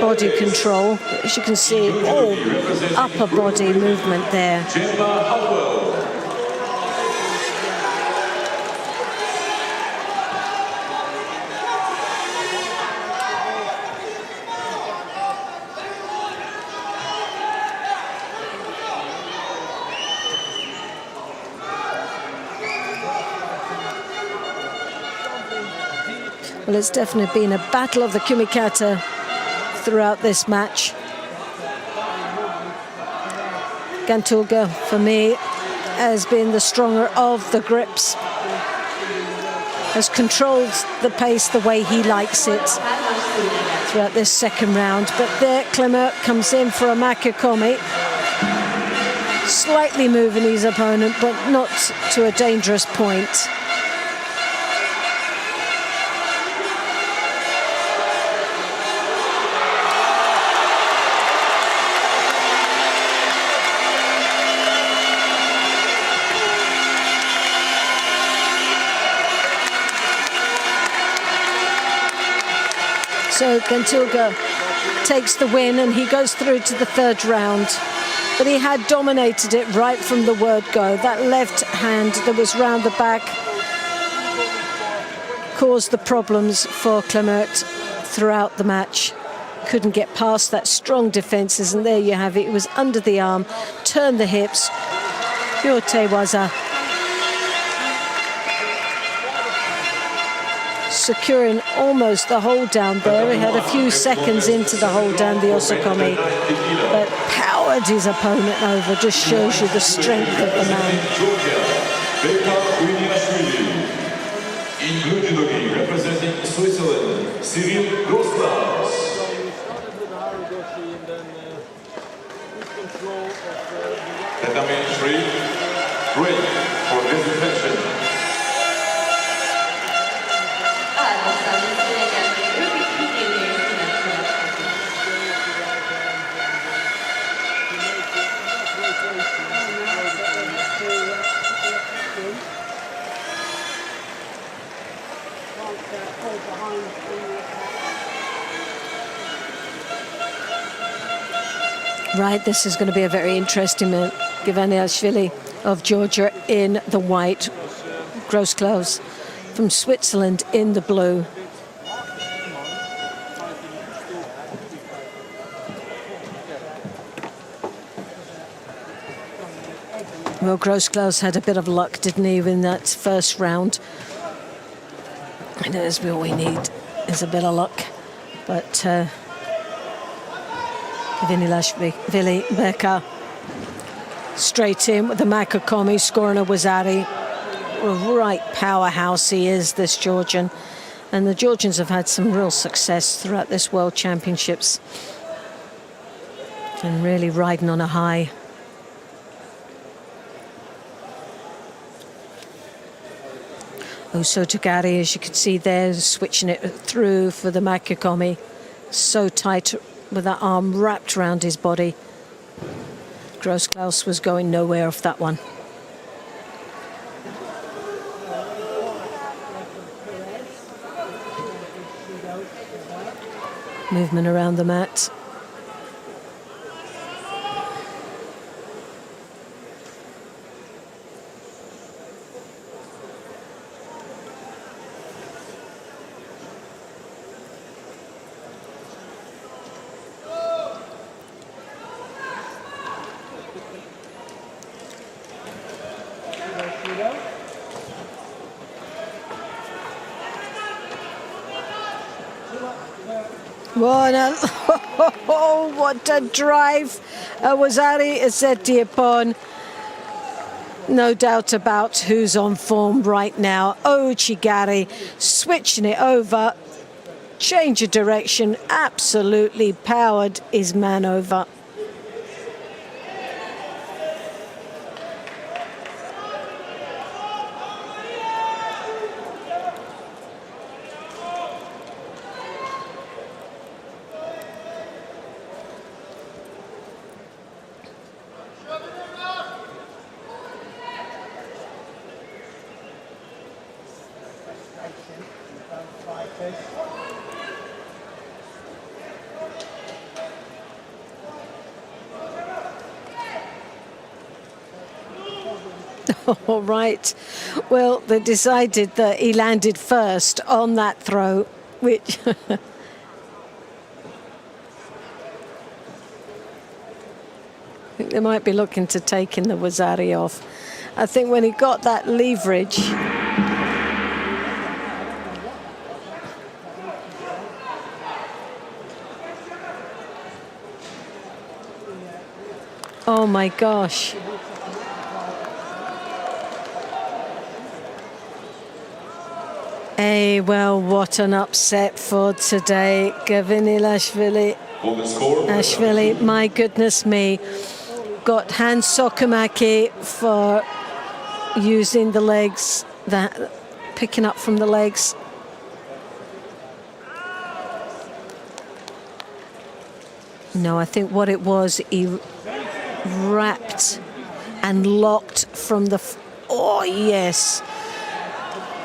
body control. As you can see, all upper body movement there. Well, it's definitely been a battle of the kumikata throughout this match. Gantuga, for me, has been the stronger of the grips, has controlled the pace the way he likes it throughout this second round. But there, Clement comes in for a Makikomi, slightly moving his opponent, but not to a dangerous point. So Gantuga takes the win and he goes through to the third round. But he had dominated it right from the word go. That left hand that was round the back caused the problems for Clement throughout the match. Couldn't get past that strong defences, and there you have it. It was under the arm, turned the hips. Yotewaza. Securing almost the hold down there. He had a few seconds into the hold down, the Osokomi, but powered his opponent over. Just shows you the strength of the man. Representing Switzerland, Cyril Grossklaus. Tatami 3, Prix for disinfection. Right, this is going to be a very interesting man. Givaniashvili of Georgia in the white, Grossklaus from Switzerland in the blue. Well, Grossklaus had a bit of luck, didn't he, in that first round? And that's what we need, is a bit of luck. But Vinilashvili Beka straight in with the Makikomi, scoring a Wazari. A right powerhouse he is, this Georgian. And the Georgians have had some real success throughout this World Championships. And really riding on a high. Sotogari, as you can see there, switching it through for the Makikomi. So tight with that arm wrapped around his body. Grossklaus was going nowhere off that one. Movement around the mat. What a drive. Wazari Ezetiapon. No doubt about who's on form right now. Chigari switching it over. Change of direction. Absolutely powered his man over. All right. Well, they decided that he landed first on that throw, which I think they might be looking to taking the Wazari off. I think when he got that leverage, Oh my gosh. Hey, well, what an upset for today. Gavinilashvili. Ashvili, my goodness me. Got Hans Sokomaki for using the legs, that picking up from the legs. No, I think what it was, he wrapped and locked from the... Oh, yes.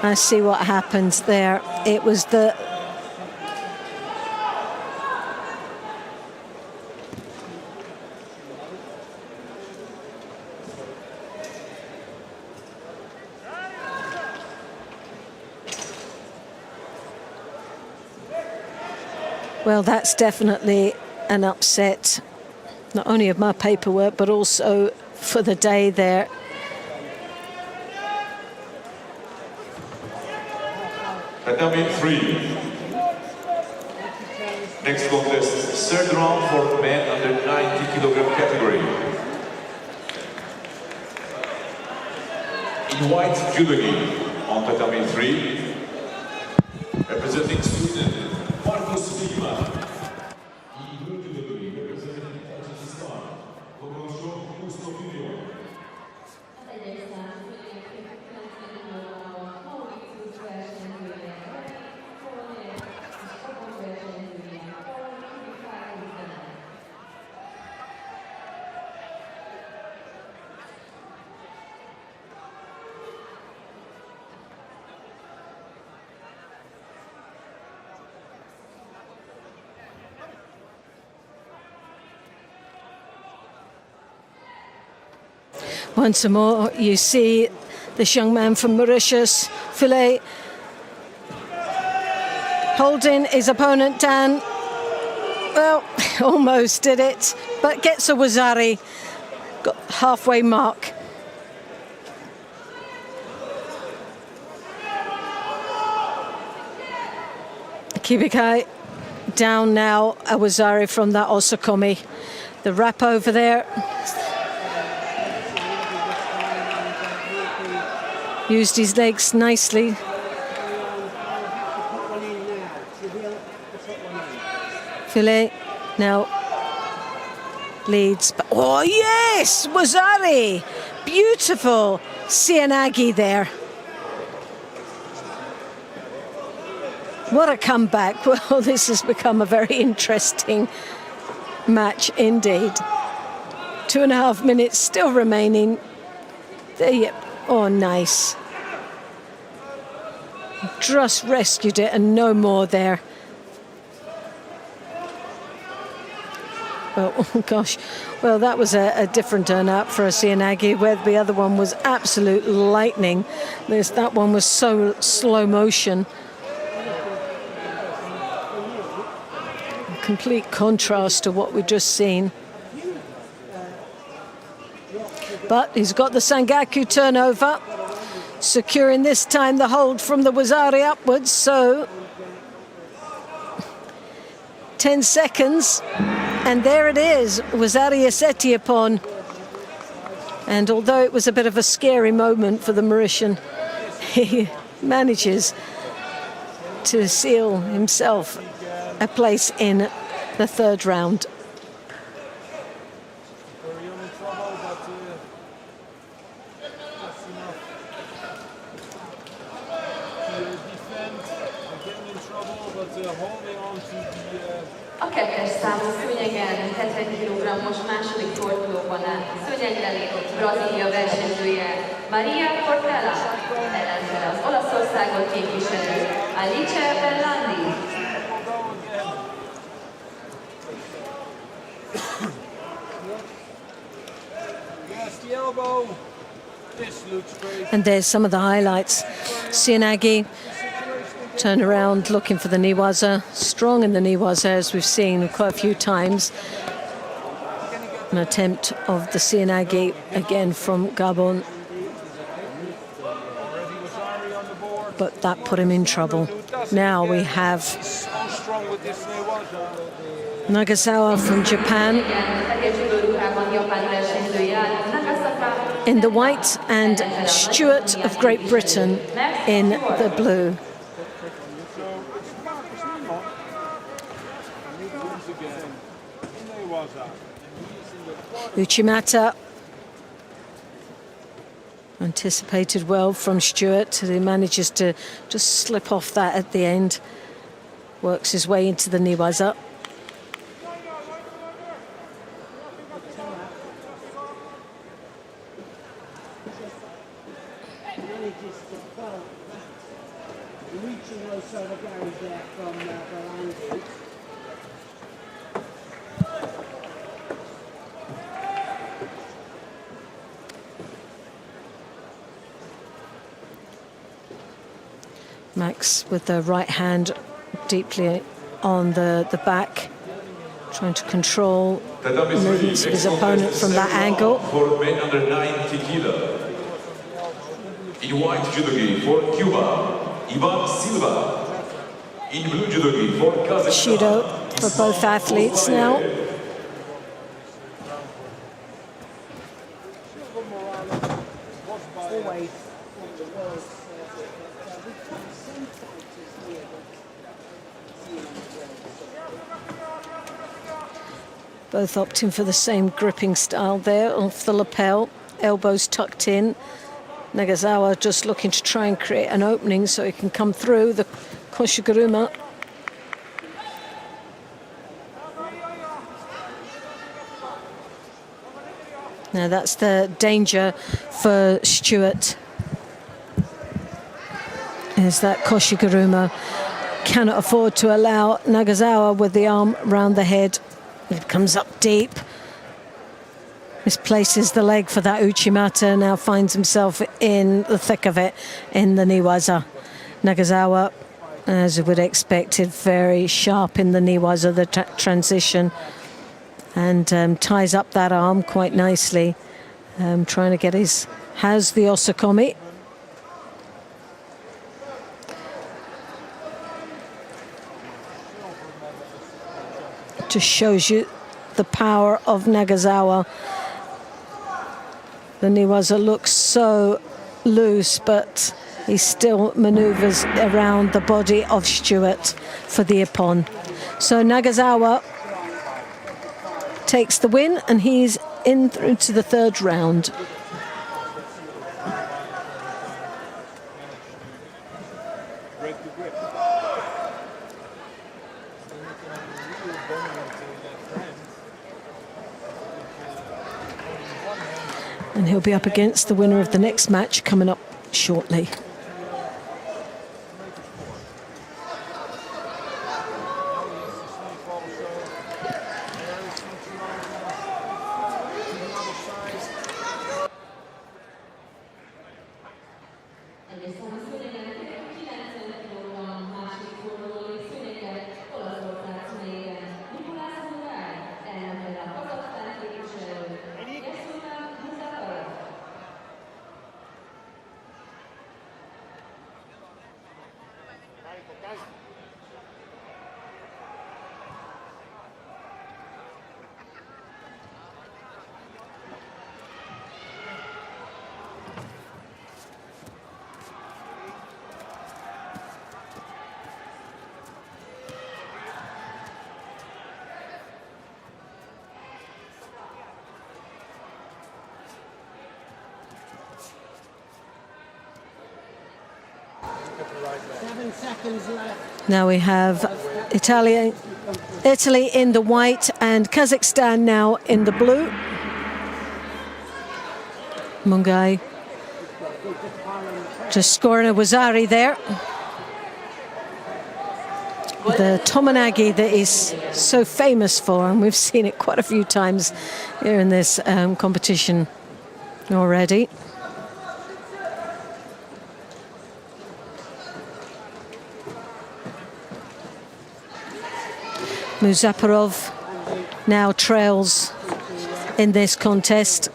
I see what happens there. It was the... Well, that's definitely an upset, not only of my paperwork, but also for the day there. Tatami 3. Next contest, third round for men under 90 kilogram category. In white judo on Tatami 3, representing Sweden, Marcus Lima. In blue judo representing Tajikistan, Once more, you see this young man from Mauritius, Filet, holding his opponent down. Well, almost did it, but gets a Wazari, got halfway mark. Kibikai down now, a Wazari from that Osakomi. The wrap over there. Used his legs nicely. Filet now leads. But oh yes, Wazari, beautiful Sianagi there. What a comeback. Well, this has become a very interesting match indeed. 2.5 minutes still remaining. There you go. Oh, nice. Just rescued it and no more there. Well, oh gosh. Well, that was a different turnout for a Sianagi, where the other one was absolute lightning. That one was so slow motion. Complete contrast to what we've just seen. But he's got the Sangaku turnover, securing this time the hold from the Wazari upwards. So 10 seconds, and there it is, Wazari Asetiapon. And although it was a bit of a scary moment for the Mauritian, he manages to seal himself a place in the third round. A kettes számú szőnyegen, 70 kg-os második fordulóban áll szőnyegre lépett Brazília versenyzője, Maria Portela, ellenfele az Olaszországot képviselő, Alice Bellandi. And there's some of the highlights. Sianagi turn around looking for the Niwaza, strong in the Niwaza, as we've seen quite a few times. An attempt of the Sianagi again from Gabon, but that put him in trouble. Now we have strong with this Newaza. Nagasawa from Japan in the white, and Stewart of Great Britain in the blue. Uchimata anticipated well from Stewart. He manages to just slip off that at the end. Works his way into the Newaza. Max with the right hand deeply on the back, trying to control the movements of his opponent from that angle. For men under 90 kilo. In white judogi for Cuba, Ivan Silva. In blue judogi for Kazakhstan. Judo for both athletes now. Both opting for the same gripping style there, off the lapel, elbows tucked in. Nagasawa just looking to try and create an opening so he can come through the koshiguruma. Now that's the danger for Stewart, is that koshiguruma cannot afford to allow Nagasawa with the arm round the head. It comes up deep, misplaces the leg for that Uchimata, now finds himself in the thick of it in the Newaza. Nagasawa, as you would expect, very sharp in the Newaza, the transition, and ties up that arm quite nicely, trying to get his, has the osakomi. Just shows you the power of Nagasawa. The Newaza looks so loose, but he still maneuvers around the body of Stewart for the ippon. So Nagasawa takes the win, and he's in through to the third round. And he'll be up against the winner of the next match coming up shortly. Now we have Italy in the white and Kazakhstan now in the blue. Mungai just scoring a wazari there. The tomonagi that he's so famous for, and we've seen it quite a few times here in this competition already. Muzafarov now trails in this contest.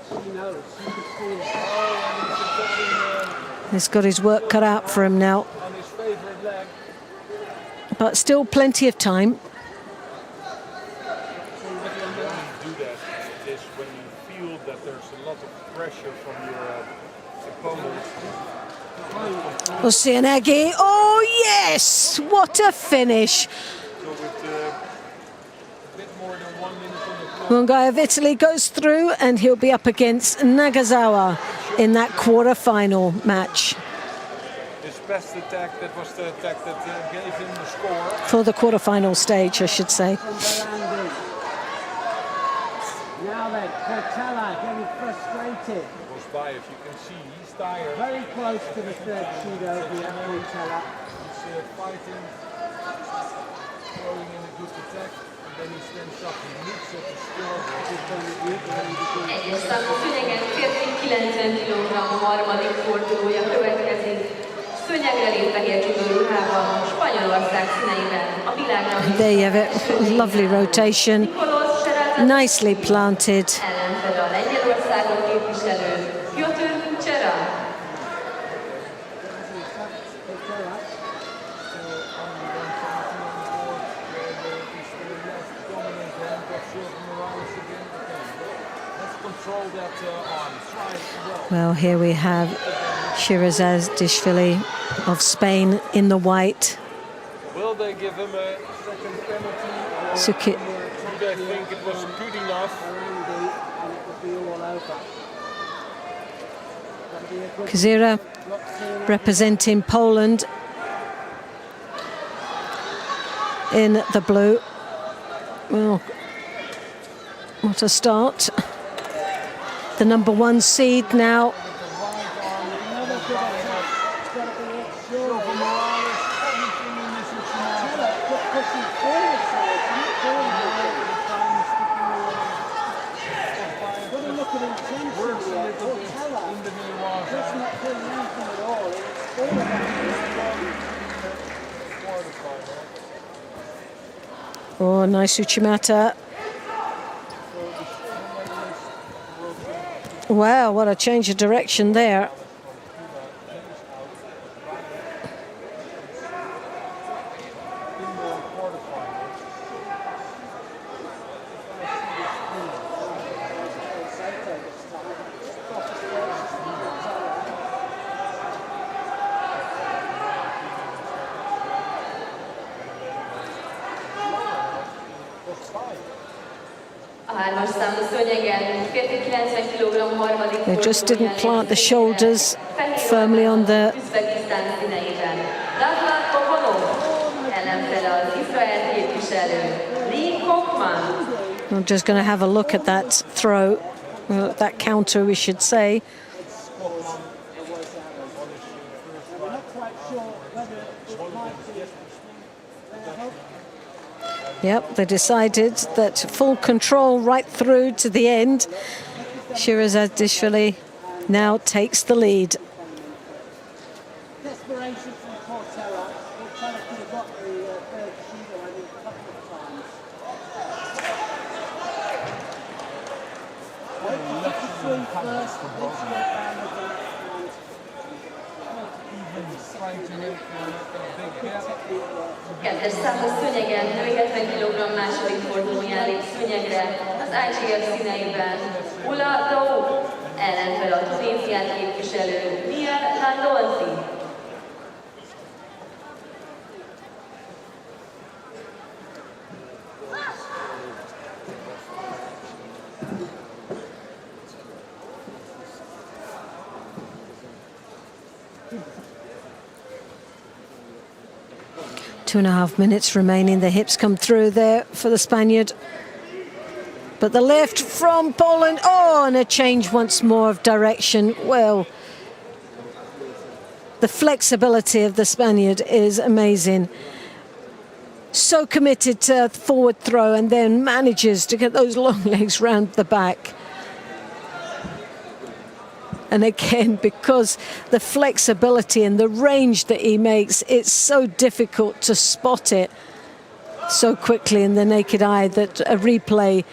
He's got his work cut out for him now. but still plenty of time. Do that is when you feel that there's a lot of pressure from your opponent. Osianagi, oh yes! What a finish! So with a bit more than 1 minute on the clock. One guy of Italy goes through and he'll be up against Nagasawa in that quarter-final match. His best attack, that was the attack that gave him the score. For the quarter-final stage, I should say. Now then, Kata getting frustrated. Goes by, if you can see, he's tired. Very close to the third Judo here, Kata. He's fighting, throwing in a good attack, and then he stands up, he looks at the score. Egyes számú szőnyegen férfi 90 kg harmadik fordulója következik. Szőnyegre lép fehér judo ruhában, Spanyolország színeiben a világranglista. There you have it. Lovely rotation. Nicely planted. Ellenfele a Lengyelországot képviselő Piotr Kuchera. Well, here we have Shirazad Dishvili of Spain in the white. Will they give him a second penalty? Suki Do they think it was good enough? Kazira representing Poland in the blue. Well, what a start. The number 1 seed now. Oh, nice Uchimata. Wow, what a change of direction there. They just didn't plant the shoulders firmly on the... I'm just going to have a look at that throw, that counter, we should say. Yep, they decided that full control right through to the end. Shirazad Dishvili now takes the lead. Desperation from Cortella. Cortella could have got the third judo a couple of times. Wait for 53 first, then she went down with the left hand. Trying to make a big gap. Kettes számú szőnyegen női 70 kg második fordulóján lép szőnyegre az IGF színeiben Ula Dou, ellenfele a Tunéziát képviselő Mia Landolfi. Two and a half minutes remaining. The hips come through there for the Spaniard. But the left from Poland. Oh, and a change once more of direction. Well, the flexibility of the Spaniard is amazing. So committed to forward throw and then manages to get those long legs round the back. And again, because the flexibility and the range that he makes, it's so difficult to spot it so quickly in the naked eye that a replay,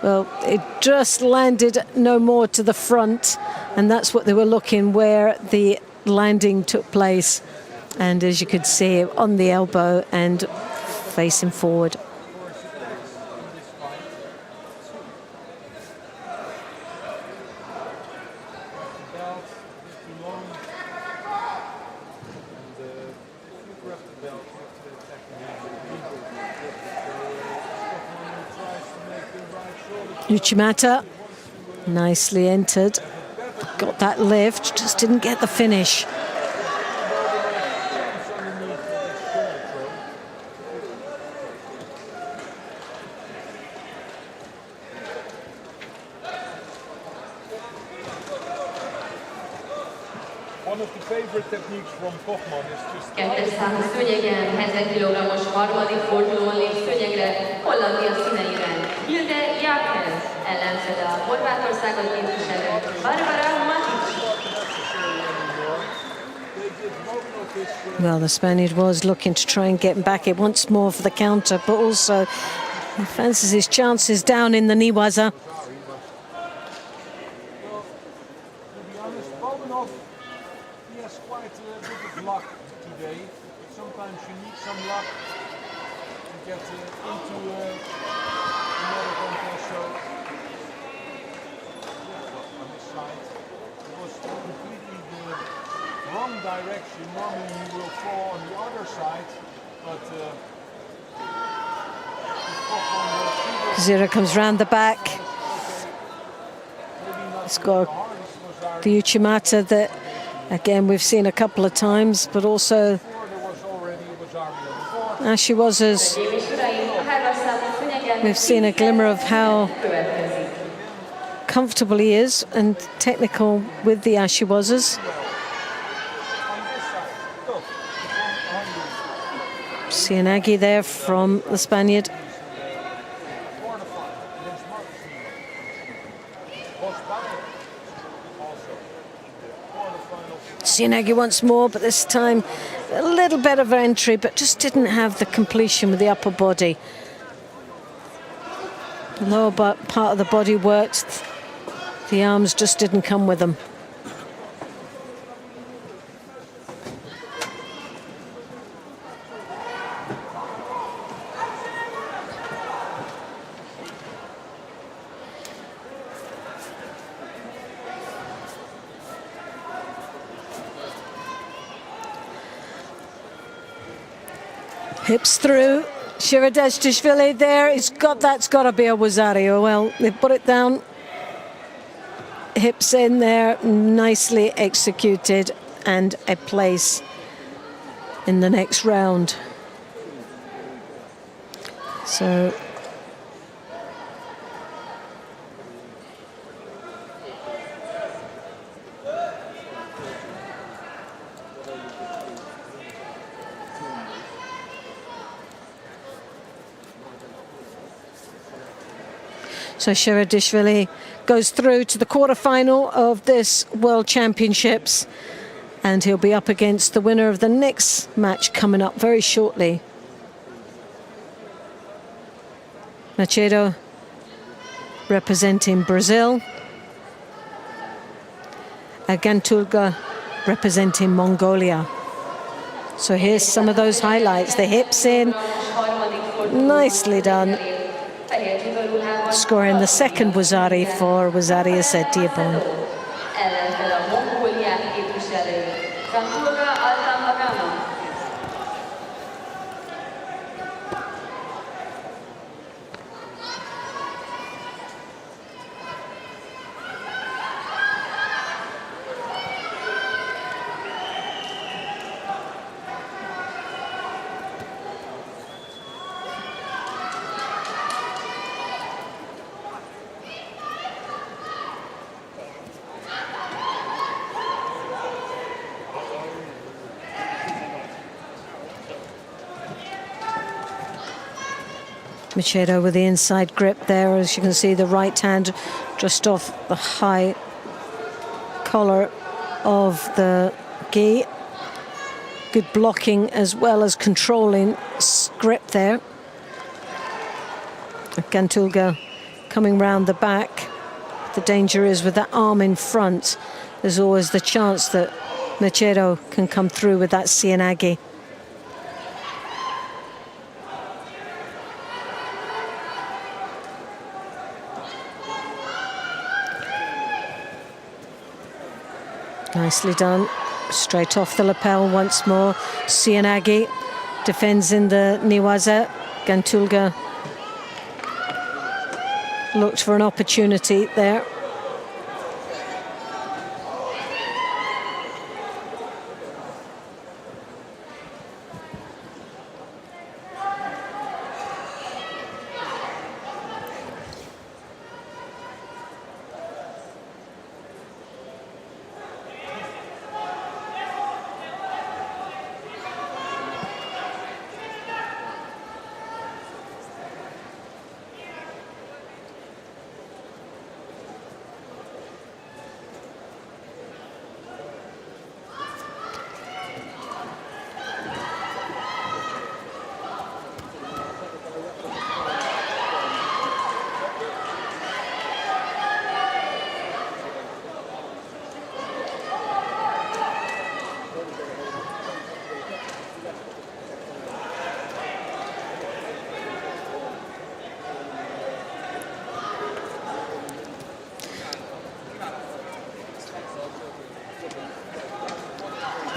well, it just landed no more to the front, and that's what they were looking, where the landing took place. And as you could see, on the elbow and facing forward. Uchimata, nicely entered, got that lift, just didn't get the finish. One of the favorite techniques from Kochman is just... Kettes számú szőnyegen, 70 kg-os harmadik fordulón lép szőnyegre, Hollandia színeiben. Hilde Jakens ellenfele a Horvátországot képviselő Barbara Matic. Well, the Spaniard was looking to try and get back it once more for the counter, but also he fancies his chances down in the Niwaza. Luck today. Sometimes you need some luck to get into another contest. So on this side, it was completely the wrong direction. Normally you will fall on the other side, but Zira comes round the back. It's got the Uchimata that, again, we've seen a couple of times, but also Ashiwazas. We've seen a glimmer of how comfortable he is and technical with the Ashiwazas. Sianagi there from the Spaniard. Sianagi once more, but this time a little bit of entry, but just didn't have the completion with the upper body. The lower part of the body worked, the arms just didn't come with them. Hips through, Shiradeshtishvili there, that's got to be a Wazario. Well, they put it down, hips in there, nicely executed, and a place in the next round. So Shiradishvili goes through to the quarterfinal of this World Championships, and he'll be up against the winner of the next match coming up very shortly. Macedo representing Brazil, Agantulga representing Mongolia. So here's some of those highlights. The hips in, nicely done. Scoring the second Wazari for Wazari Asetiapon. Macedo with the inside grip there, as you can see, the right hand just off the high collar of the gi. Good blocking as well as controlling grip there. Gantulga coming round the back. The danger is with that arm in front, there's always the chance that Machado can come through with that Cianagi. Nicely done. Straight off the lapel once more. Cianagi defends in the Niwaza. Gantulga looked for an opportunity there.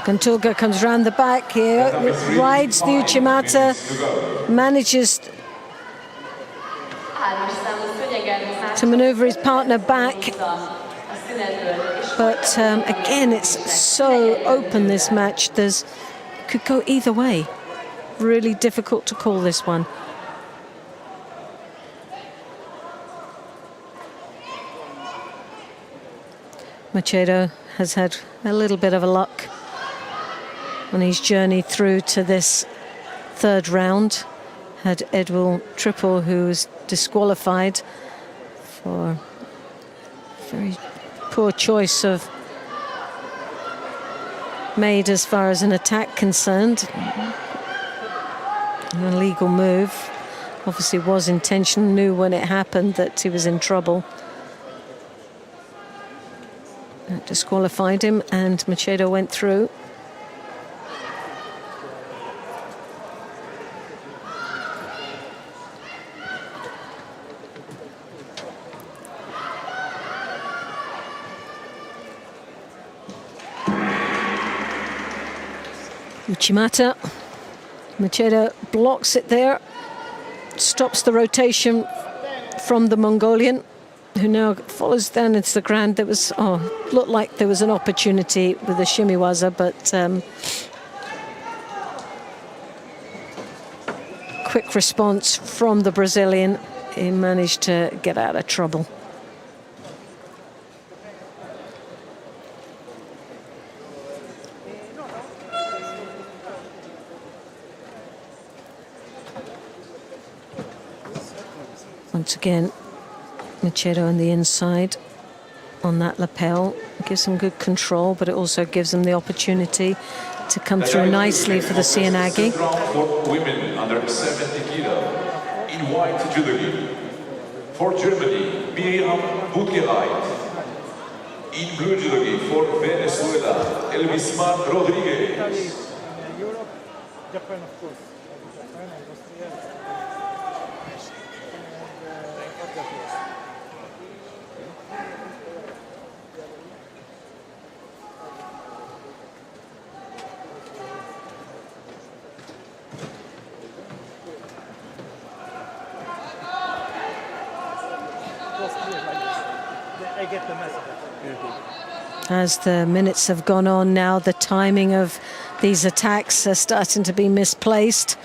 Gantulga comes round the back here, rides the Uchimata, manages to maneuver his partner back. But again, it's so open, this match. Could go either way. Really difficult to call this one. Machado has had a little bit of a luck on his journey through to this third round. Had Edwil Triple, who was disqualified for very poor choice of made as far as an attack concerned. An illegal move. Obviously was intentional, knew when it happened that he was in trouble. That disqualified him, and Machado went through. Uchimata. Machado blocks it there, stops the rotation from the Mongolian, who now follows down into the ground. There was, looked like there was an opportunity with the Shimiwaza, but quick response from the Brazilian. He managed to get out of trouble. Once again, Machado on the inside on that lapel. Gives him good control, but it also gives him the opportunity to come through nicely for the Cianagi. For women under 70 kilo in white judo. For Germany, Miriam Bukelheit. In blue judo for Venezuela, Elvisman Rodriguez. Europe, Japan, of course. Japan and Austria. I get the message. As the minutes have gone on now, the timing of these attacks are starting to be misplaced.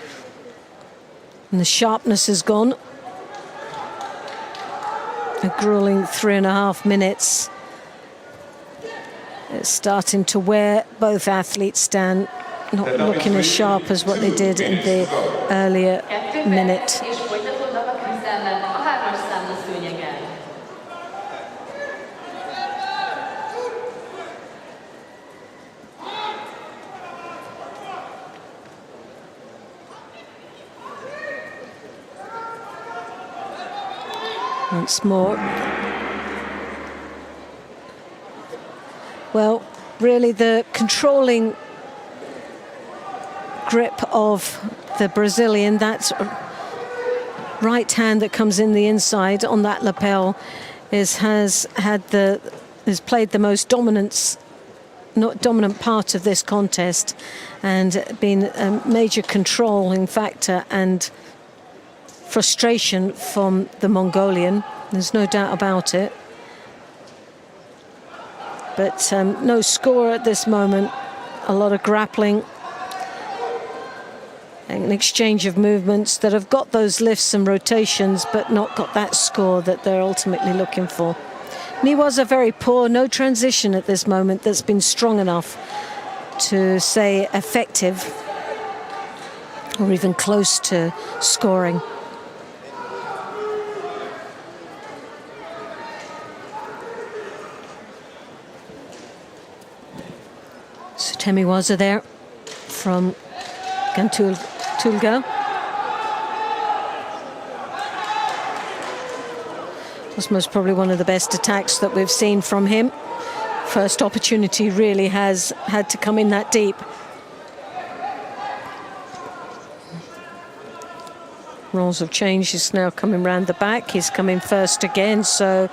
And the sharpness has gone. A grueling 3.5 minutes. It's starting to wear both athletes down, not looking as sharp as what they did in the earlier minute. Once more. Well, really the controlling grip of the Brazilian. That's right hand that comes in the inside on that lapel has played the most dominant part of this contest and been a major controlling factor and frustration from the Mongolian. There's no doubt about it. But no score at this moment. A lot of grappling, an exchange of movements that have got those lifts and rotations, but not got that score that they're ultimately looking for. Niwaza very poor, no transition at this moment that's been strong enough to say effective or even close to scoring. So Temiwaza there from Gantulga. Was most probably one of the best attacks that we've seen from him. First opportunity really has had to come in that deep. Roles have changed. He's now coming round the back. He's coming first again, so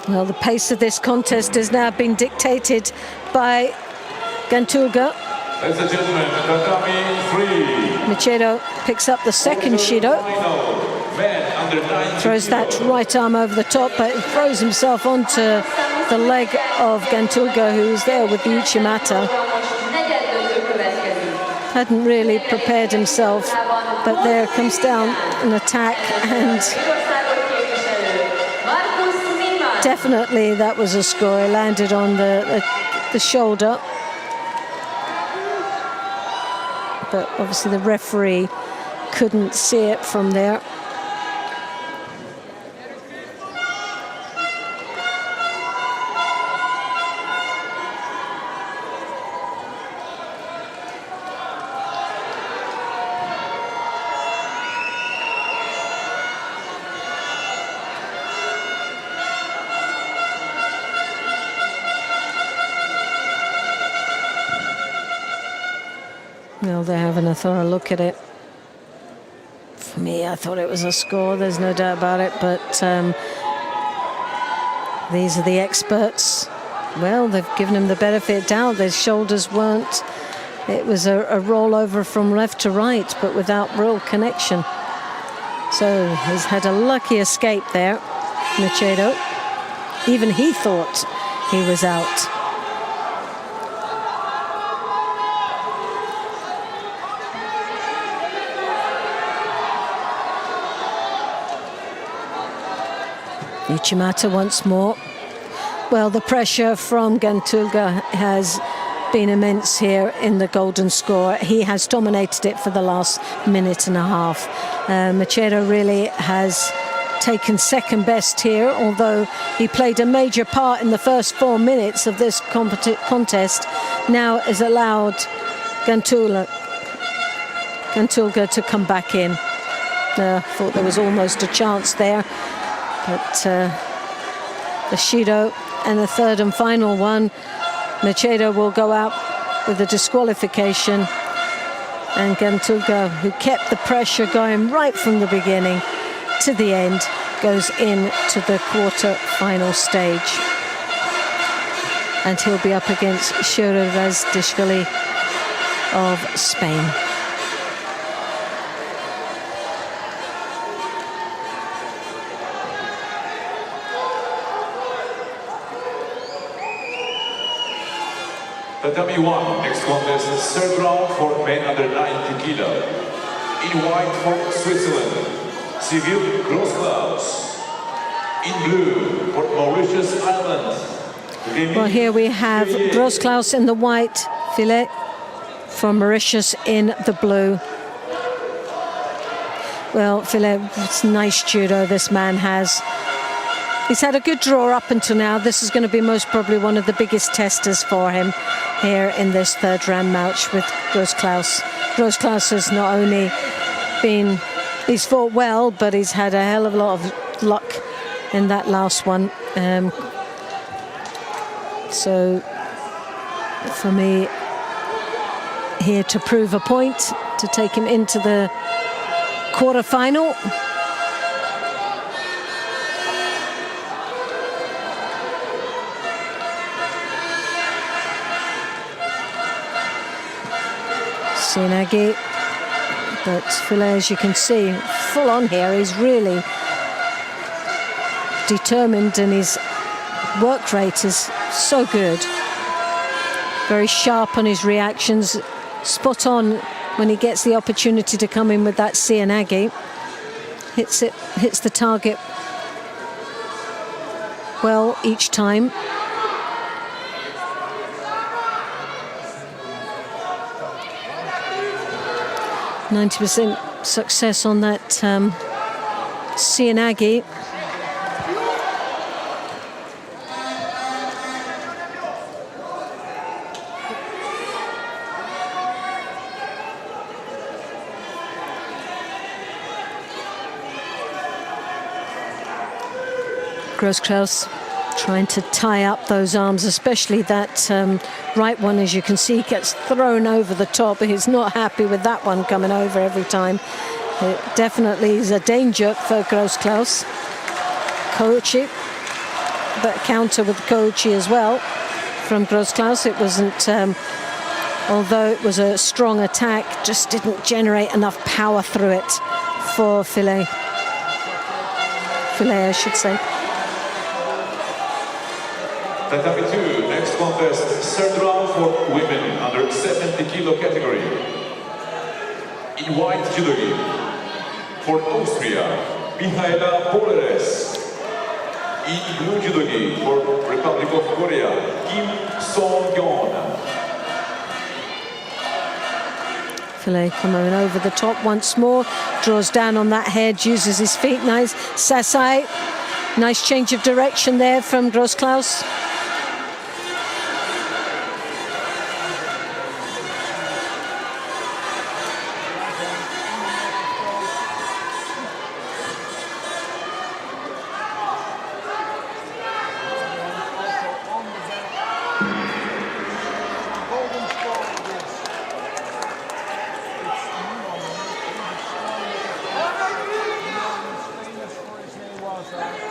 well, the pace of this contest has now been dictated by Gantulga. Ladies and gentlemen, Tatami 3. Machado picks up the second Shido. Throws that right arm over the top, but he throws himself onto the leg of Gantulga, who's there with the Uchimata. Hadn't really prepared himself, but there comes down an attack, and definitely that was a score. He landed on the shoulder. But obviously the referee couldn't see it from there. Well, they're having a thorough look at it. For me, I thought it was a score, there's no doubt about it, but these are the experts. Well, they've given him the benefit of doubt. Their shoulders weren't, it was a rollover from left to right, but without real connection. So he's had a lucky escape there, Machado. Even he thought he was out. Uchimata once more. Well, the pressure from Gantulga has been immense here in the golden score. He has dominated it for the last minute and a half. Machado really has taken second best here, although he played a major part in the first 4 minutes of this contest. Now has allowed Gantulga to come back in. Thought there was almost a chance there. But the Shido and the third and final one, Machado will go out with a disqualification. And Gantulga, who kept the pressure going right from the beginning to the end, goes into the quarter-final stage. And he'll be up against Shiro Razdishvili of Spain. Tatami 1, next contest, third round for men under 90 kilo. In white for Switzerland, Civil Grossklaus. In blue for Mauritius Island. Well, here we have Grossklaus in the white, Filet from Mauritius in the blue. Well, Filet, it's nice judo this man has. He's had a good draw up until now. This is going to be most probably one of the biggest testers for him here in this third round match with Grossklaus. Grossklaus has not only he's fought well, but he's had a hell of a lot of luck in that last one. So for me, here to prove a point, to take him into the quarter-final. Sinagi, but Filet, as you can see, full on here. He's really determined and his work rate is so good. Very sharp on his reactions, spot on when he gets the opportunity to come in with that Sinagi. Hits the target well each time. %90 success on that Sinagi. Grosskraus trying to tie up those arms, especially that right one, as you can see, gets thrown over the top. He's not happy with that one coming over every time. It definitely is a danger for Grosskraus. Kochi, but counter with Kochi as well from Grosskraus. It wasn't, although it was a strong attack, just didn't generate enough power through it for Filet. Filet, I should say. Tatami 2, next contest, third round for women under 70 kilo category. In white judogi, for Austria, Mihaela Poleres. In blue judogi, for Republic of Korea, Kim Song-yeon. Filet coming over the top once more, draws down on that head, uses his feet nice. Sasai, nice change of direction there from Grosskraus.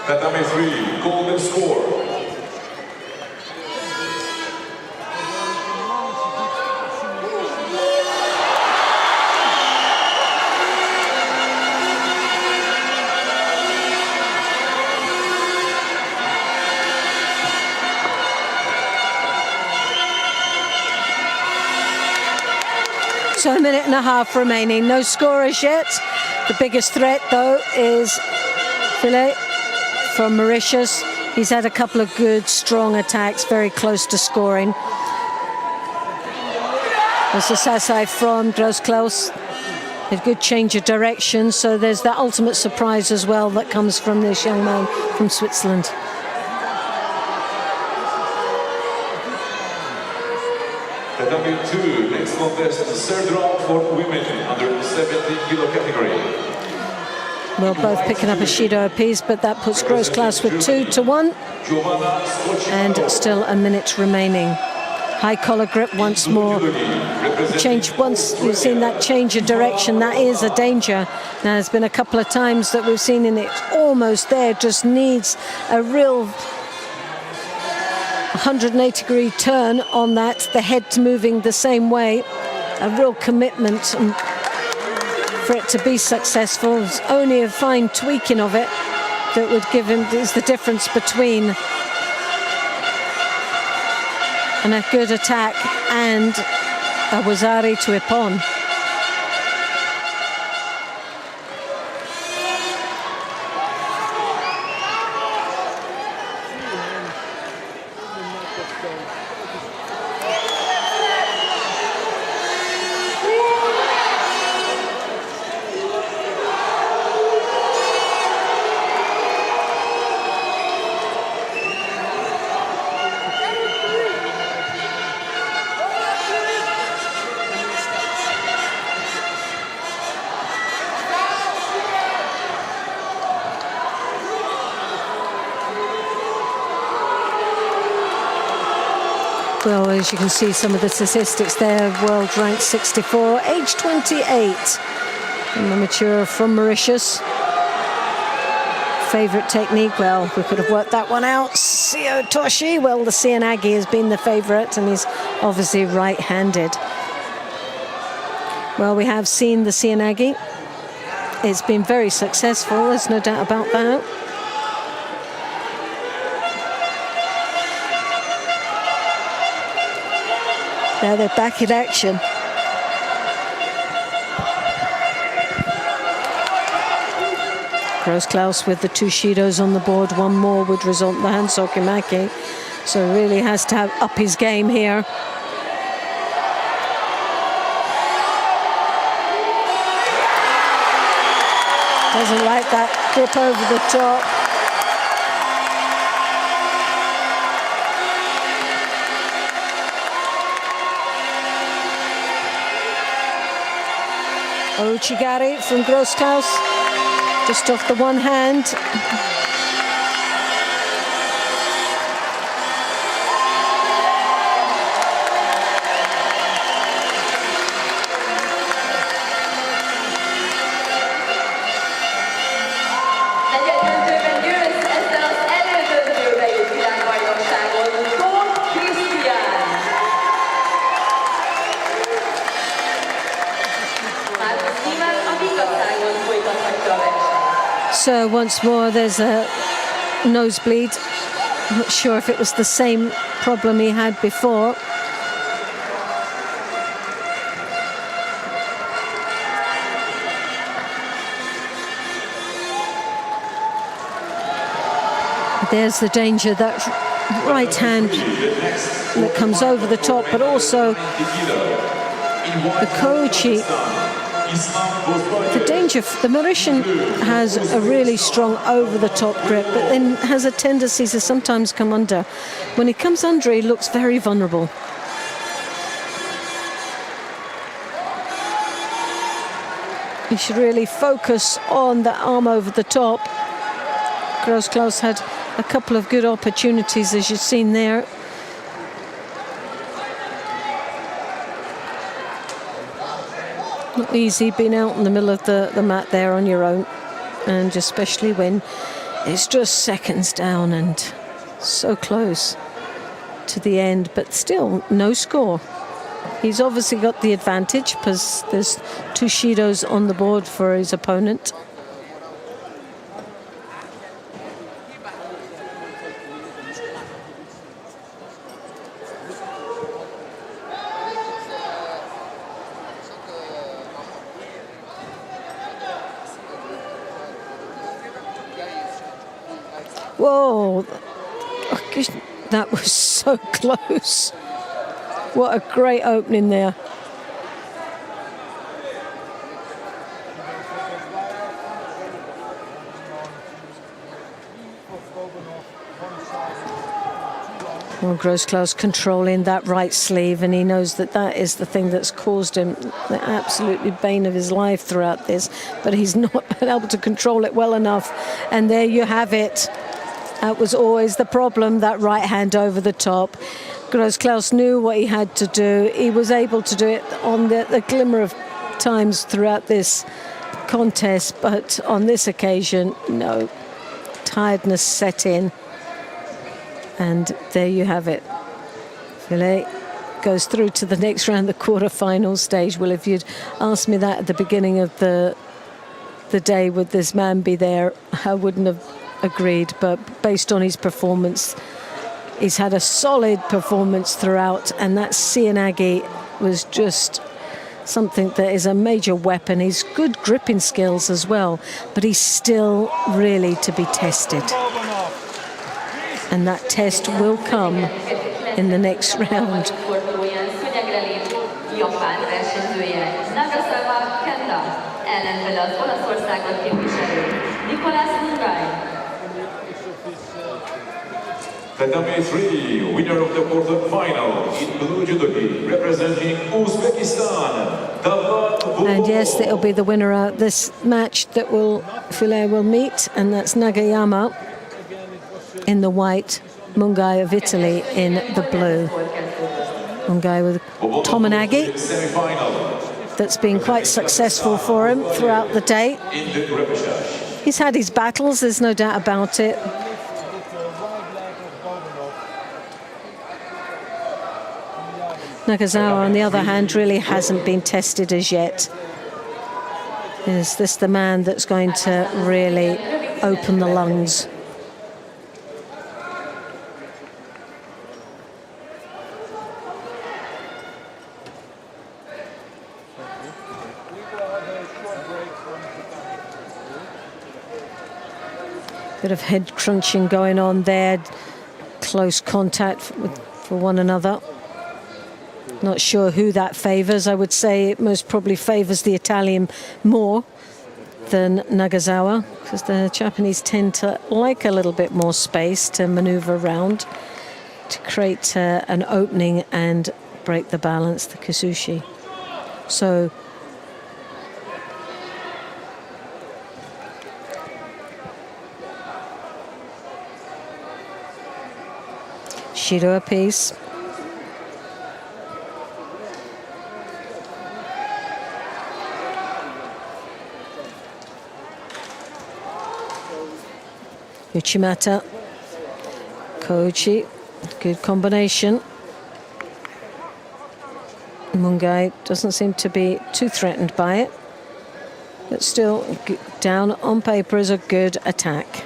Tatami 3, golden score. So a minute and a half remaining, no scorers yet. The biggest threat though is Filet from Mauritius. He's had a couple of good, strong attacks, very close to scoring. There's a Sasai from Grosskraus. A good change of direction, so there's that ultimate surprise as well that comes from this young man from Switzerland. Tatami 2, next contest, third round for women under 70 kilo category. Well, both picking up a Shido apiece, but that puts Grosskraus with 2-1. And still a minute remaining. High collar grip once more. Change, once you've seen that change of direction, that is a danger. Now, there's been a couple of times that we've seen in it almost there, just needs a real 180-degree turn on that, the head moving the same way, a real commitment. And for it to be successful, it's only a fine tweaking of it that would give him, is the difference between a good attack and a Wazari to Ippon. Well, as you can see, some of the statistics there, world ranked 64, age 28, and amateur from Mauritius. Favorite technique, well, we could have worked that one out. Seo Toshi, well, the Seoinage has been the favorite, and he's obviously right-handed. Well, we have seen the Seoinage. It's been very successful, there's no doubt about that. Now they're back in action. Gross-Klaus with the 2 Shidos on the board. One more would result in the Hansokimaki. So really has to up his game here. Doesn't like that grip over the top. Ouchigari from Gross-Klaus, just off the one hand. Negyedöntőben győz ezzel az elődöntőbe jut világbajnokságon Christian. So once more there's a nosebleed. I'm not sure if it was the same problem he had before. There's the danger, that right hand that comes over the top, but also the Kochi. The danger, the Mauritian has a really strong over-the-top grip, but then has a tendency to sometimes come under. When he comes under, he looks very vulnerable. You should really focus on the arm over the top. Gross-Klaus had a couple of good opportunities, as you've seen there. Not easy being out in the middle of the mat there on your own, and especially when it's just seconds down and so close to the end, but still no score. He's obviously got the advantage because there's 2 Shidos on the board for his opponent. Whoa, oh, gosh, that was so close. What a great opening there. Well, Gross-Klaus controlling that right sleeve, and he knows that that is the thing that's caused him the absolutely bane of his life throughout this, but he's not been able to control it well enough. And there you have it. That was always the problem, that right hand over the top. Gross-Klaus knew what he had to do. He was able to do it on the glimmer of times throughout this contest, but on this occasion, no. Tiredness set in. And there you have it. Filet goes through to the next round, the quarter-final stage. Well, if you'd asked me that at the beginning of the day, would this man be there, I wouldn't have agreed. But based on his performance, he's had a solid performance throughout, and that Seoinage was just something that is a major weapon. He's good gripping skills as well, but he's still really to be tested. And that test will come in the next round. Tatami 3, winner of the quarter-final in blue judogi, representing Uzbekistan. And yes, it'll be the winner of this match that Filet will meet, and that's Nagayama in the white, Mungai of Italy in the blue. One guy with Tomonagi. That's been quite successful for him throughout the day. He's had his battles, there's no doubt about it. Nagasawa, on the other hand, really hasn't been tested as yet. Is this the man that's going to really open the lungs? Bit of head crunching going on there, close contact for one another. Not sure who that favours. I would say it most probably favours the Italian more than Nagasawa, because the Japanese tend to like a little bit more space to manoeuvre around, to create an opening and break the balance, the Kisushi. So Shido a piece. Uchimata, Koichi, good combination. Mungai doesn't seem to be too threatened by it, but still down on paper is a good attack.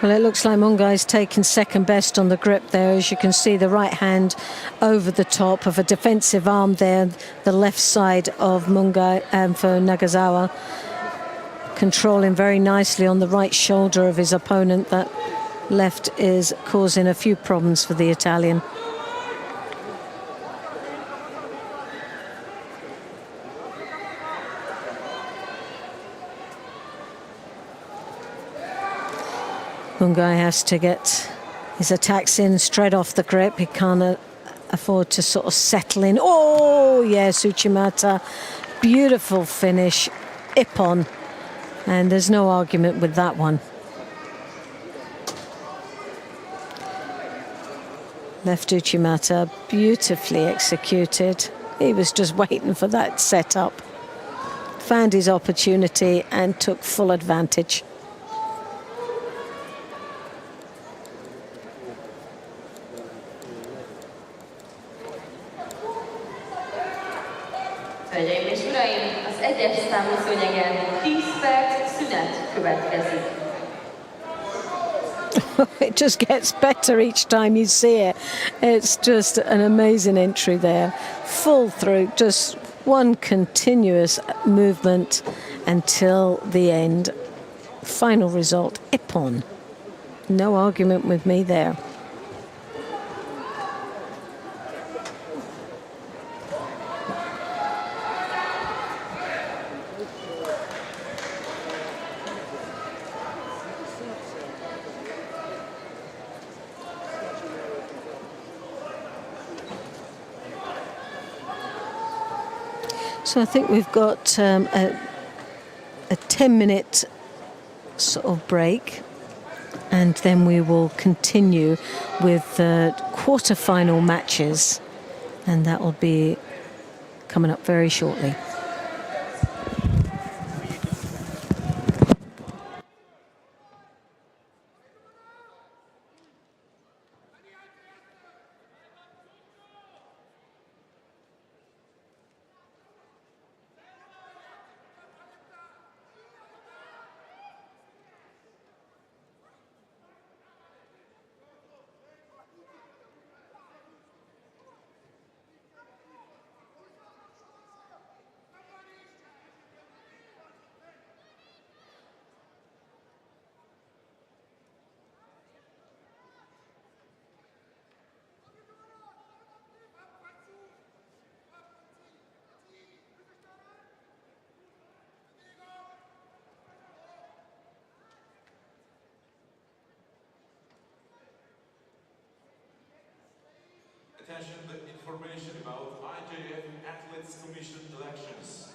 Well, it looks like Mungai's taken second best on the grip there. As you can see, the right hand over the top of a defensive arm there, the left side of Mungai for Nagasawa, controlling very nicely on the right shoulder of his opponent. That left is causing a few problems for the Italian. Mungai has to get his attacks in straight off the grip. He can't afford to sort of settle in. Oh, yes, Uchimata. Beautiful finish. Ippon. And there's no argument with that one. Left Uchimata, beautifully executed. He was just waiting for that setup. Found his opportunity and took full advantage. Hölgyeim és uraim, az egyes számú szőnyegen 10 perc szünet következik. It just gets better each time you see it. It's just an amazing entry there. Full through, just one continuous movement until the end. Final result, Ippon. No argument with me there. So I think we've got a 10-minute sort of break, and then we will continue with the quarter-final matches, and that will be coming up very shortly. attention the information about IJF Athletes Commission elections.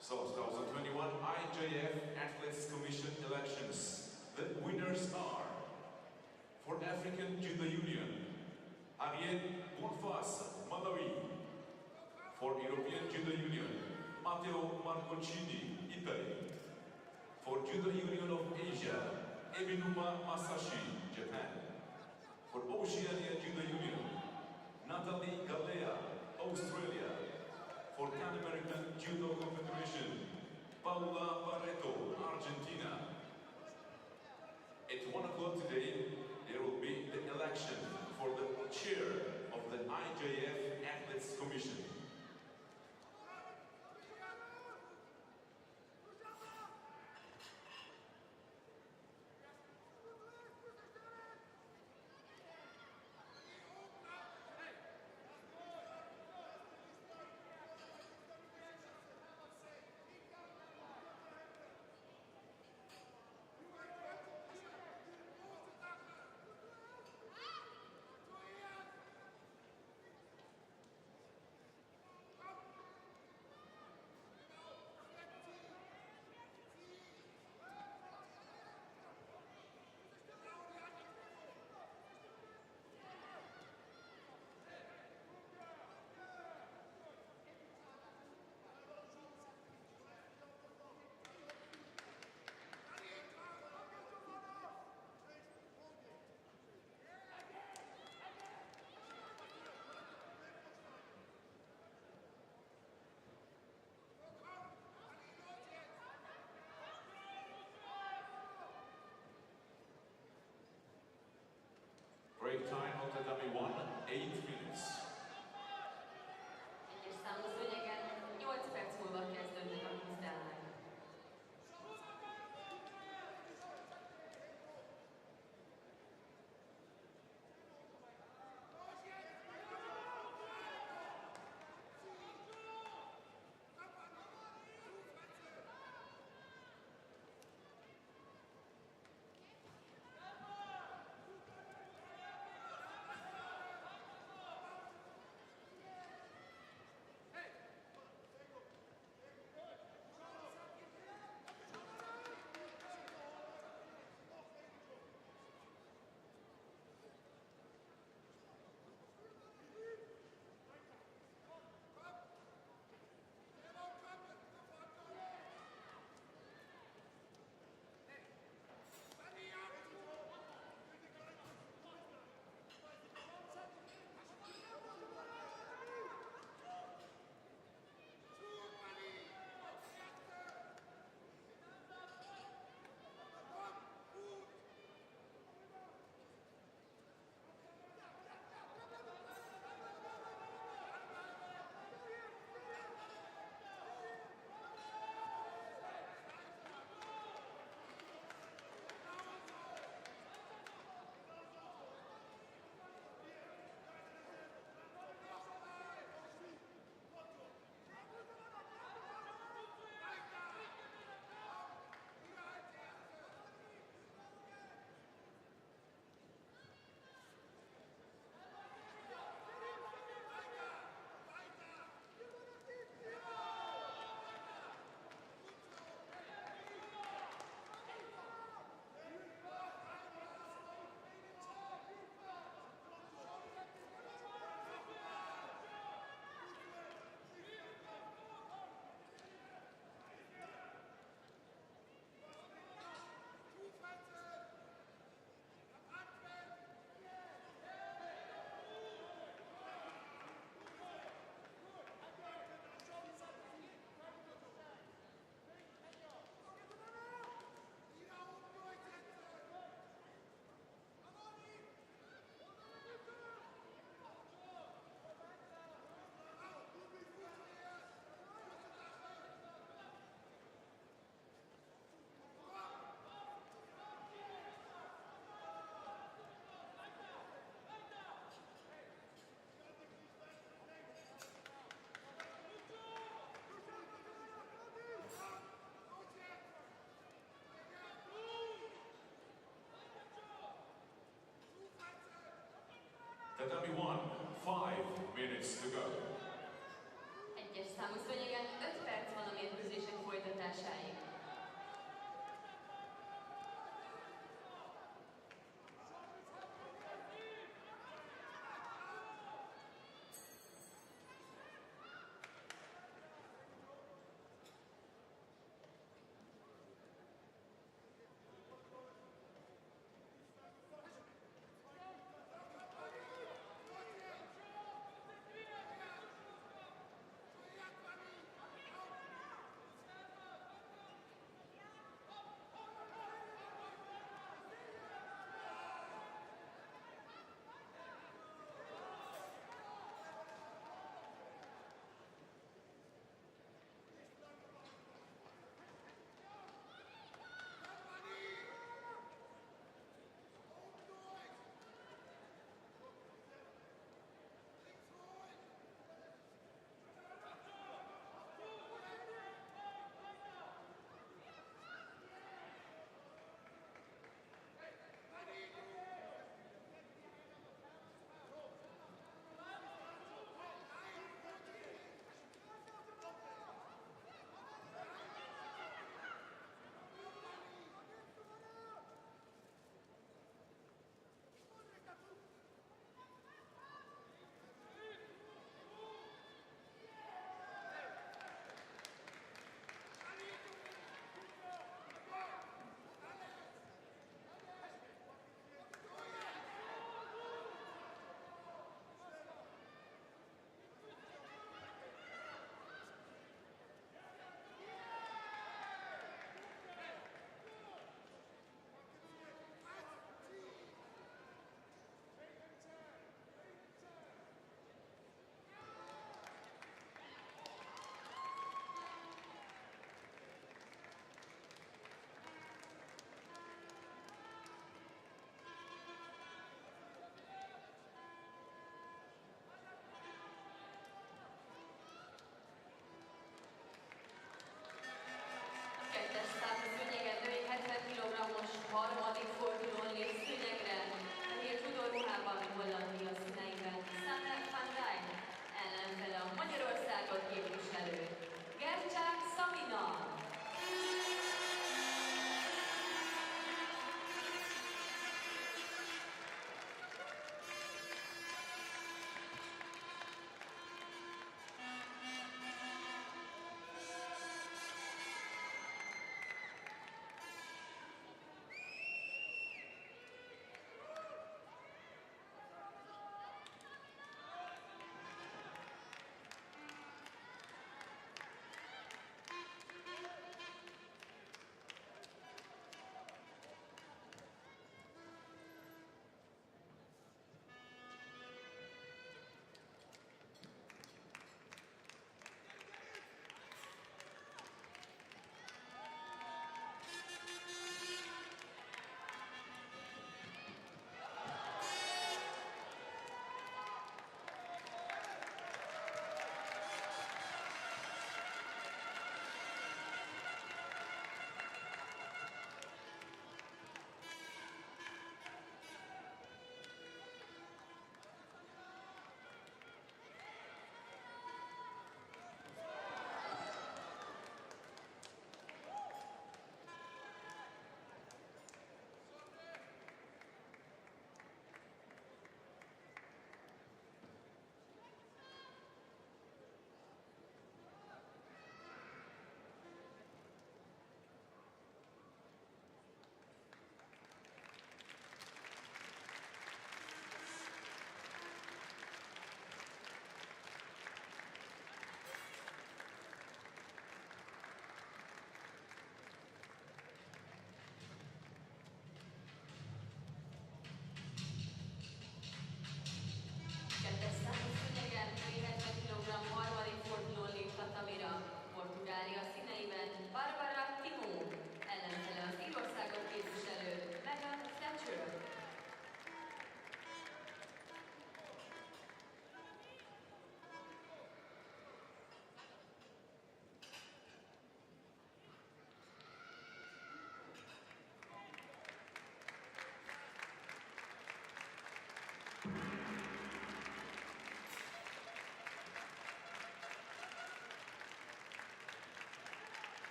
So 2021 IJF Athletes Commission elections. The winners are for African Judo Union, Ariel Bonfas, Malawi. For European Judo Union, Matteo Marconcini, Italy. For Judo Union of Asia, Ebinuma Masashi, Japan. For Oceania Judo Union, Natalie Galea, Australia. For Pan American Judo Confederation, Paula Barreto, Argentina. At 1 o'clock today, there will be the election for the chair of the IJF Athletes Commission. Break time on Tatami 1, 8 minutes. Egyes számú szőnyegen 8 perc múlva kezdődnek a küzdelmek. Tatami 1, 5 minutes to go. Egyes számú szőnyegen 5 perc van a mérkőzések folytatásáig.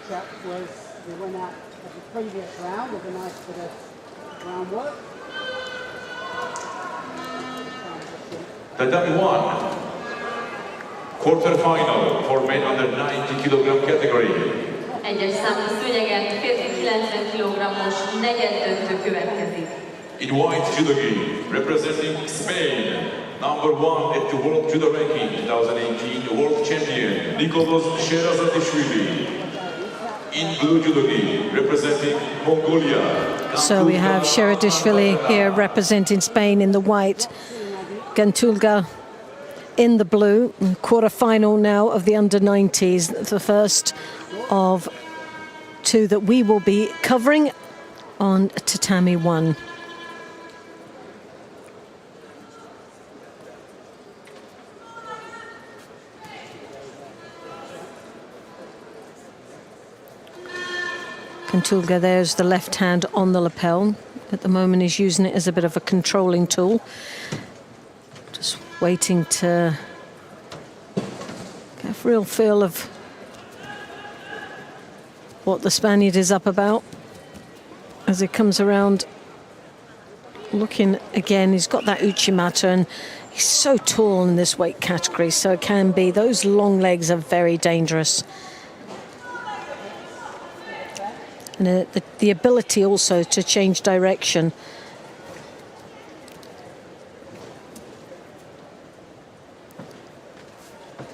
matchup was the winner of the previous round with a nice bit of groundwork. Tatami 1, quarter-final for men under 90 kilogram category. Egyes számú szőnyegen férfi 90 kg-os negyeddöntő következik. In white judogi, representing Spain, number 1 at the World Judo Ranking 2018 World Champion, Nicolas Sherazadishvili. In blue judogi, representing Mongolia. So we have Sherazadishvili here representing Spain in the white, Gantulga in the blue. Quarter-final now of the under-90s, the first of two that we will be covering on Tatami 1. Gantulga, there's the left hand on the lapel. At the moment he's using it as a bit of a controlling tool. Just waiting to get a real feel of what the Spaniard is up about as he comes around. Looking again, he's got that uchimata, and he's so tall in this weight category, so it can be, those long legs are very dangerous. And the ability also to change direction.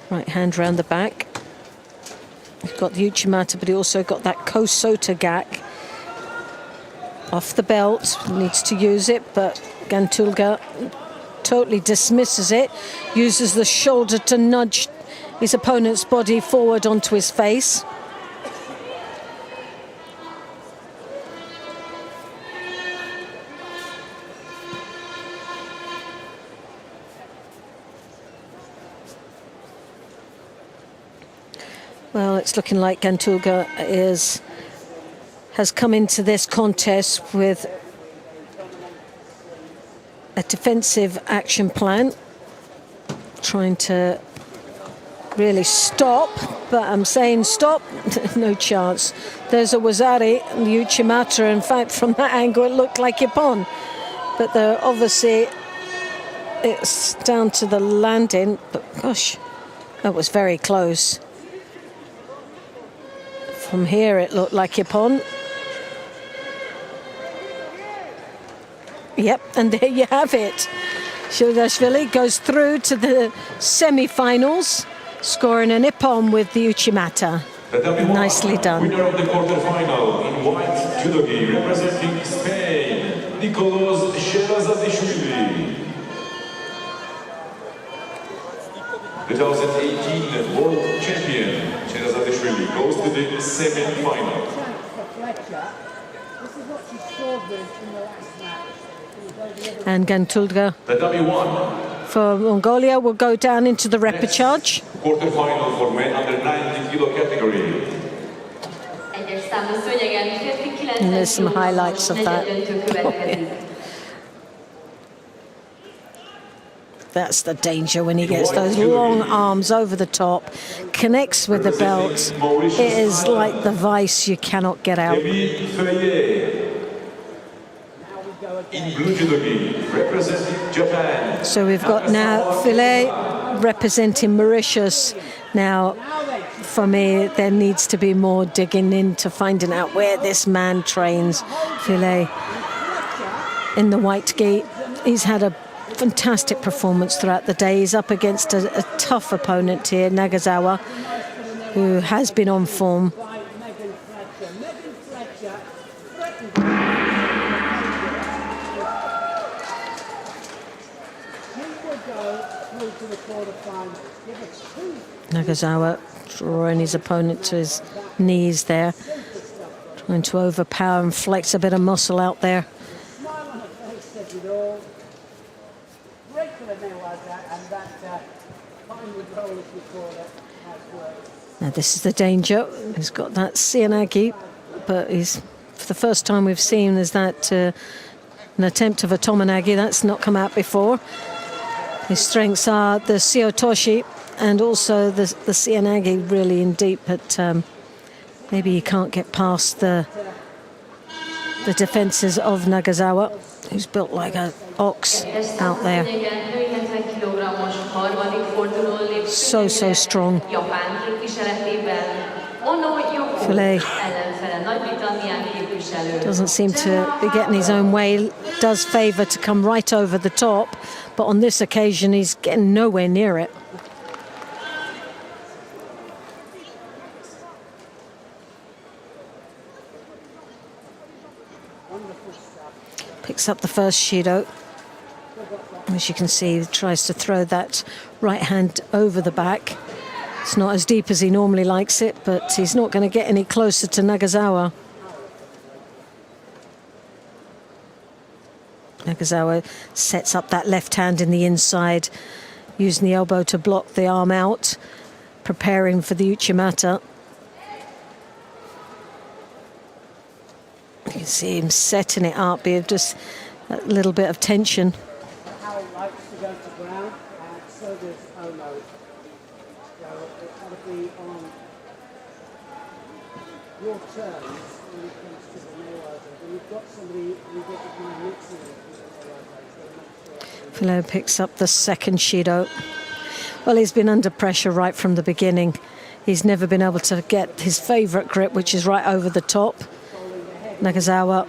Right hand round the back. He's got the uchimata, but he also got that kosota gak off the belt. Needs to use it, but Gantulga totally dismisses it. Uses the shoulder to nudge his opponent's body forward onto his face. Well, it's looking like Gantulga has come into this contest with a defensive action plan, trying to really stop, but I'm saying stop, no chance. There's a Wazari, the uchimata, in fact, from that angle it looked like Ippon, but obviously it's down to the landing, but gosh, that was very close. From here it looked like Ippon. Yep, and there you have it. Sherazadishvili goes through to the semi-finals, scoring an Ippon with the uchimata. Nicely done. Winner of the quarter-final in white judogi, representing Spain, Nicolas Sherazadishvili. 2018 World Champion Sherazadishvili goes to the semi-final. And Gantulga for Mongolia will go down into the repechage. Quarter-final for men under 90 kilo category. And there's some highlights of that. That's the danger when he gets those long arms over the top, connects with the belt. It is like the vice you cannot get out. In blue judogi, representing Japan. So we've got now Filet representing Mauritius. Now, for me, there needs to be more digging into finding out where this man trains. Filet in the white gi. He's had a fantastic performance throughout the day. He's up against a tough opponent here, Nagasawa, who has been on form. Nagasawa drawing his opponent to his knees there, trying to overpower and flex a bit of muscle out there. Now this is the danger. He's got that Sianagi, but for the first time we've seen is that an attempt of a Tomonagi. That's not come out before. His strengths are the Siotoshi and also the Sianagi, really in deep at Maybe he can't get past the defences of Nagasawa, who's built like an ox out there. So strong. Filet doesn't seem to be getting his own way. Does favour to come right over the top, but on this occasion he's getting nowhere near it. Picks up the first Shido. As you can see, he tries to throw that right hand over the back. It's not as deep as he normally likes it, but he's not going to get any closer to Nagasawa. Nagasawa sets up that left hand in the inside, using the elbow to block the arm out, preparing for the Uchimata. You can see him setting it up here, just a little bit of tension. Howell likes to go to ground, and so does Ono. So it's got to be on your terms when it comes to the nail open. But you've got somebody who doesn't mind mixing it with the nail open, so Filo picks up the second Shido. Well, he's been under pressure right from the beginning. He's never been able to get his favourite grip, which is right over the top. Nagasawa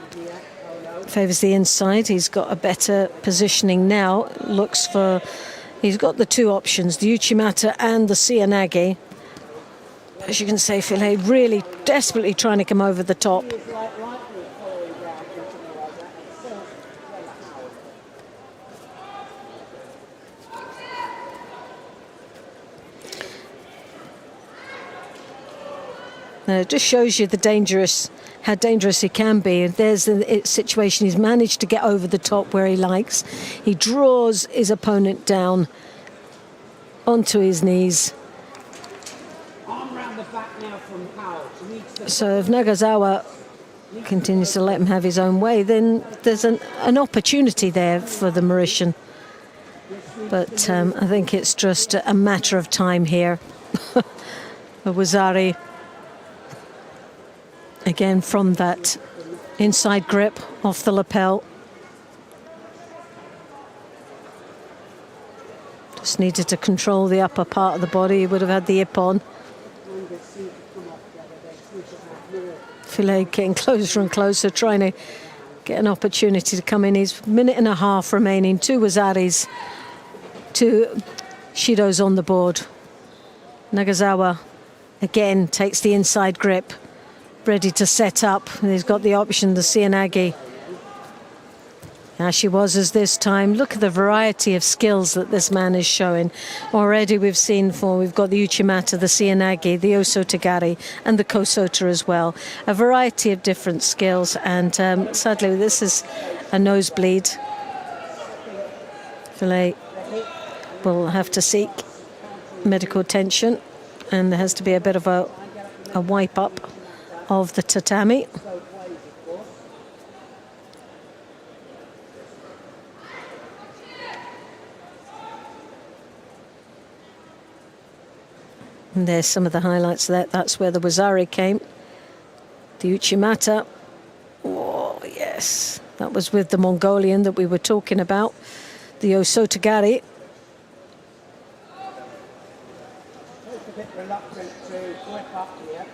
favours the inside. He's got a better positioning now. Looks for... He's got the two options, the Uchimata and the Seoinage. As you can see, Filet really desperately trying to come over the top. Now, it just shows you how dangerous he can be. There's a situation he's managed to get over the top where he likes. He draws his opponent down onto his knees. arm round the back now from Howell. So if Nagasawa continues to let him have his own way, then there's an opportunity there for the Mauritian. But I think it's just a matter of time here. Wazari, again from that inside grip off the lapel. Just needed to control the upper part of the body. He would have had the hip on. Filet getting closer and closer, trying to get an opportunity to come in. He's a minute and a half remaining. Two Wazaris, two Shidos on the board. Nagasawa again takes the inside grip, ready to set up. And he's got the option, the Seoinage. Ashiwaza's this time. Look at the variety of skills that this man is showing. Already we've got the Uchimata, the Seoinage, the Osotogari, and the Kosota as well. A variety of different skills, and sadly this is a nosebleed. Filet will have to seek medical attention, and there has to be a bit of a wipe up of the tatami. And there's some of the highlights there. That's where the Wazari came. The Uchimata. Oh, yes. That was with the Mongolian that we were talking about. The Osotogari. Just a bit reluctant to grip up here.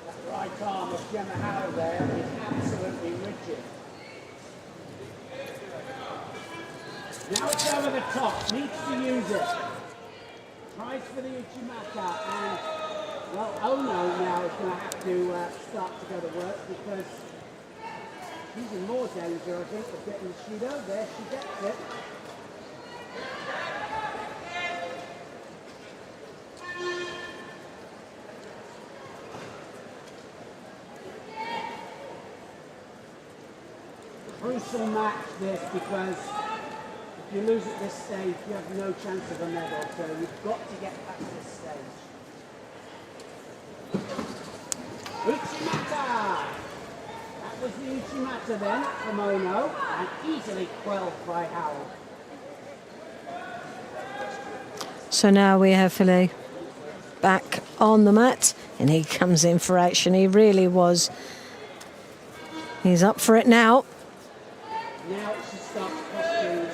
That right arm of Gemma Howell there is absolutely rigid. Now it's over the top, needs to use it. Tries for the Uchimata, and well, Ono now is going to have to start to go to work, because he's in more danger, I think, of getting the Shido. There she gets it. Crucial match this, because if you lose at this stage, you have no chance of a medal, so you've got to get past this stage. Uchimata! That was the Uchimata then from Ono, and easily quelled by Howell. So now we have Philly back on the mat, and he comes in for action. He really was. He's up for it now. Now she starts posturing,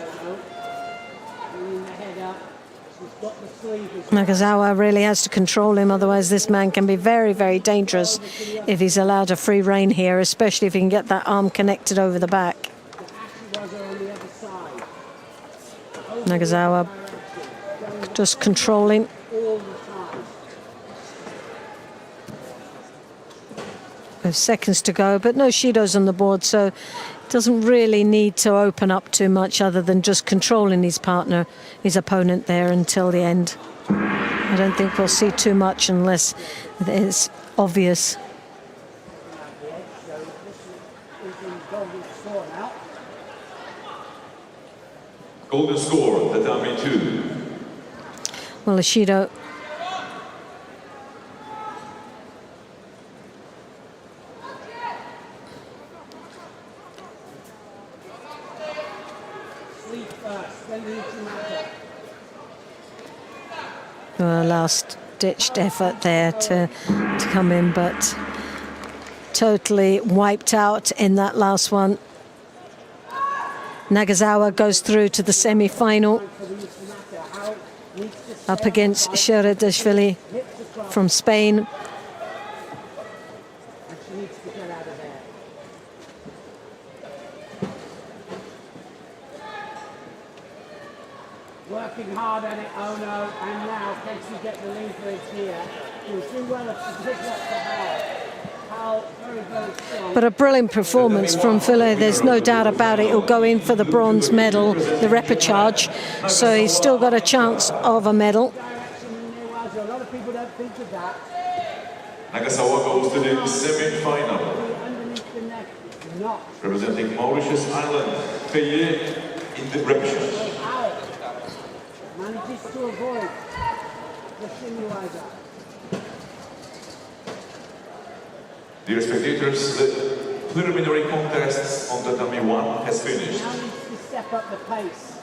bringing the head up. She's got the sleeve as well. Nagasawa really has to control him, otherwise this man can be very, very dangerous if he's allowed a free rein here, especially if he can get that arm connected over the back. The Ashiwaza on the other side. Nagasawa just controlling. All the time. With seconds to go, but no Shidos on the board, so doesn't really need to open up too much other than just controlling his partner, his opponent there until the end. I don't think we'll see too much unless it's obvious. Golden score, Tatami 2. Well, Ishido Sleeve first, then the Uchimata. a last-ditched effort there to come in, but totally wiped out in that last one. Nagasawa goes through to the semi-final up against Sheredashvili from Spain. And she needs to get out of there. Working hard at it, Ono, and now can she get the leverage here? She'll do well if she picks up the Hal. Hal, very, very strong. But a brilliant performance from Philly, there's no doubt about it. He'll go in for the bronze medal, the repechage, so he's still got a chance of a medal. Direction in there was. A lot of people don't think of that. Nagasawa goes to the semi-final. Underneath the neck, it's not. Representing Mauritius Island, Prix in the repechage. Out. Manages to avoid the Shimiwaza. Dear spectators, the preliminary contest on Tatami 1 has finished. Now needs to step up the pace.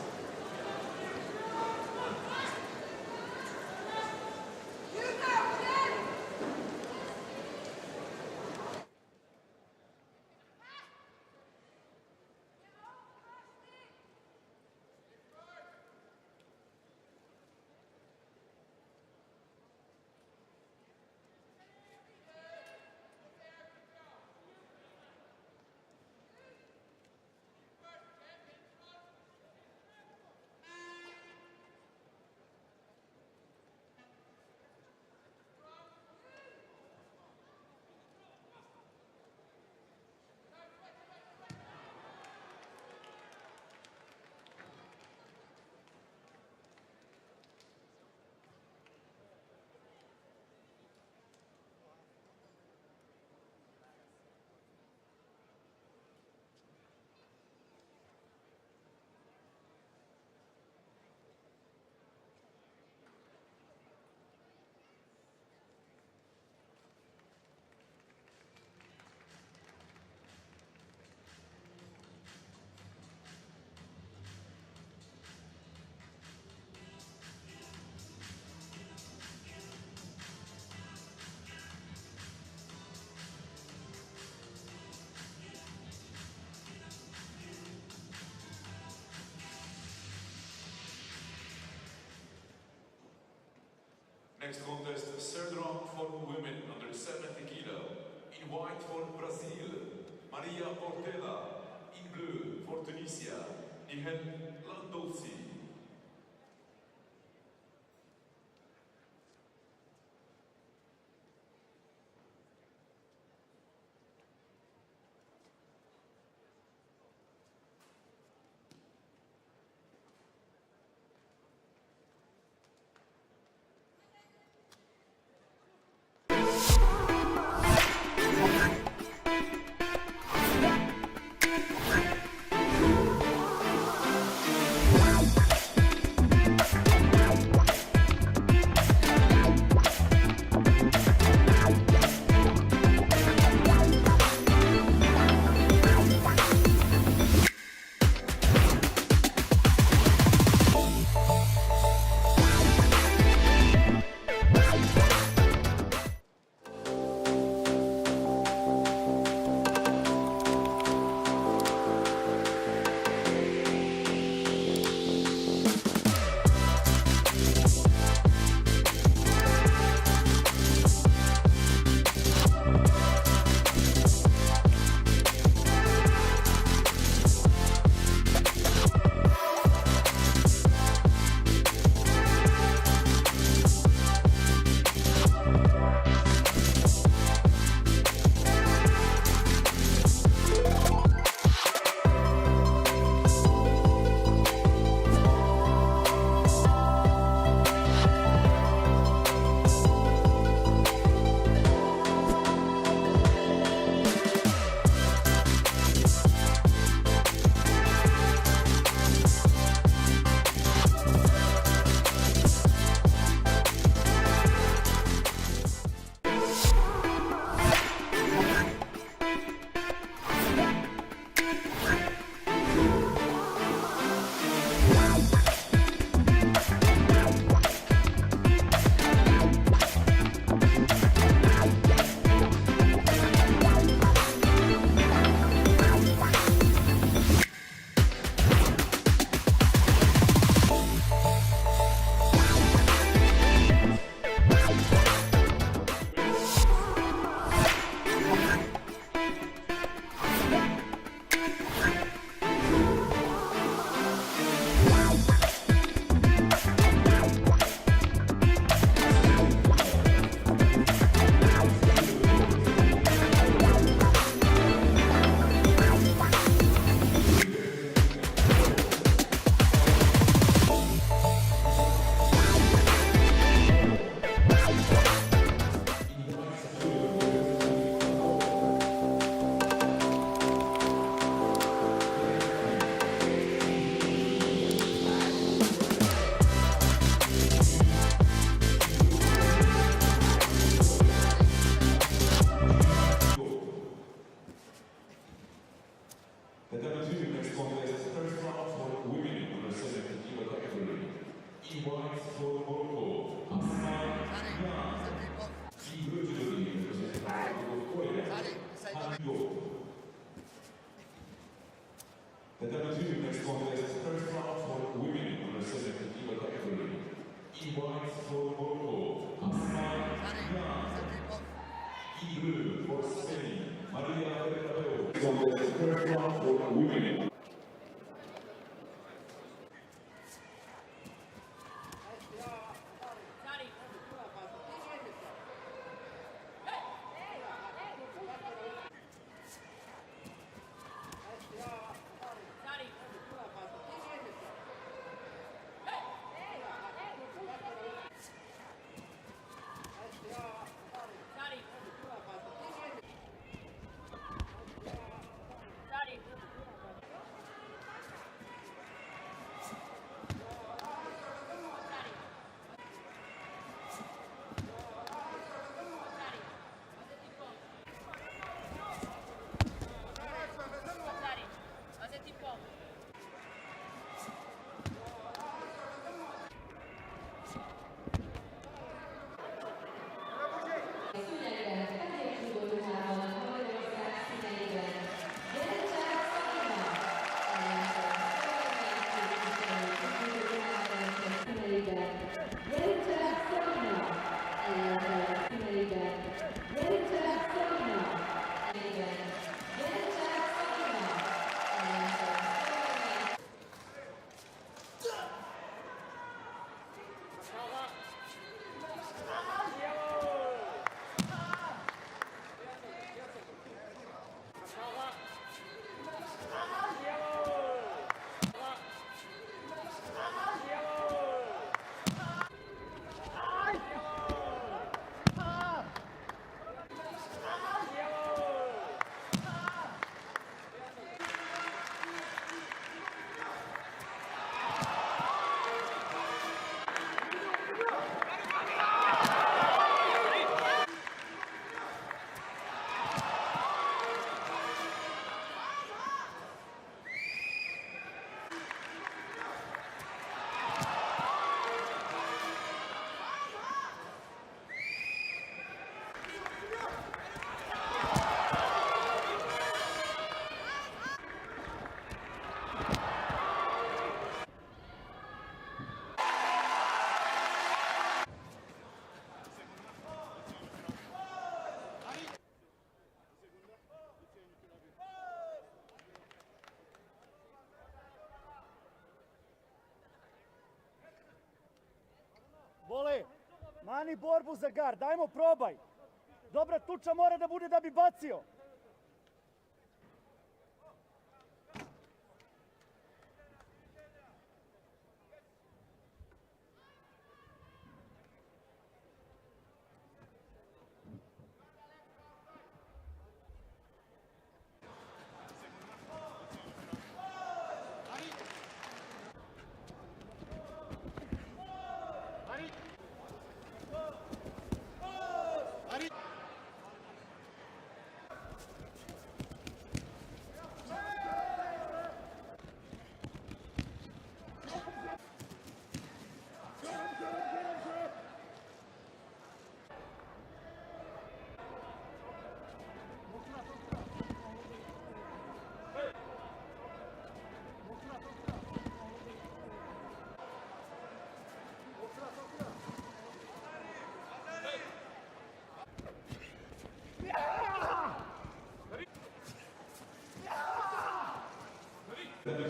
Next contest, third round for women under 70 kilo. In white for Brazil, Maria Portela. In blue for Tunisia, Nihel Landolsi. next contest, first round for women under 70 kilo category. In white for Morocco, Tatami. In blue judo representing of Korea, Hungary. Tatami 2 next contest, first round for women under 70 kilo category. In white for Morocco, Tatami. In blue for Spain, Maria Ferrero. Contest, first round for women. Vole, mani borbu za gard, dajmo probaj. Dobra tuča mora da bude da bi bacio.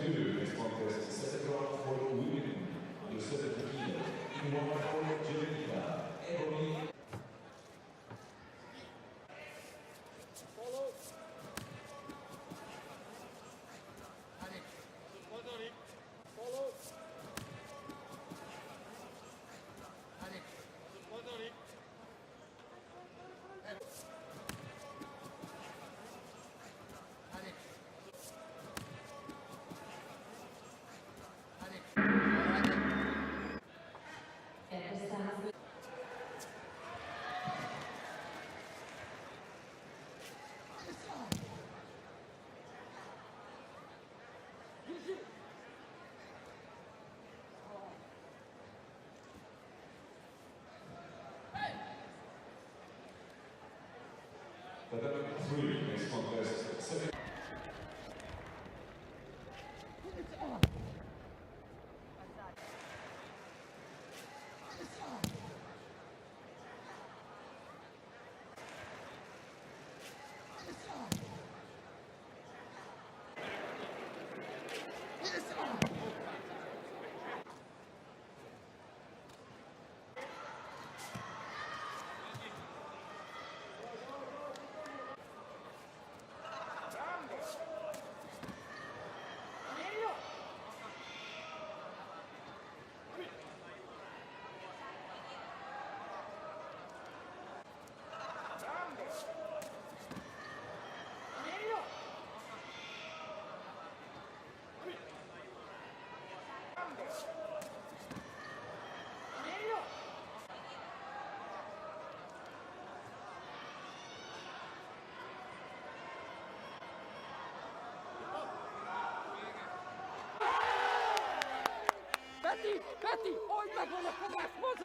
Next contest, second round for women under 70 kilo. In one for Georgia, Ebony. next contest, second. Peti, old megvan a fogásmod!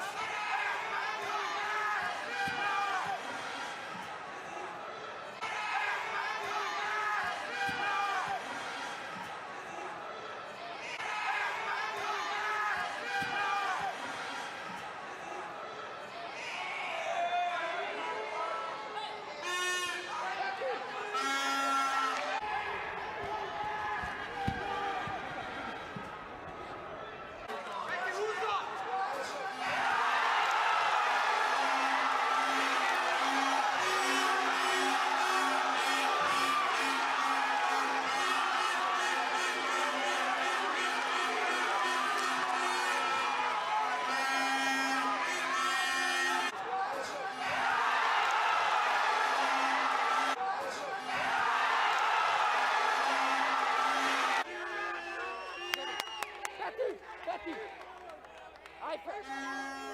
Peti! I first!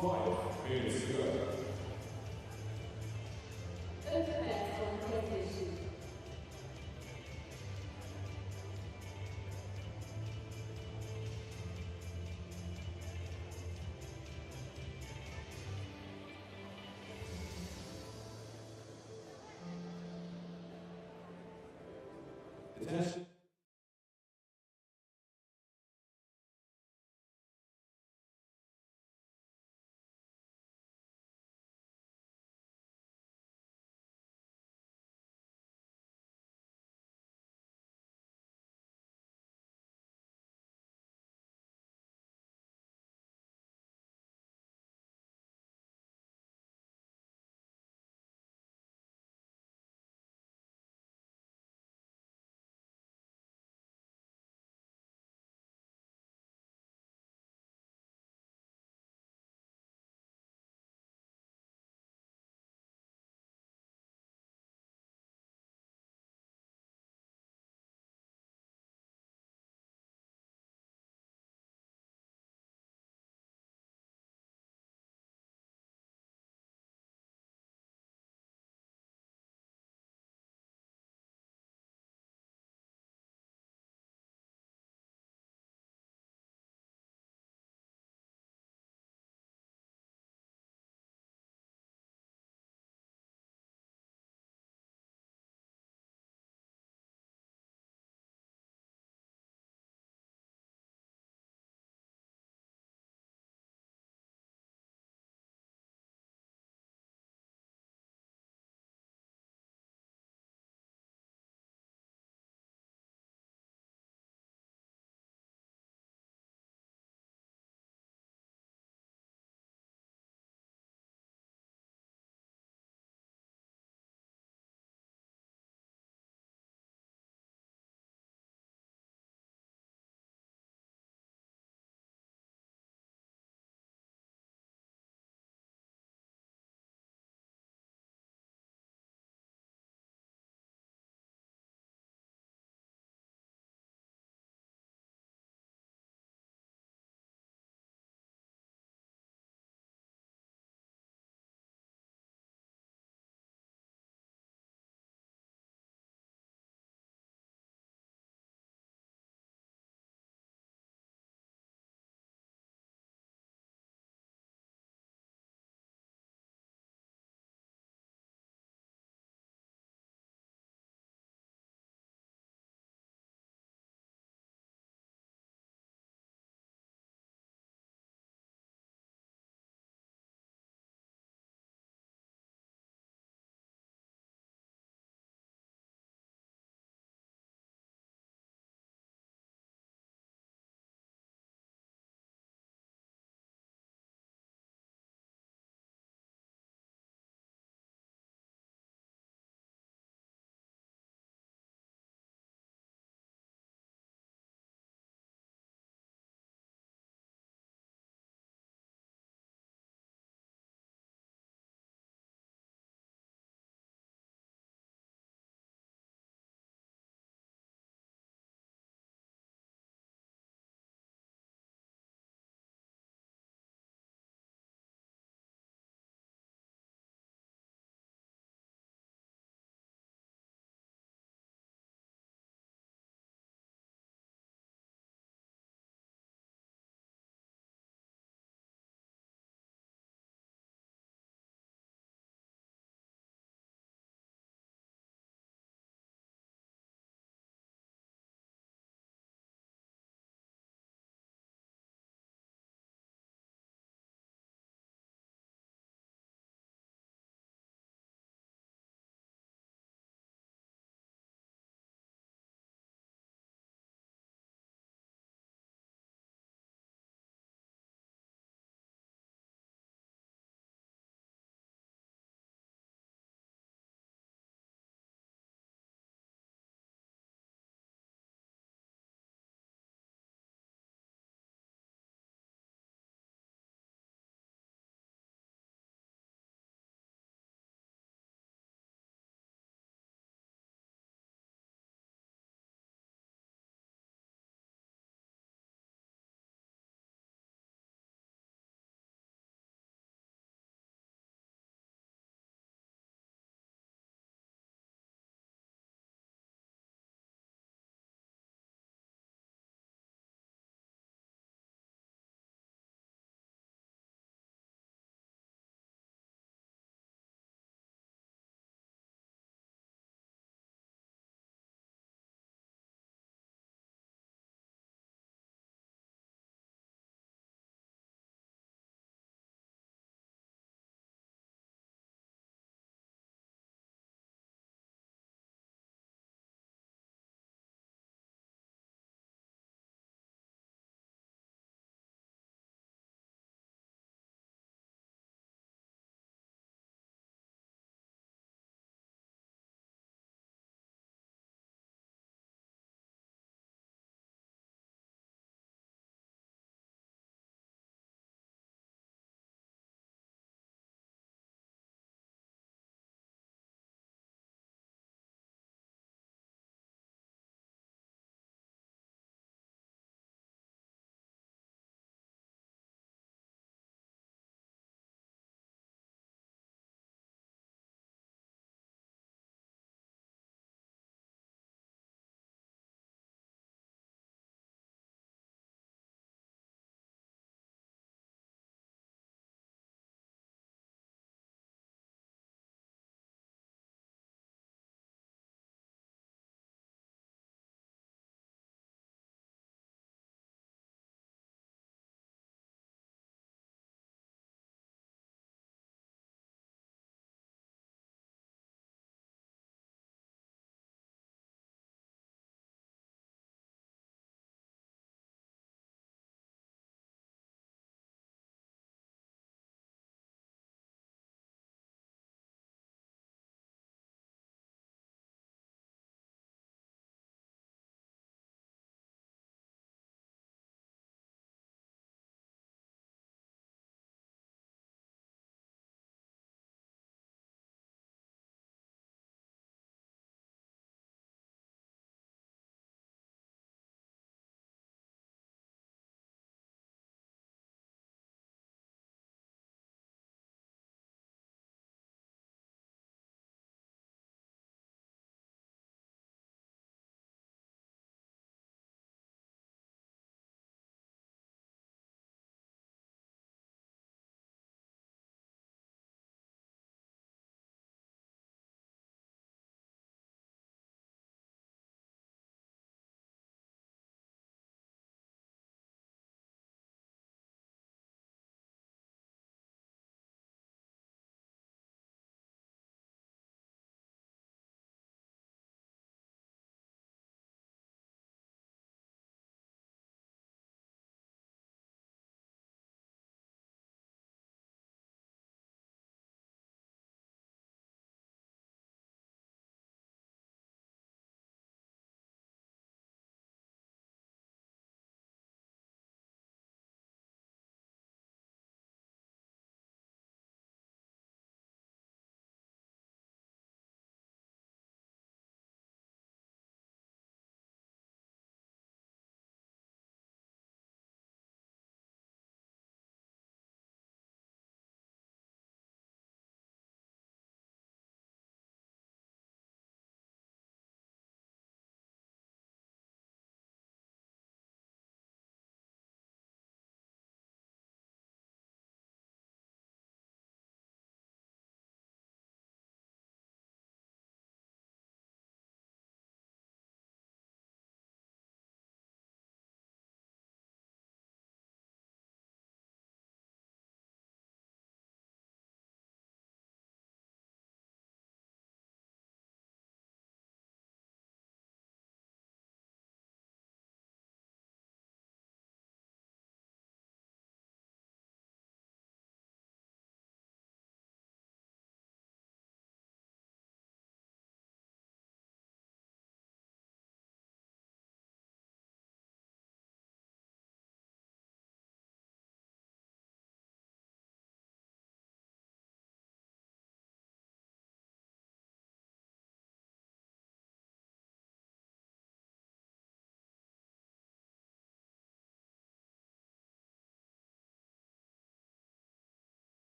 5 minutes to go. 5 perc van kezdésig. Attention.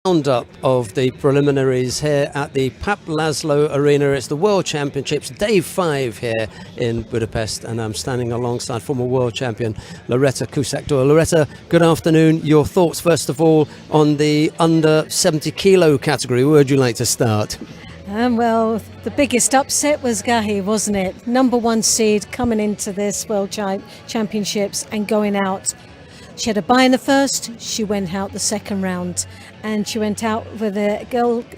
Roundup of the preliminaries here at the Pap Laszlo Arena. It's the World Championships, day 5 here in Budapest, and I'm standing alongside former world champion Loretta Cusack-Doyle. Loretta, good afternoon. Your thoughts, first of all, on the under 70 kilo category. Where would you like to start? Well, the biggest upset was Gahi, wasn't it? Number 1 seed coming into this World Championships and going out. She had a bye in the first, she went out the second round, and she went out with a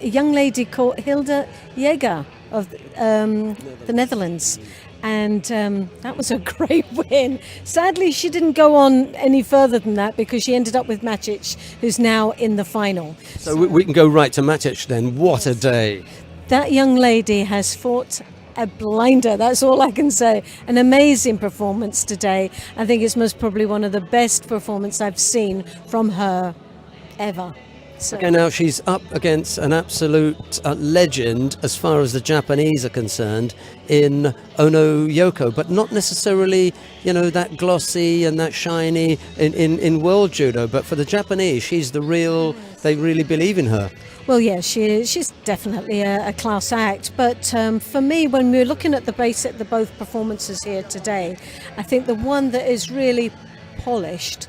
young lady called Hilde Jager of the Netherlands, and that was a great win. Sadly, she didn't go on any further than that because she ended up with Matic, who's now in the final. So we can go right to Matic then. What a day. That young lady has fought a blinder, that's all I can say. An amazing performance today. I think it's most probably one of the best performances I've seen from her ever. So. Okay, now she's up against an absolute legend as far as the Japanese are concerned in Ono Yoko, but not necessarily, you know, that glossy and that shiny in world judo. But for the Japanese, she's the real, they really believe in her. Well, yeah, she's definitely a class act. But for me, when we're looking at the both performances here today, I think the one that is really polished,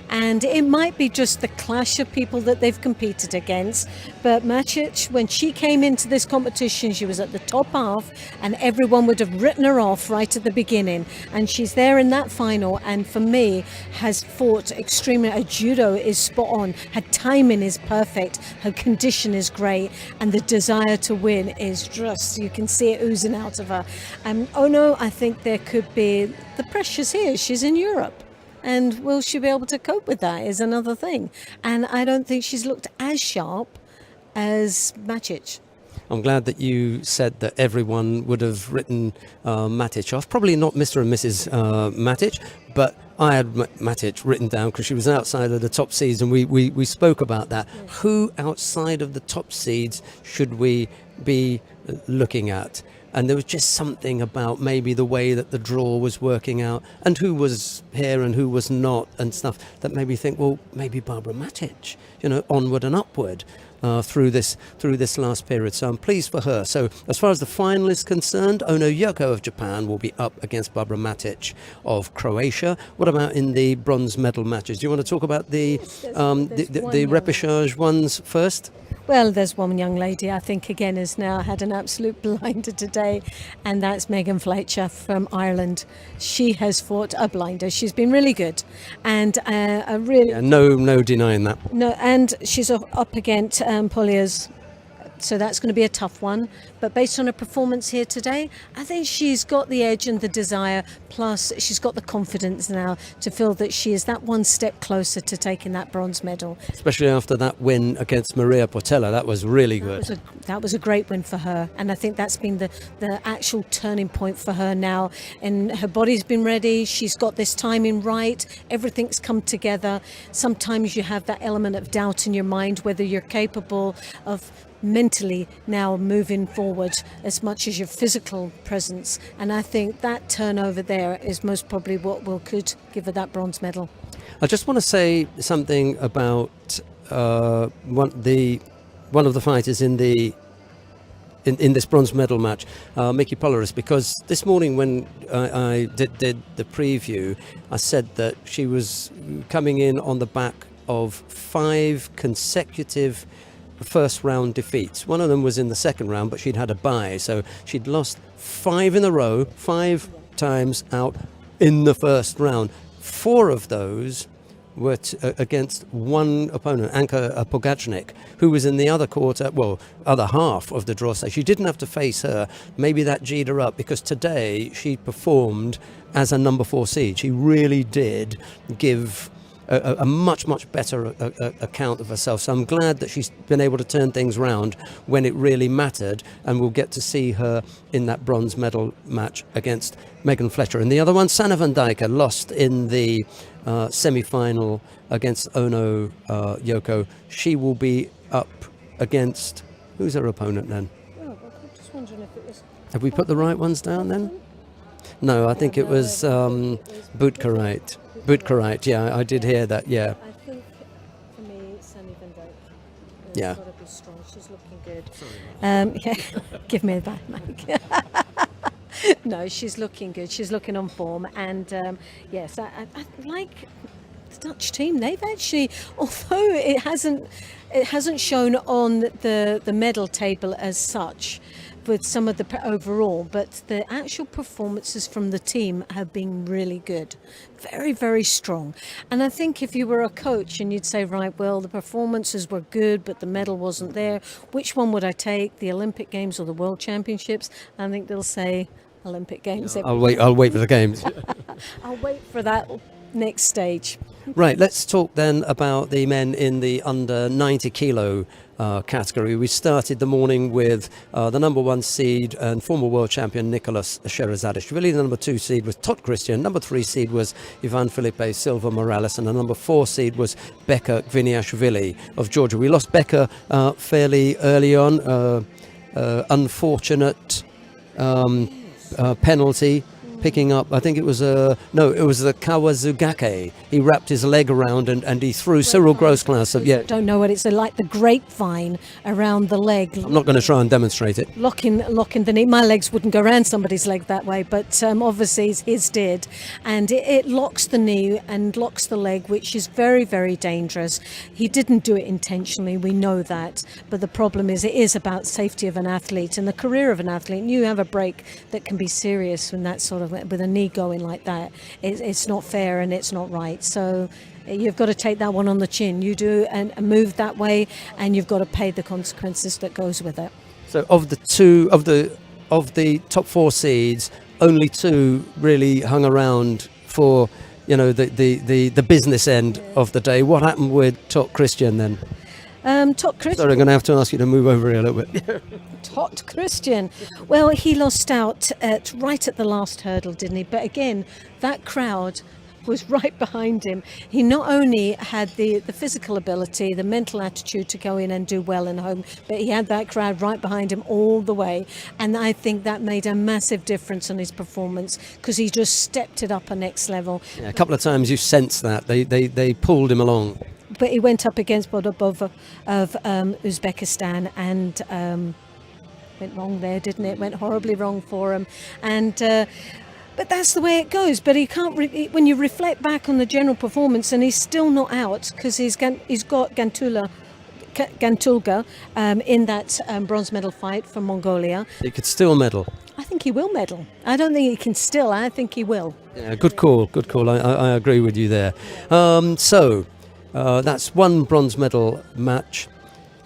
and it might be just the clash of people that they've competed against, but Matic, when she came into this competition, she was at the top half and everyone would have written her off right at the beginning, and she's there in that final, and for me has fought extremely. Her judo is spot on, her timing is perfect, her condition is great, and the desire to win is just, you can see it oozing out of her. Ono, I think there could be, the pressure's here, she's in Europe. And will she be able to cope with that is another thing. And I don't think she's looked as sharp as Matic. I'm glad that you said that everyone would have written Matic off. Probably not Mr. and Mrs. Matic, but I had Matic written down because she was outside of the top seeds, and we spoke about that. Yes. Who outside of the top seeds should we be looking at? And there was just something about maybe the way that the draw was working out and who was here and who was not and stuff that made me think, well, maybe Barbara Matic, you know, onward and upward through this last period. So I'm pleased for her. So as far as the final is concerned, Ono Yoko of Japan will be up against Barbara Matic of Croatia. What about in the bronze medal matches? Do you want to talk about the repechage ones first? Well, there's one young lady I think again has now had an absolute blinder today, and that's Megan Fletcher from Ireland. She has fought a blinder. She's been really good, and no denying that. No, and she's up against Polia's. So that's going to be a tough one. But based on her performance here today, I think she's got the edge and the desire, plus she's got the confidence now to feel that she is that one step closer to taking that bronze medal. Especially after that win against Maria Portela, that was really good. That was a great win for her, and I think that's been the actual turning point for her now. And her body's been ready, she's got this timing right, everything's come together. Sometimes you have that element of doubt in your mind whether you're capable of mentally now moving forward as much as your physical presence, and I think that turnover there is most probably what could give her that bronze medal. I just want to say something about one of the fighters in this bronze medal match, Mickey Polaris, because this morning when I did the preview, I said that she was coming in on the back of 5 consecutive first round defeats. One of them was in the second round, but she'd had a bye, so she'd lost 5 in a row, 5 times out in the first round. 4 of those were against one opponent, Anka Pogacnik, who was in the other other half of the draw stage. She didn't have to face her. Maybe that G'd her up, because today she performed as a number 4 seed. She really did give a much better account of herself. So I'm glad that she's been able to turn things around when it really mattered, and we'll get to see her in that bronze medal match against Megan Fletcher. And the other one, Sanne van Dijken, lost in the semi-final against Ono Yoko. She will be up against, who's her opponent then? Oh, I'm just wondering if it was... Have we put the right ones down then? No, I think it was Bootkarite. Bootkarite, yeah, I did hear that, yeah. I think for me, Sanne van Dijken. Yeah. Got to be strong. She's looking good. Yeah, give me that, Mike. No, she's looking good. She's looking on form, and yes, I like the Dutch team. They've actually, although it hasn't shown on the medal table as such, with some of the overall, but the actual performances from the team have been really good, very, very strong. And I think if you were a coach and you'd say, right, well, the performances were good, but the medal wasn't there, which one would I take, the Olympic Games or the World Championships? I think they'll say Olympic Games. I'll wait for the games. I'll wait for that next stage. Right, let's talk then about the men in the under 90 kilo category. We started the morning with the number 1 seed and former world champion Nicholas Sherazadishvili. The number 2 seed was Tot Christian. Number 3 seed was Ivan Felipe Silva Morales, and the number 4 seed was Beka Gviniashvili of Georgia. We lost Beka fairly early on. Unfortunate penalty. Picking up, I think it was the Kawazugake. He wrapped his leg around and he threw Cyril Grossglass. Yeah, Don't know what it's like, the grapevine around the leg. I'm not going to try and demonstrate it. Locking the knee. My legs wouldn't go around somebody's leg that way, but obviously his did, and it locks the knee and locks the leg, which is very, very dangerous. He didn't do it intentionally, we know that, but the problem is it is about safety of an athlete and the career of an athlete. And you have a break that can be serious when that sort of, with a knee going like that. It's not fair and it's not right. So you've got to take that one on the chin. You do and move that way, and you've got to pay the consequences that goes with it. So of the top 4 seeds, only 2 really hung around for the business end of the day. What happened with Tot Christian then? Tot Christian. Sorry, I'm going to have to ask you to move over here a little bit. Tot Christian. Well, he lost out right at the last hurdle, didn't he? But again, that crowd was right behind him. He not only had the physical ability, the mental attitude to go in and do well in home, but he had that crowd right behind him all the way. And I think that made a massive difference on his performance, because he just stepped it up a next level. Yeah, a couple of times you sensed that. They pulled him along. But he went up against Bodobov of Uzbekistan and went wrong there, didn't it? Went horribly wrong for him. And but that's the way it goes. But he can't. When you reflect back on the general performance, and he's still not out, because he's got Gantulga in that bronze medal fight for Mongolia. He could still medal. I think he will medal. I don't think he can still. I think he will. Yeah, good call. I agree with you there. That's 1 bronze medal match.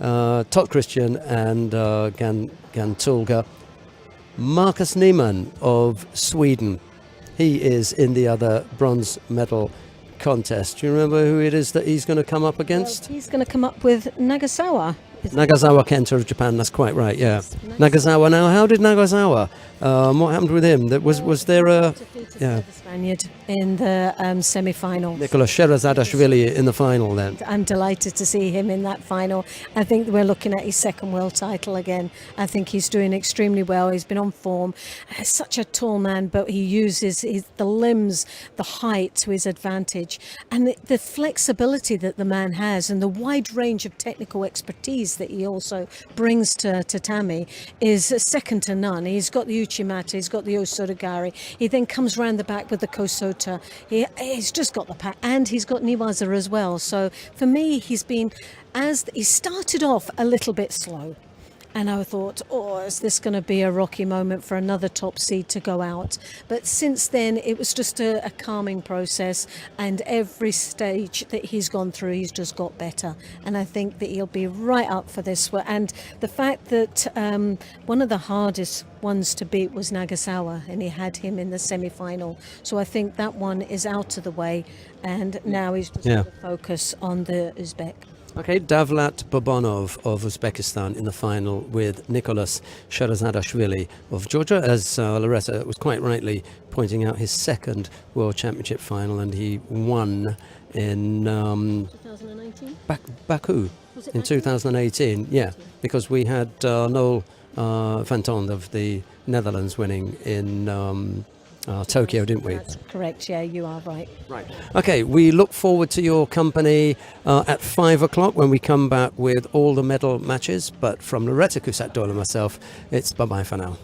Tot Christian and Gantulga. Marcus Niemann of Sweden, he is in the other bronze medal contest. Do you remember who it is that he's going to come up against? Well, he's going to come up with Nagasawa. Nagasawa Kenta of Japan, that's quite right, yeah. Yes, Nagasawa, now how did Nagasawa, what happened with him? Was there a... Yeah. The Spaniard in the semi-final. Nicholas Sherazadishvili in the final then. I'm delighted to see him in that final. I think we're looking at his 2nd world title again. I think he's doing extremely well. He's been on form. He's such a tall man, but he uses the limbs, the height to his advantage. And the flexibility that the man has, and the wide range of technical expertise that he also brings to Tatami is second to none. He's got the Uchimata, he's got the Osotogari. He then comes round the back with the Kosota. He's just got the pack, and he's got Niwaza as well. So for me, he started off a little bit slow, and I thought, is this going to be a rocky moment for another top seed to go out? But since then, it was just a calming process, and every stage that he's gone through, he's just got better. And I think that he'll be right up for this one. And the fact that one of the hardest ones to beat was Nagasawa, and he had him in the semi-final. So I think that one is out of the way, and now he's just going to focus on the Uzbek. Okay, Davlat Bobonov of Uzbekistan in the final with Nicholas Sherazadishvili of Georgia, as Loretta was quite rightly pointing out, his 2nd World Championship final, and he won in 2019? Baku in 2018, yeah, because we had Noel Van Tond of the Netherlands winning in Tokyo, didn't we? That's correct, yeah, you are right. Right. Okay, we look forward to your company at 5 o'clock when we come back with all the medal matches. But from Loretta Kusat-Doyle and myself, it's bye-bye for now.